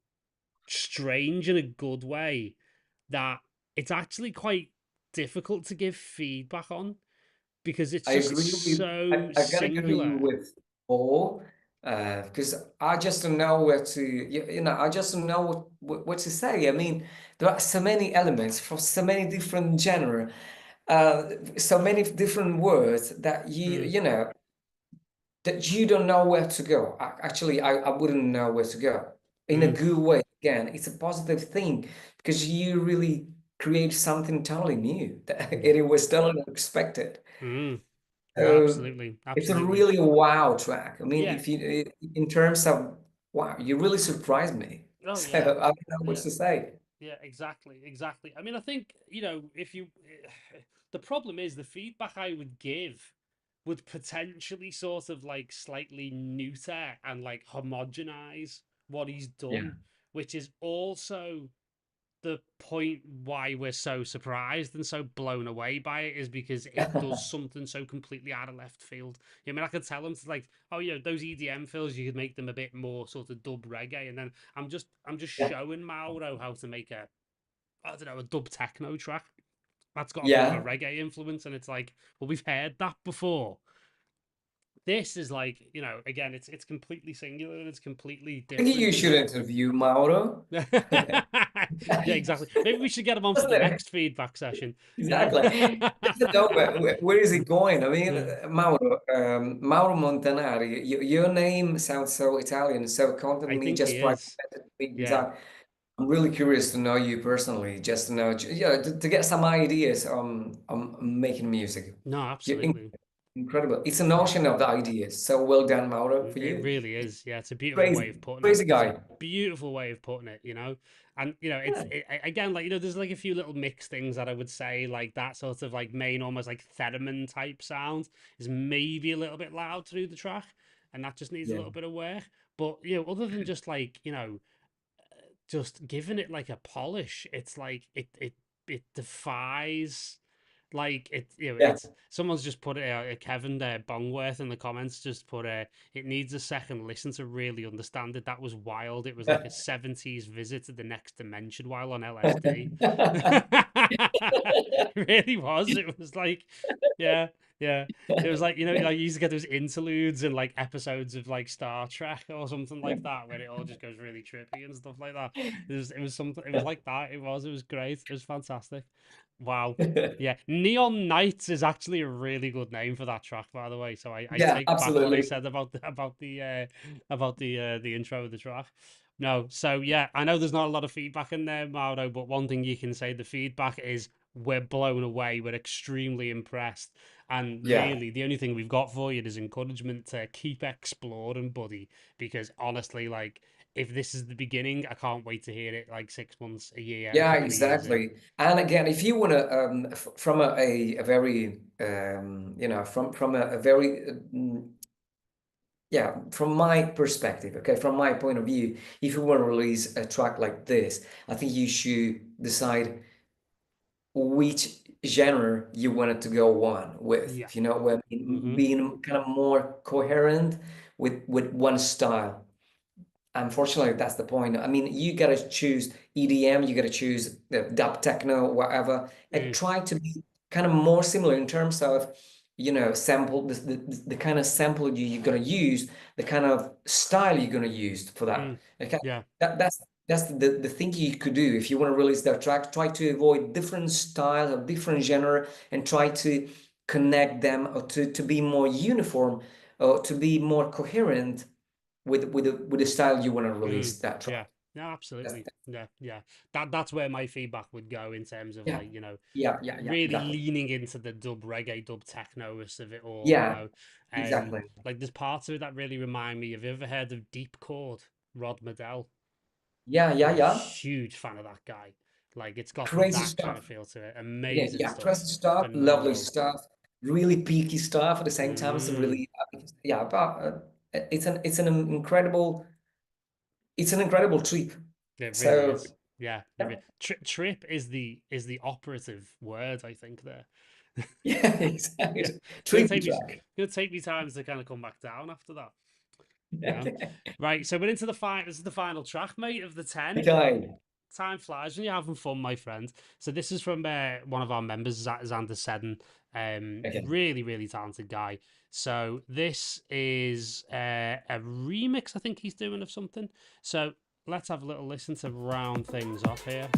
S1: strange in a good way that it's actually quite difficult to give feedback on because it's
S2: I
S1: just
S2: agree with
S1: so
S2: I gotta agree
S1: singular.
S2: with Paul, because I just don't know where to I just don't know what to say. I mean, there are so many elements from so many different genre, so many different words that
S1: Mm,
S2: that you don't know where to go. Actually, I wouldn't know where to go in a
S1: mm,
S2: good way. Again, it's a positive thing because you really create something totally new that
S1: yeah.
S2: it was totally unexpected.
S1: Mm. No,
S2: So
S1: absolutely,
S2: it's a
S1: absolutely.
S2: really wow track. I mean,
S1: Yeah.
S2: if in terms of wow, you really surprised me.
S1: Oh
S2: So I
S1: yeah.
S2: don't know what
S1: Yeah.
S2: to say.
S1: Yeah, exactly, exactly. I mean, I think, if you, the problem is the feedback I would give would potentially sort of like slightly neuter and like homogenize what he's
S2: Yeah.
S1: done, which is also the point why we're so surprised and so blown away by it is because it does something so completely out of left field. I mean, I could tell him to like, oh yeah, those EDM fills, you could make them a bit more sort of dub reggae, and then I'm just
S2: Yeah.
S1: showing Mauro how to make I don't know, a dub techno track that's got a bit of a
S2: Yeah.
S1: reggae influence, and it's like, well, we've heard that before. This is like, again, it's completely singular and it's completely
S2: I think you
S1: different.
S2: should interview Mauro.
S1: Yeah, exactly. Maybe we should get him on for
S2: Doesn't
S1: the
S2: it?
S1: next feedback session.
S2: Exactly. Just to know where is it going? I mean,
S1: Yeah,
S2: Mauro Montanari, your name sounds so Italian, so contact
S1: I
S2: me
S1: think he
S2: just private
S1: is.
S2: because
S1: Yeah.
S2: I'm really curious to know you personally, just to know, yeah, to get some ideas on making music.
S1: No,
S2: You're
S1: absolutely.
S2: incredible. It's an
S1: Yeah.
S2: ocean of the ideas. So well done, Mauro, for
S1: It
S2: you.
S1: really is. Yeah, it's a beautiful way
S2: Crazy,
S1: of putting it.
S2: crazy
S1: It's a
S2: guy.
S1: beautiful way of putting it. And
S2: Yeah,
S1: again, like, there's like a few little mixed things that I would say, like that sort of like main almost like theremin type sound is maybe a little bit loud through the track, and that just needs a
S2: yeah,
S1: little bit of work. But other than just like, just giving it like a polish, it's like it defies like
S2: yeah.
S1: it's someone's just put it Kevin there Bongworth in the comments just put it needs a second listen to really understand it. That was wild. It was like a 70s visit to the next dimension while on LSD. It really was. It was like, yeah, yeah. It was like, like you used to get those interludes in like episodes of like Star Trek or something like that, where it all just goes really trippy and stuff like that. It was something. It was like that. It was great. It was fantastic. Wow. Yeah, Neon Nights is actually a really good name for that track, by the way. So I
S2: Yeah,
S1: take back what I
S2: absolutely.
S1: said about the intro of the track. No, so yeah, I know there's not a lot of feedback in there, Mauro, but one thing you can say, the feedback is we're blown away. We're extremely impressed. And
S2: Yeah.
S1: really, the only thing we've got for you is encouragement to keep exploring, buddy. Because honestly, like, if this is the beginning, I can't wait to hear it like 6 months, a year, a
S2: Yeah,
S1: couple of years in.
S2: exactly. And again, if you want to, from a very, you know, from a very, yeah, from my perspective, okay, from my point of view, if you want to release a track like this, I think you should decide which genre you wanted to go on with.
S1: Yeah.
S2: You know, when being kind of more coherent with one style. Unfortunately, that's the point. I mean, you gotta choose EDM, you gotta choose dub techno, whatever, and try to be kind of more similar in terms of, you know, sample the kind of sample you're gonna use, the kind of style you're gonna use for that. Okay,
S1: Yeah.
S2: That's the thing you could do if you want to release that track. Try to avoid different styles or different genre and try to connect them or to be more uniform or to be more coherent with the style you want to release that track.
S1: Yeah. No, absolutely. Yeah. That's where my feedback would go in terms of like, you know,
S2: yeah,
S1: really
S2: exactly.
S1: leaning into the dub reggae, dub techno-ness of it all, you
S2: Yeah,
S1: know.
S2: exactly.
S1: Like there's parts of it that really remind me. Have you ever heard of Deep Chord, Rothamel?
S2: Yeah.
S1: I'm a huge fan of that guy. Like it's got
S2: Crazy
S1: that kind
S2: stuff.
S1: of feel to it. Amazing stuff.
S2: Crazy stuff, lovely
S1: Phenomenal.
S2: stuff, really peaky stuff at the same time. It's really, but it's an incredible trip.
S1: It really
S2: So
S1: is. Yeah. Trip is the operative word, I think, there.
S2: yeah, exactly.
S1: Yeah.
S2: Trippy track.
S1: Gonna take me times to kind of come back down after that. Yeah. Right. So we're into the final. This is the final track, mate, of the 10.
S2: Okay.
S1: Time flies when you're having fun, my friend. So this is from one of our members, Xander Seddon. Really, really talented guy. So this is a remix, I think he's doing of something. So let's have a little listen to round things off here.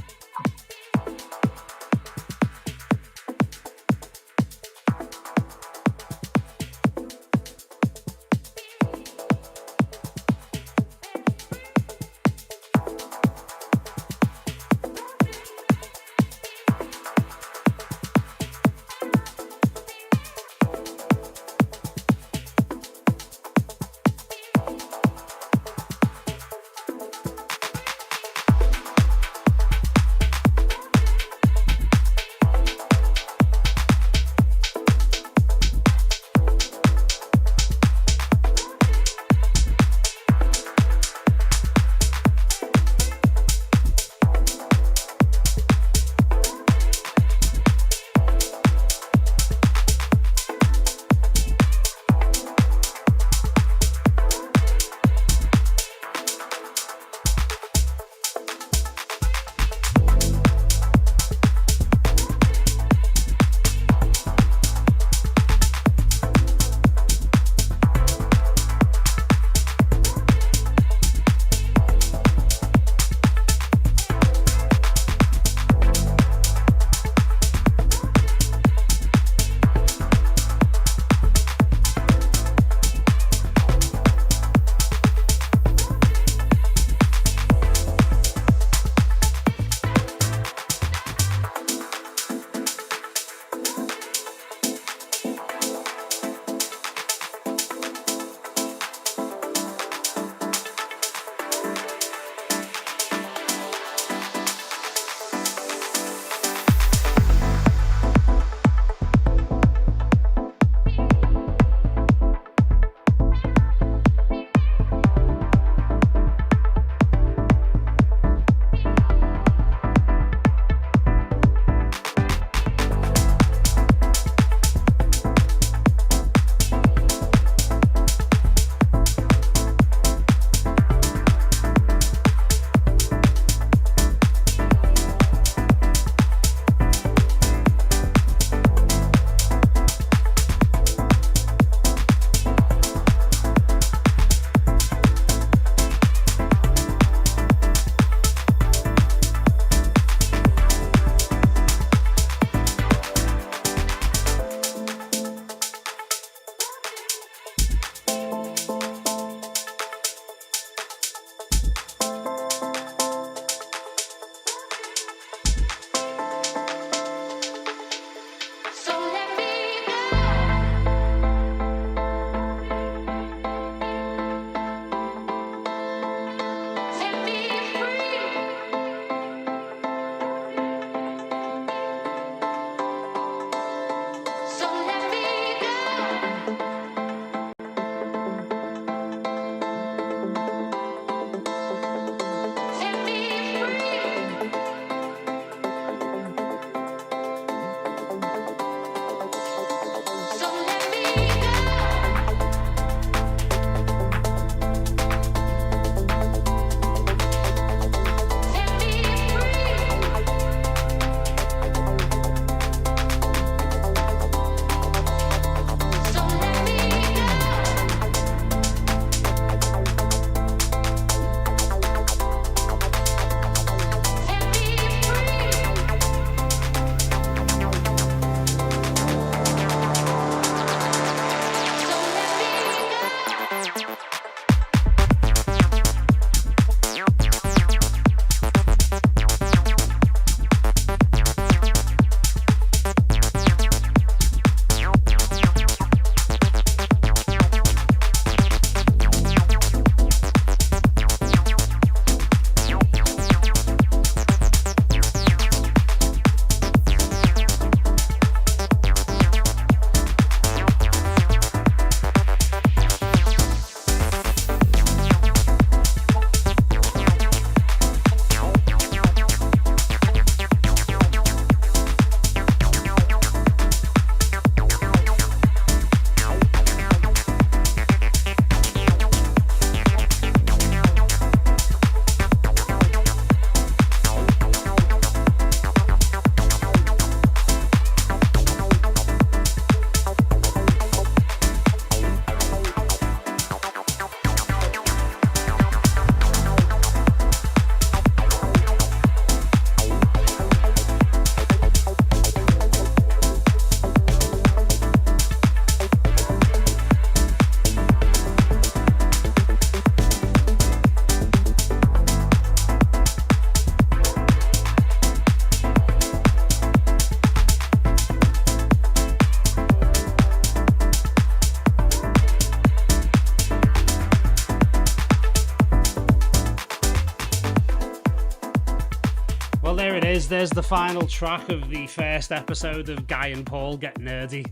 S1: Well, there it is. There's the final track of the first episode of Gai and Paul Get Nerdy.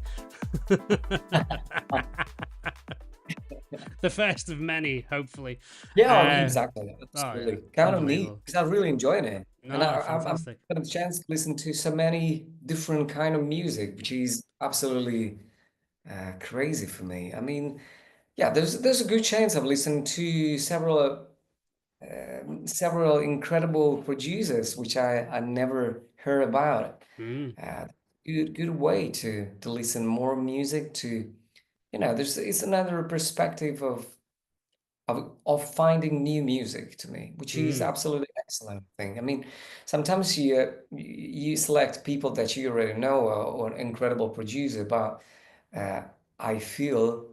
S1: The first of many, hopefully.
S2: Yeah, exactly. Absolutely.
S1: Oh, yeah.
S2: Kind of neat because I really enjoyed it.
S1: No,
S2: And I've
S1: fantastic.
S2: got a chance to listen to so many different kind of music, which is absolutely crazy for me. I mean, yeah, there's a good chance I've listened to several incredible producers, which I never heard about. Good way to listen more music to, it's another perspective of finding new music to me, which is absolutely excellent thing. I mean, sometimes you select people that you already know or an incredible producer, but I feel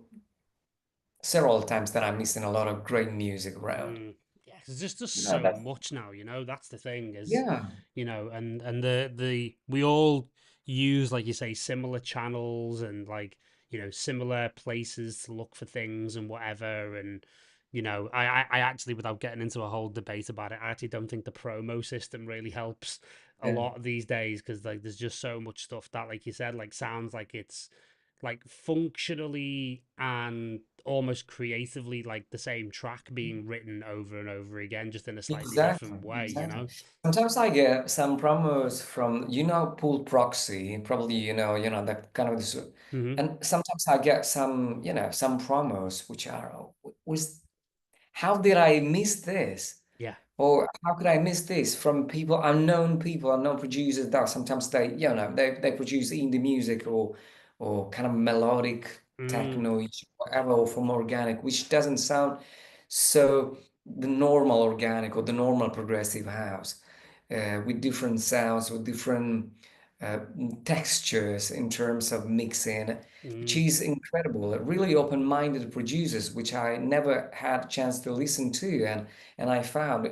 S2: several times that I'm missing a lot of great music around.
S1: Yeah, 'cause there's just
S2: No,
S1: so
S2: that's
S1: much now, that's the thing is,
S2: yeah,
S1: and the we all use, like you say, similar channels and like, similar places to look for things and whatever. And, I actually, without getting into a whole debate about it, I actually don't think the promo system really helps a
S2: yeah,
S1: lot these days because like there's just so much stuff that, like you said, like sounds like it's like functionally and almost creatively like the same track being written over and over again, just in a slightly
S2: exactly,
S1: different way,
S2: exactly. Sometimes I get some promos from, Pool Proxy, probably that kind of this,
S1: Hmm.
S2: and sometimes I get some, some promos which are, was how did I miss this?
S1: Yeah.
S2: Or how could I miss this from people, unknown producers that sometimes they produce indie music or kind of melodic
S1: Mm,
S2: techno, whatever, or from organic, which doesn't sound so the normal organic or the normal progressive house, with different sounds, with different uh, textures in terms of mixing, which
S1: mm,
S2: is incredible. Really open-minded producers, which I never had a chance to listen to, and I found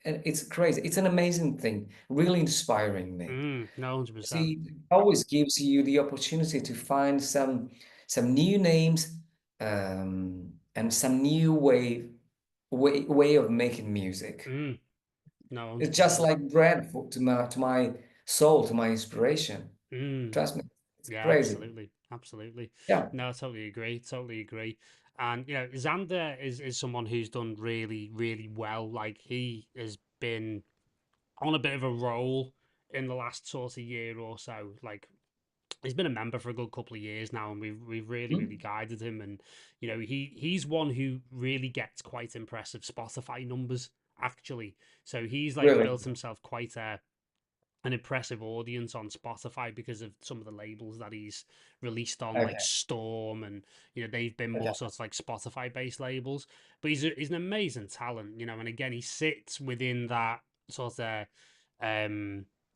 S2: and it's crazy. It's an amazing thing, really inspiring me.
S1: no, 100%.
S2: See, it always gives you the opportunity to find some new names, and some new way of making music.
S1: No,
S2: It's just
S1: 100%.
S2: like bread to my soul, to my inspiration.
S1: Mm,
S2: Trust me, it's
S1: yeah,
S2: crazy.
S1: absolutely. Absolutely.
S2: Yeah.
S1: No, I totally agree. Totally agree. And, Xander is someone who's done really, really well. Like, he has been on a bit of a roll in the last sort of year or so. Like, he's been a member for a good couple of years now, and we've really, really
S2: Hmm?
S1: guided him. And he's one who really gets quite impressive Spotify numbers, actually. So he's like
S2: Really?
S1: built himself quite an impressive audience on Spotify because of some of the labels that he's released on, like
S2: Okay.
S1: Storm, and they've been
S2: Okay.
S1: more sort of like Spotify based labels. But he's an amazing talent, and again he sits within that sort of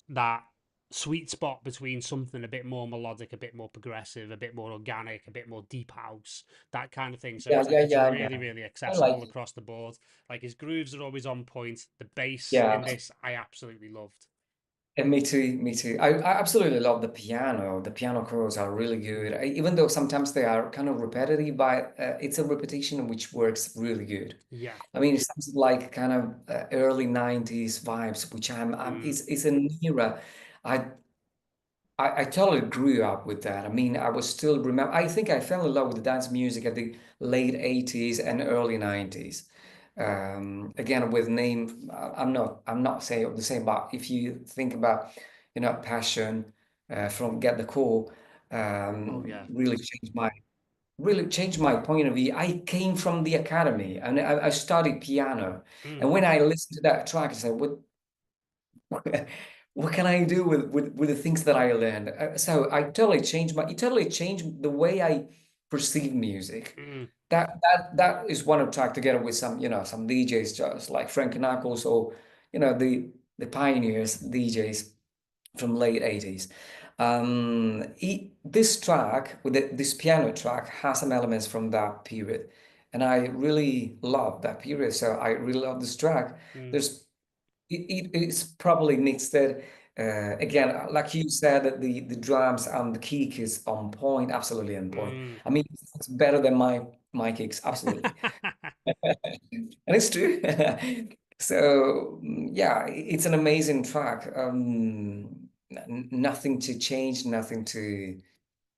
S1: that sweet spot between something a bit more melodic, a bit more progressive, a bit more organic, a bit more deep house, that kind of thing. So
S2: Yeah,
S1: it's like
S2: yeah,
S1: it's
S2: yeah,
S1: really,
S2: yeah.
S1: really
S2: I like
S1: accessible
S2: it.
S1: across the board. Like his grooves are always on point. The bass
S2: Yeah.
S1: in this I absolutely loved.
S2: And me too, me too. I absolutely love the piano. The piano chords are really good. Even though sometimes they are kind of repetitive, but it's a repetition which works really good.
S1: Yeah.
S2: I mean, it sounds like kind of early 90s vibes, which
S1: Mm,
S2: it's an era. I, I totally grew up with that. I mean, I was still remember. I think I fell in love with dance music at the late 80s and early 90s. Again, with name, I'm not saying the same, but if you think about, Passion, from Get the Call,
S1: oh yeah.
S2: really changed my point of view. I came from the academy and I studied piano,
S1: Mm,
S2: and when I listened to that track, I said, what can I do with the things that I learned? So it totally changed the way I perceive music.
S1: mm,
S2: That is one of track together with some DJs just like Frank Knuckles or the pioneers DJs from late 80s. This track with this piano track has some elements from that period, and I really love that period. So I really love this track.
S1: mm,
S2: There's it's probably mixed it. Again, like you said, that the drums and the kick is on point, absolutely on point.
S1: mm.
S2: I mean, it's better than my kicks, absolutely, and it's true. So yeah, it's an amazing track. Nothing to change, nothing to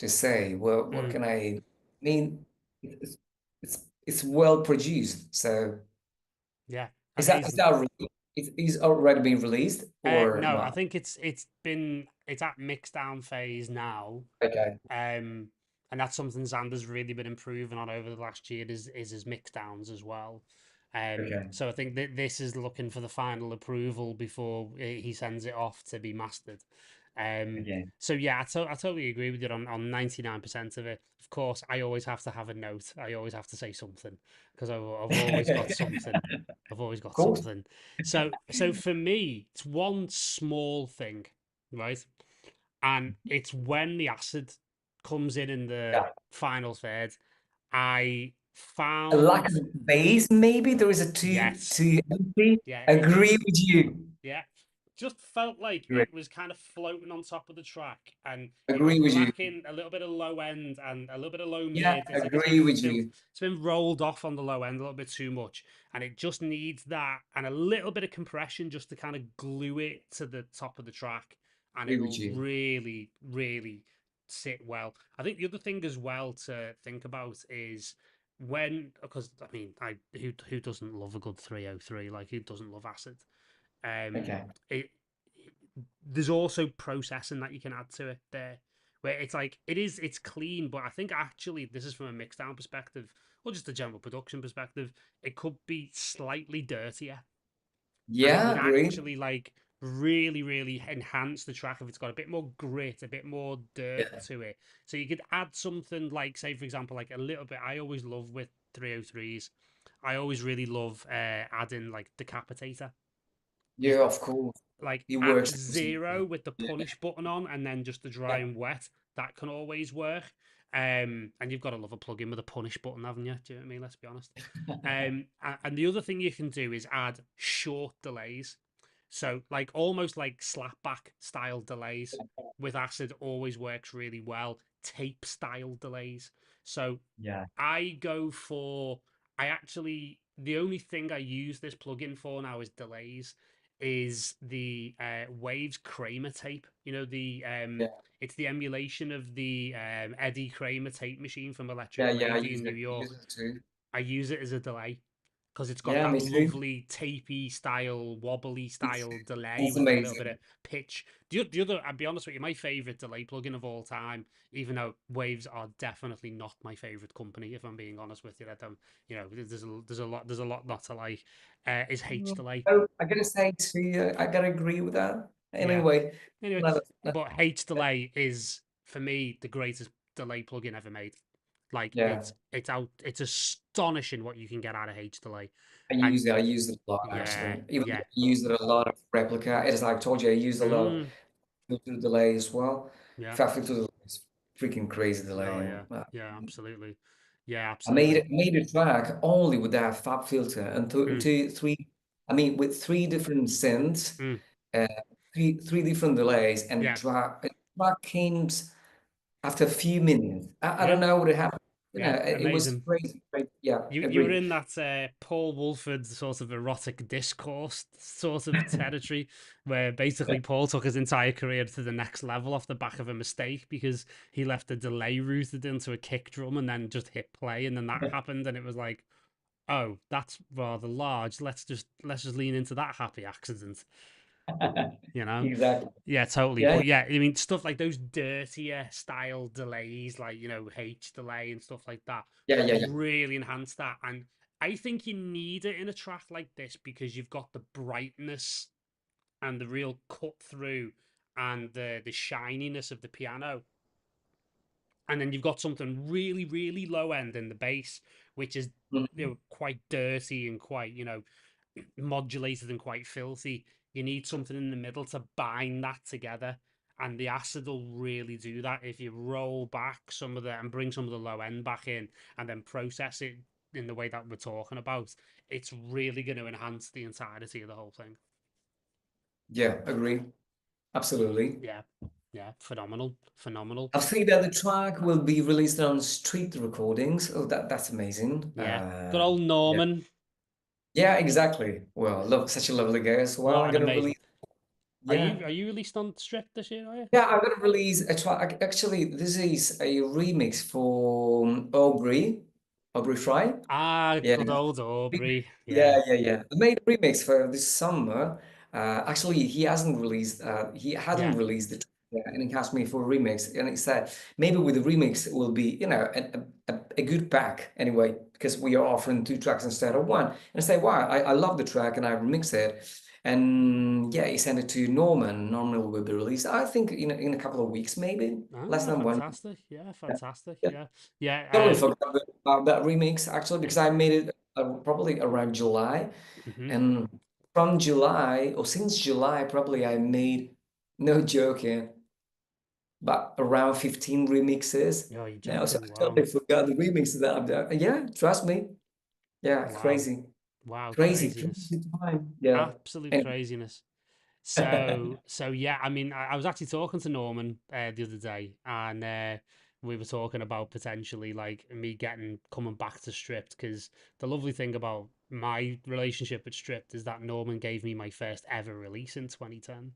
S2: say. Well, what can I mean? It's it's well produced. So
S1: Yeah,
S2: is
S1: amazing.
S2: that is already been released or
S1: No, I
S2: not?
S1: think it's at mixdown phase now.
S2: Okay,
S1: And that's something Xander's really been improving on over the last year is his mixdowns as well.
S2: okay,
S1: So I think that this is looking for the final approval before he sends it off to be mastered.
S2: okay.
S1: So yeah, I totally agree with you on 99% of it. Of course, I always have to have a note. I always have to say something because I've always got something. I've always
S2: Of
S1: got
S2: course.
S1: something. So for me, it's one small thing, right? And it's when the acid comes in the
S2: Yeah.
S1: final third. I
S2: A lack
S1: found
S2: of bass, maybe there is a
S1: yes,
S2: too empty.
S1: yeah, it
S2: Agree
S1: just
S2: with you.
S1: yeah, just felt like
S2: Agree,
S1: it was kind of floating on top of the track, and it was
S2: agree with you.
S1: lacking a little bit of low end and a little bit of low
S2: Yeah,
S1: mid.
S2: agree with you.
S1: It's been rolled off on the low end a little bit too much, and it just needs that and a little bit of compression just to kind of glue it to the top of the track, and
S2: Agree with
S1: it'll
S2: you.
S1: really sit well. I think the other thing as well to think about is when, because I mean, who doesn't love a good 303? Like, who doesn't love acid? Um,
S2: Okay.
S1: it there's also processing that you can add to it there, where it's like it's clean, but I think actually this is from a mixdown perspective or just a general production perspective, it could be slightly dirtier, and it
S2: Yeah,
S1: would
S2: agree.
S1: actually like really enhance the track if it's got a bit more grit, a bit more dirt
S2: Yeah.
S1: to it. So you could add something like, say for example, like a little bit. I always love with 303s. I always really love adding like decapitator. Just
S2: Yeah, of course.
S1: like
S2: It
S1: at
S2: works.
S1: zero with the
S2: Yeah.
S1: punish button on and then just the dry
S2: Yeah.
S1: and wet. That can always work. And you've got to love a plugin with a punish button, haven't you? Do you know what I mean? Let's be honest. And the other thing you can do is add short delays. So like almost like slapback style delays with acid always works really well. Tape style delays. So
S2: Yeah.
S1: I go for I actually the only thing I use this plugin for now is delays is the Waves Kramer tape. You know the
S2: Yeah.
S1: it's the emulation of the Eddie Kramer tape machine from
S2: Yeah.
S1: Electric
S2: Yeah. I
S1: Lady in
S2: use
S1: New
S2: it. I
S1: York.
S2: use it too.
S1: I use it as a delay because it's got
S2: Yeah,
S1: that
S2: me too.
S1: lovely tapey style, wobbly
S2: It's
S1: style delay
S2: it's
S1: with a little bit of
S2: amazing.
S1: pitch. The other, I'll be honest with you, my favorite delay plugin of all time, even though Waves are definitely not my favorite company, if I'm being honest with you, I don't, you know, there's a lot not to like, is H delay.
S2: Oh, I gotta say to you, I gotta agree with that.
S1: Yeah.
S2: Anyway,
S1: Anyway,
S2: another,
S1: but H delay is for me the greatest delay plugin ever made. Like
S2: yeah,
S1: it's astonishing what you can get out of H delay.
S2: I
S1: And
S2: use it. I use it a lot
S1: yeah,
S2: actually. Even though
S1: yeah.
S2: I use it a lot of replica. As I told you, I use a lot of
S1: Mm,
S2: filter delay as well.
S1: yeah.
S2: Fat filter delay is freaking crazy
S1: Oh
S2: delay.
S1: yeah. Yeah, absolutely. Yeah,
S2: I
S1: absolutely.
S2: made a track only with that fab filter and
S1: Mm,
S2: three. I mean, with three different synths,
S1: mm,
S2: uh, three different delays, and
S1: yeah.
S2: track came after a few minutes. I don't
S1: Yeah.
S2: know what happened. You know,
S1: Yeah.
S2: it was
S1: Amazing.
S2: crazy. Crazy. Yeah,
S1: You were
S2: agree.
S1: in that Paul Wolford sort of erotic discourse sort of territory where basically Paul took his entire career to the next level off the back of a mistake because he left a delay routed into a kick drum and then just hit play and then that happened and it was like, oh, that's rather large. Let's just lean into that happy accident, you know?
S2: Exactly.
S1: Yeah, totally.
S2: Yeah,
S1: But yeah, I mean, stuff like those dirtier style delays, like, you know, H delay and stuff like that,
S2: yeah.
S1: really enhance that. And I think you need it in a track like this because you've got the brightness and the real cut through and the shininess of the piano. And then you've got something really low end in the bass, which is, you
S2: Mhm.
S1: know, quite dirty and quite, you know, modulated and quite filthy. You need something in the middle to bind that together. And the acid will really do that if you roll back some of the and bring some of the low end back in and then process it in the way that we're talking about. It's really going to enhance the entirety of the whole thing.
S2: Yeah, agree. Absolutely.
S1: Yeah. Yeah. Phenomenal.
S2: I see that the track will be released on street recordings. Oh, that's amazing.
S1: Yeah. Good old
S2: Yeah,
S1: Norman.
S2: Yeah, exactly. Well, love such a lovely guy as well.
S1: What
S2: I'm
S1: an
S2: gonna
S1: amazing.
S2: release. Yeah.
S1: Are you released on Strip this year, are you?
S2: Yeah, I'm gonna release a track. Actually, this is a remix for Aubrey Fry.
S1: Ah,
S2: Yeah.
S1: good old Aubrey. Yeah.
S2: Yeah, yeah, yeah. I made a remix for this summer. Actually, he hadn't
S1: Yeah.
S2: released it, yeah, and he asked me for a remix, and he said maybe with the remix it will be, a good pack anyway, because we are offering two tracks instead of one. And I say, wow, I love the track, and I remix it, and yeah, he sent it to Norman. Norman will be released, I think, in a couple of weeks, maybe less
S1: Ah,
S2: than one.
S1: fantastic. Yeah,
S2: Yeah,
S1: fantastic.
S2: yeah.
S1: Yeah. Yeah.
S2: Totally forgot about that remix actually because I made it probably around July.
S1: Mhm.
S2: And from July, or since July, probably I made, no joking, but around 15 remixes
S1: Oh, you're
S2: now. So
S1: joking.
S2: I
S1: Wow.
S2: totally forgot the remixes that I've done. Yeah, trust me. Yeah,
S1: Wow.
S2: crazy,
S1: Wow.
S2: crazy,
S1: Craziness.
S2: crazy time. Yeah.
S1: Absolute
S2: Anyway.
S1: craziness. So yeah, I mean, I was actually talking to Norman the other day, and we were talking about potentially like me coming back to Stripped, because the lovely thing about my relationship with Stripped is that Norman gave me my first ever release in 2010.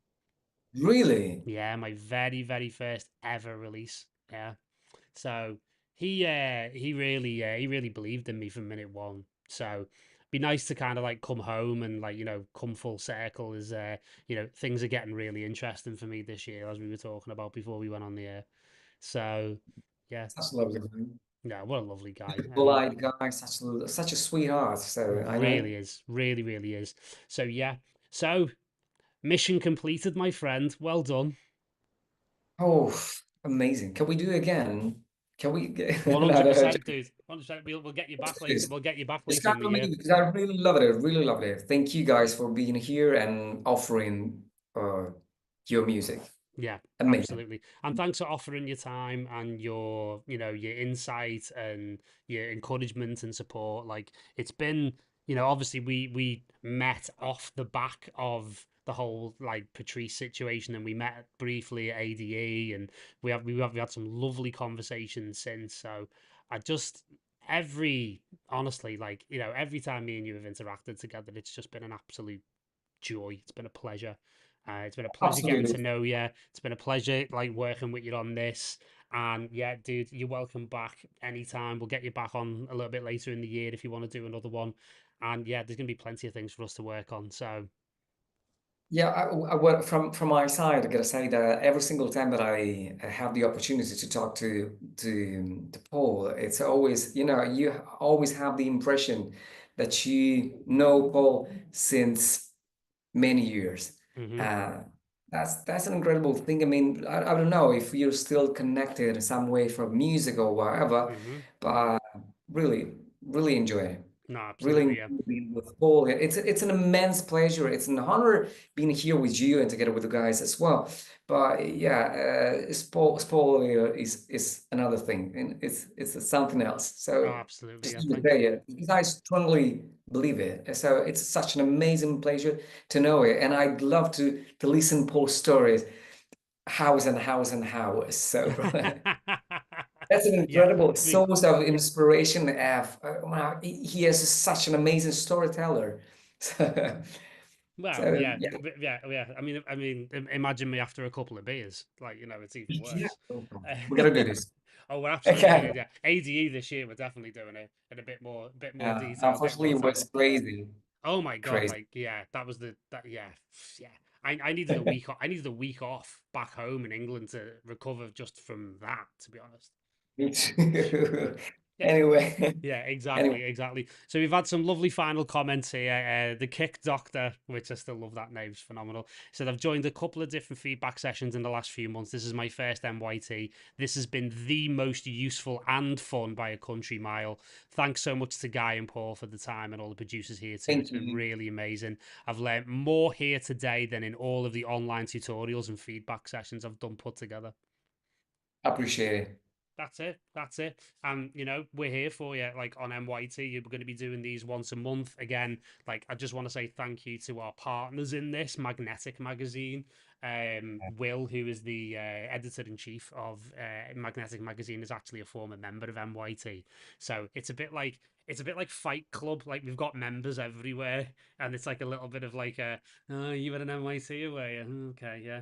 S2: Really?
S1: Yeah, my very first ever release. Yeah. So he really believed in me from minute one. So be nice to kind of like come home and like, come full circle as things are getting really interesting for me this year, as we were talking about before we went on the air. So yeah,
S2: Such a lovely guy.
S1: yeah, what a lovely guy. I mean,
S2: Polite guy, such a sweetheart. So I know.
S1: really is, really is. So yeah. So mission completed, my friend. Well done.
S2: Oh, amazing. Can we do it again? Can we get, no, no,
S1: 100%, dude. 100%. We'll get you back later.
S2: just,
S1: We'll get you back
S2: just
S1: later
S2: kind
S1: in the
S2: of me
S1: year.
S2: because I really loved it. Really loved it. Thank you guys for being here and offering your music.
S1: Yeah,
S2: Amazing.
S1: absolutely. And thanks for offering your time and your insight and your encouragement and support. Like it's been, obviously we met off the back of the whole like Patrice situation, and we met briefly at ADE, and we had some lovely conversations since. So I just honestly, like, every time me and you have interacted together, it's just been an absolute joy. It's been a pleasure. It's been a pleasure getting to
S2: Absolutely.
S1: know you. It's been a pleasure like working with you on this. And yeah, dude, you're welcome back anytime. We'll get you back on a little bit later in the year if you want to do another one. And yeah, there's gonna be plenty of things for us to work on. So
S2: Yeah, well, from my side, I gotta say that every single time that I have the opportunity to talk to Paul, it's always, you always have the impression that you know Paul since many years.
S1: hmm
S2: Uh, that's an incredible thing. I mean, I don't know if you're still connected in some way from music or whatever,
S1: hmm
S2: but really, really enjoy it.
S1: no,
S2: Really
S1: absolutely, yeah.
S2: enjoy being with Paul. It's an immense pleasure. It's an honor being here with you and together with the guys as well. But yeah, Paul is another thing, and it's something else.
S1: Oh,
S2: So
S1: absolutely,
S2: just
S1: yeah.
S2: need to
S1: Thank
S2: tell
S1: you.
S2: you, because I strongly believe it. So it's such an amazing pleasure to know it, and I'd love to listen Paul's stories, hows and hows and hows. So that's an
S1: Yeah,
S2: incredible
S1: I mean,
S2: source of inspiration. Wow, he is such an amazing storyteller. So,
S1: well,
S2: so
S1: yeah,
S2: yeah,
S1: yeah. Imagine me after a couple of beers. Like, it's even
S2: yeah.
S1: worse.
S2: We gotta do this.
S1: Oh, we're absolutely
S2: Okay.
S1: gonna do ADE this year. We're definitely doing it in a bit more
S2: Yeah,
S1: detail, a bit
S2: unfortunately,
S1: more
S2: it
S1: time.
S2: was crazy,
S1: Oh my god,
S2: crazy.
S1: like yeah, that was yeah, yeah. I needed a week off. I needed a week off back home in England to recover just from that. To be honest.
S2: Me too. Anyway,
S1: Yeah,
S2: anyway,
S1: exactly. So we've had some lovely final comments here. The Kick Doctor, which I still love that name, it's phenomenal. Said I've joined a couple of different feedback sessions in the last few months. This is my first MYT. This has been the most useful and fun by a country mile. Thanks so much to Guy and Paul for the time and all the producers here too. It's
S2: thank
S1: been
S2: you.
S1: really amazing. I've learned more here today than in all of the online tutorials and feedback sessions I've done put together.
S2: Appreciate it.
S1: That's it. That's it. And we're here for you. Like on MYT, you're going to be doing these once a month. Again, like I just want to say thank you to our partners in this, Magnetic Magazine, Will, who is the editor-in-chief of Magnetic Magazine, is actually a former member of MYT. So it's a bit like Fight Club. Like, we've got members everywhere, and it's like a little bit of like oh, you at an MYT away? Okay, yeah,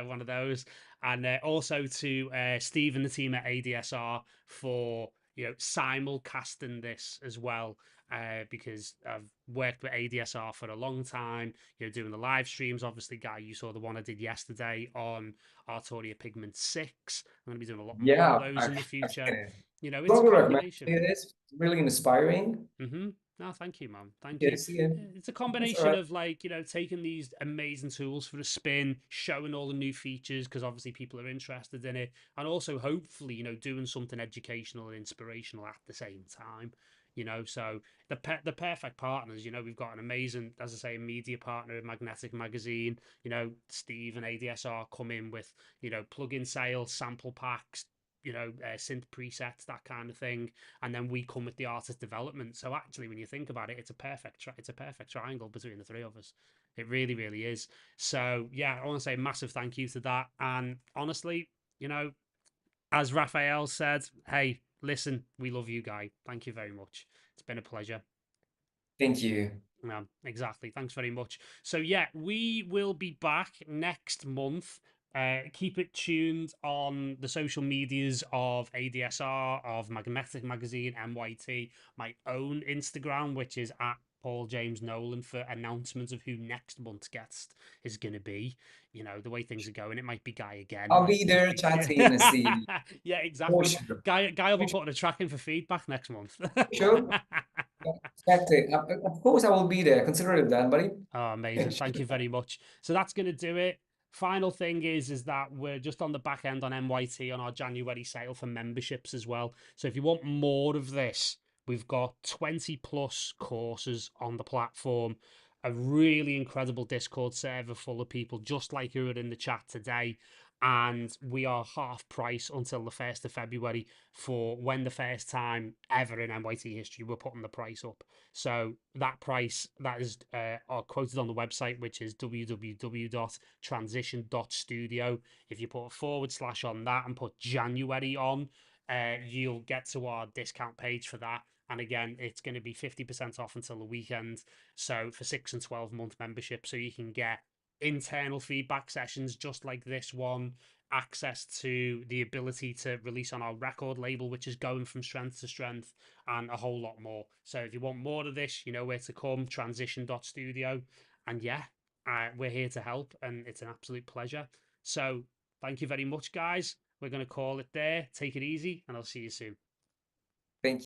S1: one of those. And also to Steve and the team at ADSR for simulcasting this as well, because I've worked with ADSR for a long time, doing the live streams. Obviously, Guy, you saw the one I did yesterday on Artoria Pigment 6. I'm going to be doing a lot more of
S2: Yeah,
S1: those in the future. It's a
S2: strongly recommend
S1: combination.
S2: it. Is really inspiring.
S1: No, thank you, man. Thank
S2: Yes,
S1: you.
S2: yeah.
S1: It's a combination of like, taking these amazing tools for a spin, showing all the new features because obviously people are interested in it, and also hopefully, doing something educational and inspirational at the same time. So the perfect partners. We've got an amazing, as I say, media partner in Magnetic Magazine. Steve and ADSR come in with plug-in sales, sample packs, synth presets, that kind of thing, and then we come with the artist development. So actually, when you think about it, it's a perfect triangle between the three of us. It really, really is. So yeah, I want to say a massive thank you to that. And honestly, as Raphael said, hey, listen, we love you, Guy. Thank you very much. It's been a pleasure.
S2: Thank you.
S1: Yeah, exactly. Thanks very much. So yeah, we will be back next month. Keep it tuned on the social medias of ADSR, of Magnetic Magazine, MYT, my own Instagram, which is at Paul James Nolan, for announcements of who next month's guest is going to be. The way things are going, it might be Guy again.
S2: I'll be there chatting and see.
S1: Yeah, exactly.
S2: Sure.
S1: Guy will be putting a track in for feedback next month.
S2: Sure. Exactly. Of course, I will be there. Consider it done, buddy.
S1: Oh, amazing. Thank you very much. So that's going to do it. Final thing is that we're just on the back end on MYT on our January sale for memberships as well. So if you want more of this, we've got 20 plus courses on the platform, a really incredible Discord server full of people just like who are in the chat today. And we are half price until the 1st of February for when the first time ever in MYT history we're putting the price up. So that price, that is quoted on the website, which is www.transition.studio. If you put a / on that and put January on, you'll get to our discount page for that. And again, it's going to be 50% off until the weekend. So for 6 and 12-month membership, so you can get internal feedback sessions just like this one, access to the ability to release on our record label, which is going from strength to strength, and a whole lot more. So if you want more of this, you know where to come, transition.studio. And yeah, we're here to help, and it's an absolute pleasure. So thank you very much, guys. We're going to call it there. Take it easy, and I'll see you soon.